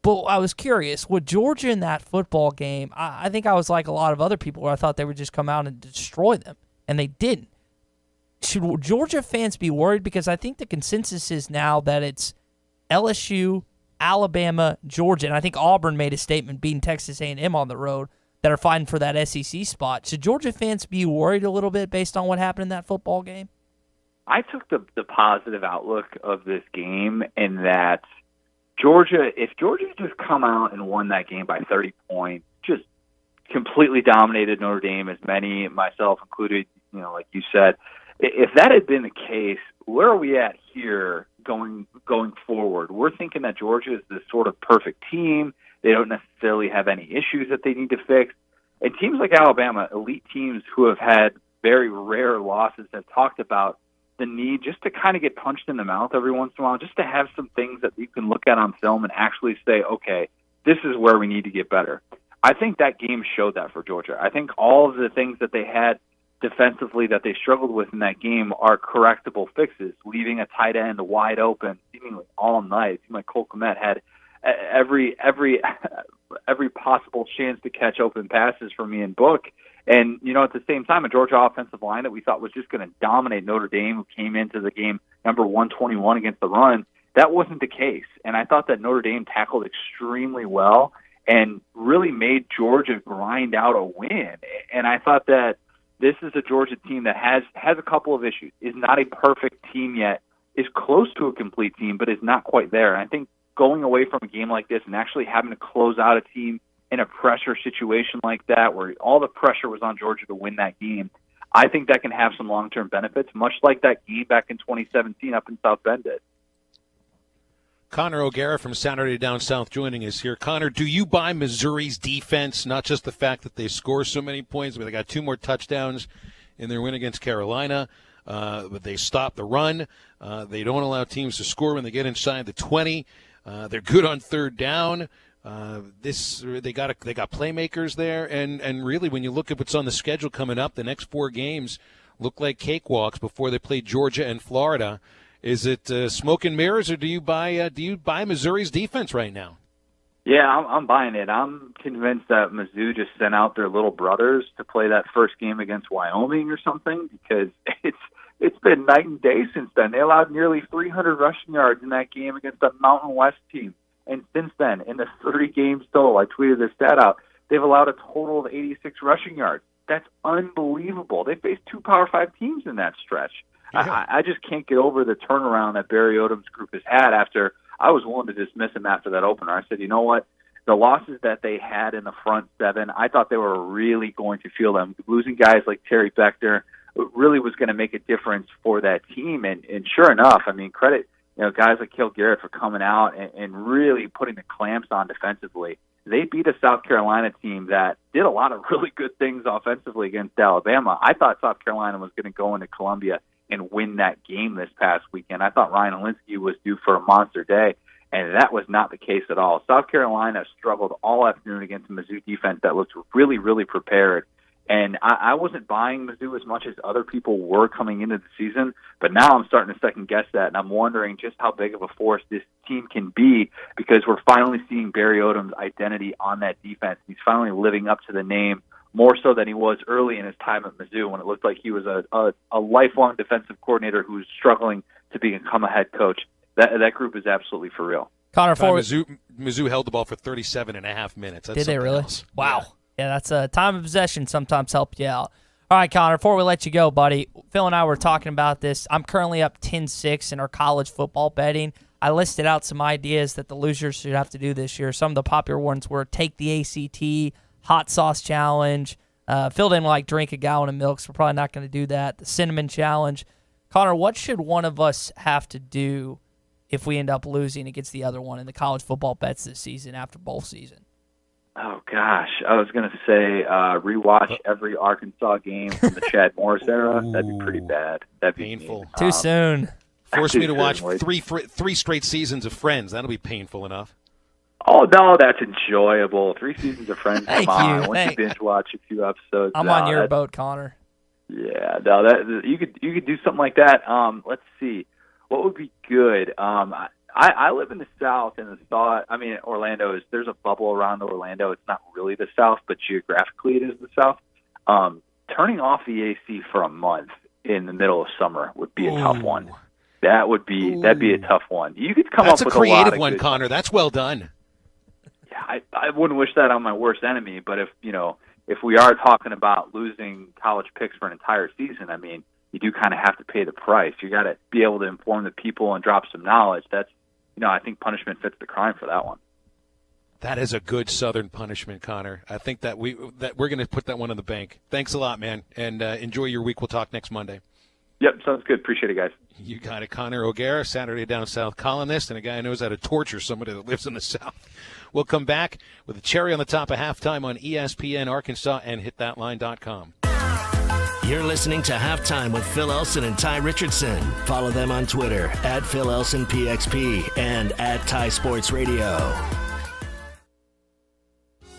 But I was curious, with Georgia in that football game, I think I was like a lot of other people where I thought they would just come out and destroy them, and they didn't. Should Georgia fans be worried? Because I think the consensus is now that it's LSU, Alabama, Georgia, and I think Auburn made a statement beating Texas A&M on the road that are fighting for that SEC spot. Should Georgia fans be worried a little bit based on what happened in that football game? I took the positive outlook of this game in that if Georgia just come out and won that game by 30 points, just completely dominated Notre Dame, as many, myself included, like you said, if that had been the case, where are we at here going forward? We're thinking that Georgia is this sort of perfect team. They don't necessarily have any issues that they need to fix. And teams like Alabama, elite teams who have had very rare losses, have talked about the need just to kind of get punched in the mouth every once in a while, just to have some things that you can look at on film and actually say, okay, this is where we need to get better. I think that game showed that for Georgia. I think all of the things that they had defensively that they struggled with in that game are correctable fixes, leaving a tight end wide open seemingly all night. It seemed like Cole Kmet had every possible chance to catch open passes for me and Book. And, at the same time, a Georgia offensive line that we thought was just going to dominate Notre Dame, who came into the game number 121 against the run, that wasn't the case. And I thought that Notre Dame tackled extremely well and really made Georgia grind out a win. And I thought that this is a Georgia team that has a couple of issues, is not a perfect team yet, is close to a complete team, but is not quite there. And I think going away from a game like this and actually having to close out a team in a pressure situation like that, where all the pressure was on Georgia to win that game, I think that can have some long-term benefits, much like that game back in 2017 up in South Bend did. Connor O'Gara from Saturday Down South joining us here. Connor, do you buy Missouri's defense, not just the fact that they score so many points, but they got 2 more touchdowns in their win against Carolina, but they stop the run. They don't allow teams to score when they get inside the 20. They're good on third down. They got playmakers there, and really when you look at what's on the schedule coming up, the next 4 games look like cakewalks before they play Georgia and Florida. Is it smoke and mirrors, or do you buy Missouri's defense right now? Yeah, I'm buying it. I'm convinced that Mizzou just sent out their little brothers to play that first game against Wyoming or something, because it's been night and day since then. They allowed nearly 300 rushing yards in that game against a Mountain West team. And since then, in the 30 games total, I tweeted this stat out, they've allowed a total of 86 rushing yards. That's unbelievable. They faced 2 Power 5 teams in that stretch. Yeah. I just can't get over the turnaround that Barry Odom's group has had after I was willing to dismiss him after that opener. I said, you know what? The losses that they had in the front 7, I thought they were really going to feel them. Losing guys like Terry Beckner really was going to make a difference for that team. And sure enough, I mean, credit guys like Cale Garrett for coming out and really putting the clamps on defensively. They beat a South Carolina team that did a lot of really good things offensively against Alabama. I thought South Carolina was going to go into Columbia and win that game this past weekend. I thought Ryan Olinsky was due for a monster day, and that was not the case at all. South Carolina struggled all afternoon against a Mizzou defense that looked really, really prepared. And I wasn't buying Mizzou as much as other people were coming into the season, but now I'm starting to second-guess that, and I'm wondering just how big of a force this team can be, because we're finally seeing Barry Odom's identity on that defense. He's finally living up to the name more so than he was early in his time at Mizzou, when it looked like he was a lifelong defensive coordinator who was struggling to become a head coach. That group is absolutely for real. Connor, Mizzou held the ball for 37.5 minutes. That's did they really? Else. Wow. Yeah, that's a time of possession sometimes help you out. All right, Connor, before we let you go, buddy, Phil and I were talking about this. I'm currently up 10-6 in our college football betting. I listed out some ideas that the losers should have to do this year. Some of the popular ones were take the ACT, hot sauce challenge. Phil didn't like drink a gallon of milk, so we're probably not going to do that. The cinnamon challenge. Connor, what should one of us have to do if we end up losing against the other one in the college football bets this season after bowl season? Oh, gosh. I was going to say rewatch every Arkansas game from the Chad Morris era. That'd be pretty bad. That'd be painful. Too soon. Force me to watch three straight seasons of Friends. That'll be painful enough. Oh, no, that's enjoyable. 3 seasons of Friends. Thank Come on. you. Once you binge watch a few episodes. I'm on your boat, Connor. Yeah, no, you could do something like that. Let's see. What would be good? I live in the South, and the thought, Orlando there's a bubble around Orlando. It's not really the South, but geographically it is the South. Turning off the AC for a month in the middle of summer would be a tough one. That'd be a tough one. You could come up with a lot of creative one, Connor. That's well done. Yeah, I wouldn't wish that on my worst enemy, but if we are talking about losing college picks for an entire season, you do kind of have to pay the price. You got to be able to inform the people and drop some knowledge. That's, I think punishment fits the crime for that one. That is a good Southern punishment, Connor. I think that we're going to put that one in the bank. Thanks a lot, man, and enjoy your week. We'll talk next Monday. Yep, sounds good. Appreciate it, guys. You got it. Connor O'Gara, Saturday Down South columnist, and a guy who knows how to torture somebody that lives in the South. We'll come back with a cherry on the top of halftime on ESPN Arkansas and hitthatline.com. You're listening to Halftime with Phil Elson and Ty Richardson. Follow them on Twitter @PhilElsonPXP and @TySportsRadio.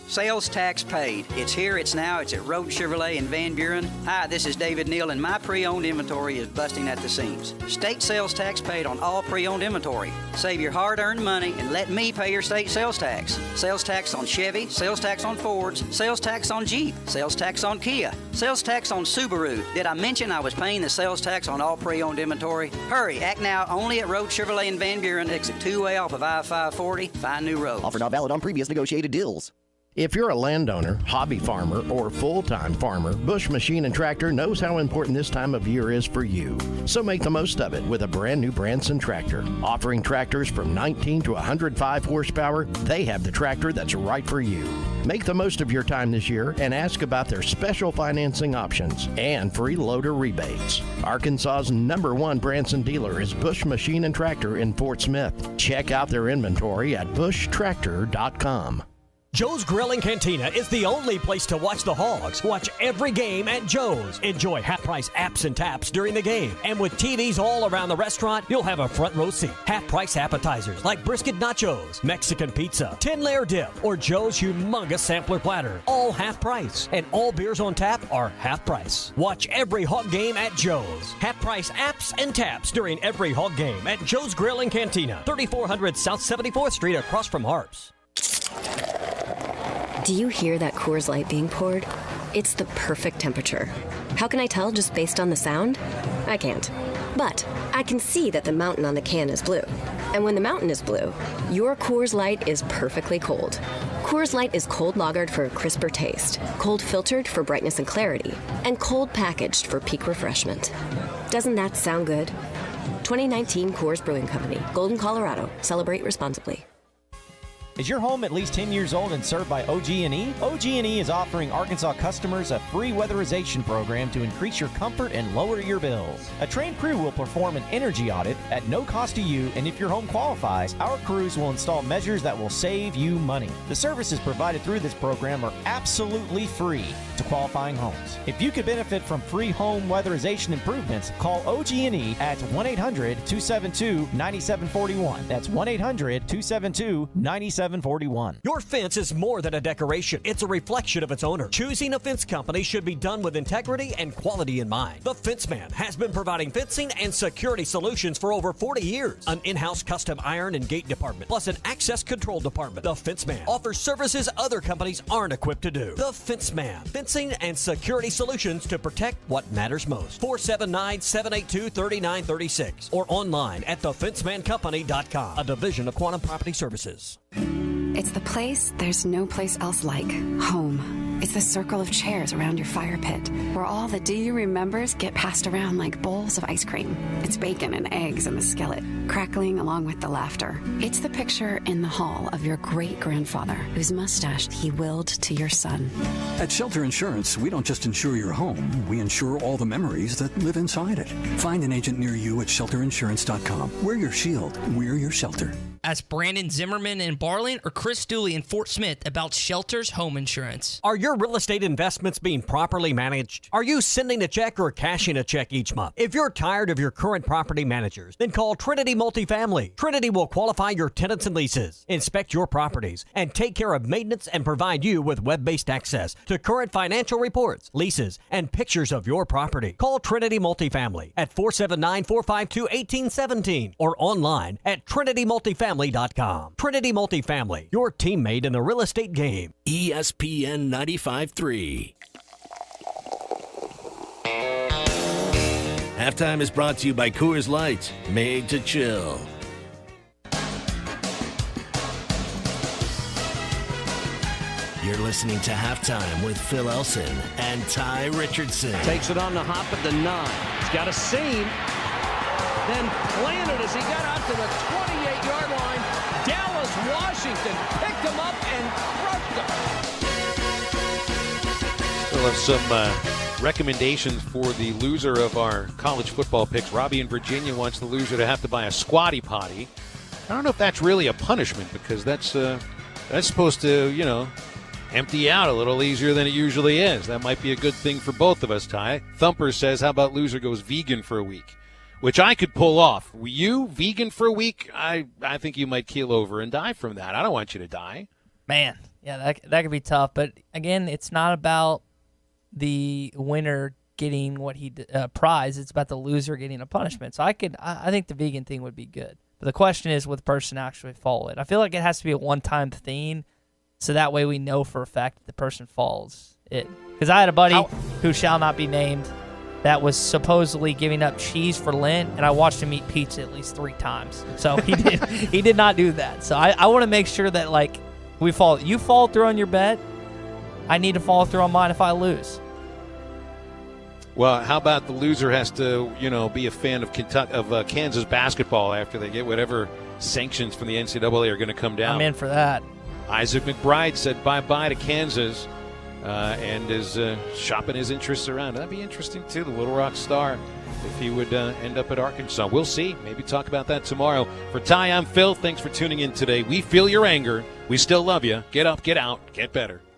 Sales tax paid. It's here, it's now, it's at Road Chevrolet in Van Buren. Hi, this is David Neal, and my pre-owned inventory is busting at the seams. State sales tax paid on all pre-owned inventory. Save your hard-earned money and let me pay your state sales tax. Sales tax on Chevy, sales tax on Fords, sales tax on Jeep, sales tax on Kia, sales tax on Subaru. Did I mention I was paying the sales tax on all pre-owned inventory? Hurry, act now only at Road Chevrolet in Van Buren, exit 2-way off of I-540, find new roads. Offer not valid on previous negotiated deals. If you're a landowner, hobby farmer, or full-time farmer, Bush Machine and Tractor knows how important this time of year is for you. So make the most of it with a brand new Branson tractor. Offering tractors from 19 to 105 horsepower, they have the tractor that's right for you. Make the most of your time this year and ask about their special financing options and free loader rebates. Arkansas's #1 Branson dealer is Bush Machine and Tractor in Fort Smith. Check out their inventory at bushtractor.com. Joe's Grill and Cantina is the only place to watch the Hogs. Watch every game at Joe's. Enjoy half-price apps and taps during the game. And with TVs all around the restaurant, you'll have a front row seat. Half-price appetizers like brisket nachos, Mexican pizza, 10-layer dip, or Joe's humongous sampler platter. All half price. And all beers on tap are half price. Watch every Hog game at Joe's. Half-price apps and taps during every Hog game at Joe's Grill and Cantina. 3400 South 74th Street across from Harps. Do you hear that Coors Light being poured? It's the perfect temperature. How can I tell just based on the sound? I can't. But I can see that the mountain on the can is blue. And when the mountain is blue, your Coors Light is perfectly cold. Coors Light is cold lagered for a crisper taste, cold filtered for brightness and clarity, and cold packaged for peak refreshment. Doesn't that sound good? 2019 Coors Brewing Company, Golden, Colorado. Celebrate responsibly. Is your home at least 10 years old and served by OG&E? OG&E is offering Arkansas customers a free weatherization program to increase your comfort and lower your bills. A trained crew will perform an energy audit at no cost to you, and if your home qualifies, our crews will install measures that will save you money. The services provided through this program are absolutely free to qualifying homes. If you could benefit from free home weatherization improvements, call OG&E at 1-800-272-9741. That's 1-800-272-9741. 4741. Your fence is more than a decoration. It's a reflection of its owner. Choosing a fence company should be done with integrity and quality in mind. The Fence Man has been providing fencing and security solutions for over 40 years. An in-house custom iron and gate department, plus an access control department. The Fence Man offers services other companies aren't equipped to do. The Fence Man, fencing and security solutions to protect what matters most. 479-782-3936 or online at thefencemancompany.com, a division of Quantum Property Services. It's the place there's no place else like. Home. It's the circle of chairs around your fire pit, where all the do you remembers get passed around like bowls of ice cream. It's bacon and eggs in the skillet, crackling along with the laughter. It's the picture in the hall of your great-grandfather, whose mustache he willed to your son. At Shelter Insurance, we don't just insure your home, we insure all the memories that live inside it. Find an agent near you at shelterinsurance.com. We're your shield. We're your shelter. Ask Brandon Zimmerman in Barling or Chris Dooley in Fort Smith about Shelter's home insurance. Are your real estate investments being properly managed? Are you sending a check or cashing a check each month? If you're tired of your current property managers, then call Trinity Multifamily. Trinity will qualify your tenants and leases, inspect your properties, and take care of maintenance and provide you with web-based access to current financial reports, leases, and pictures of your property. Call Trinity Multifamily at 479-452-1817 or online at trinitymultifamily.com. Trinity Multifamily, your teammate in the real estate game. ESPN 95.3. Halftime is brought to you by Coors Light, made to chill. You're listening to Halftime with Phil Elson and Ty Richardson. Takes it on the hop at the 9. He's got a seam. Then planted as he got out to the 28-yard line. Dallas Washington picked him up and crushed him. We'll have some recommendations for the loser of our college football picks. Robbie in Virginia wants the loser to have to buy a squatty potty. I don't know if that's really a punishment, because that's supposed to, empty out a little easier than it usually is. That might be a good thing for both of us, Ty. Thumper says, how about loser goes vegan for a week? Which I could pull off. You, vegan for a week, I think you might keel over and die from that. I don't want you to die. Man, yeah, that could be tough. But, again, it's not about the winner getting what he prize. It's about the loser getting a punishment. So I think the vegan thing would be good. But the question is, would the person actually follow it? I feel like it has to be a one-time thing, so that way we know for a fact that the person follows it. Because I had a buddy who shall not be named that was supposedly giving up cheese for Lent, and I watched him eat pizza at least 3 times. So he did not do that. So I want to make sure that, like, we follow. You follow through on your bet. I need to follow through on mine if I lose. Well, how about the loser has to, be a fan of Kansas basketball after they get whatever sanctions from the NCAA are going to come down. I'm in for that. Isaac McBride said bye-bye to Kansas and is shopping his interests around. That'd be interesting, too, the Little Rock star, if he would end up at Arkansas. We'll see. Maybe talk about that tomorrow. For Ty, I'm Phil. Thanks for tuning in today. We feel your anger. We still love you. Get up, get out, get better.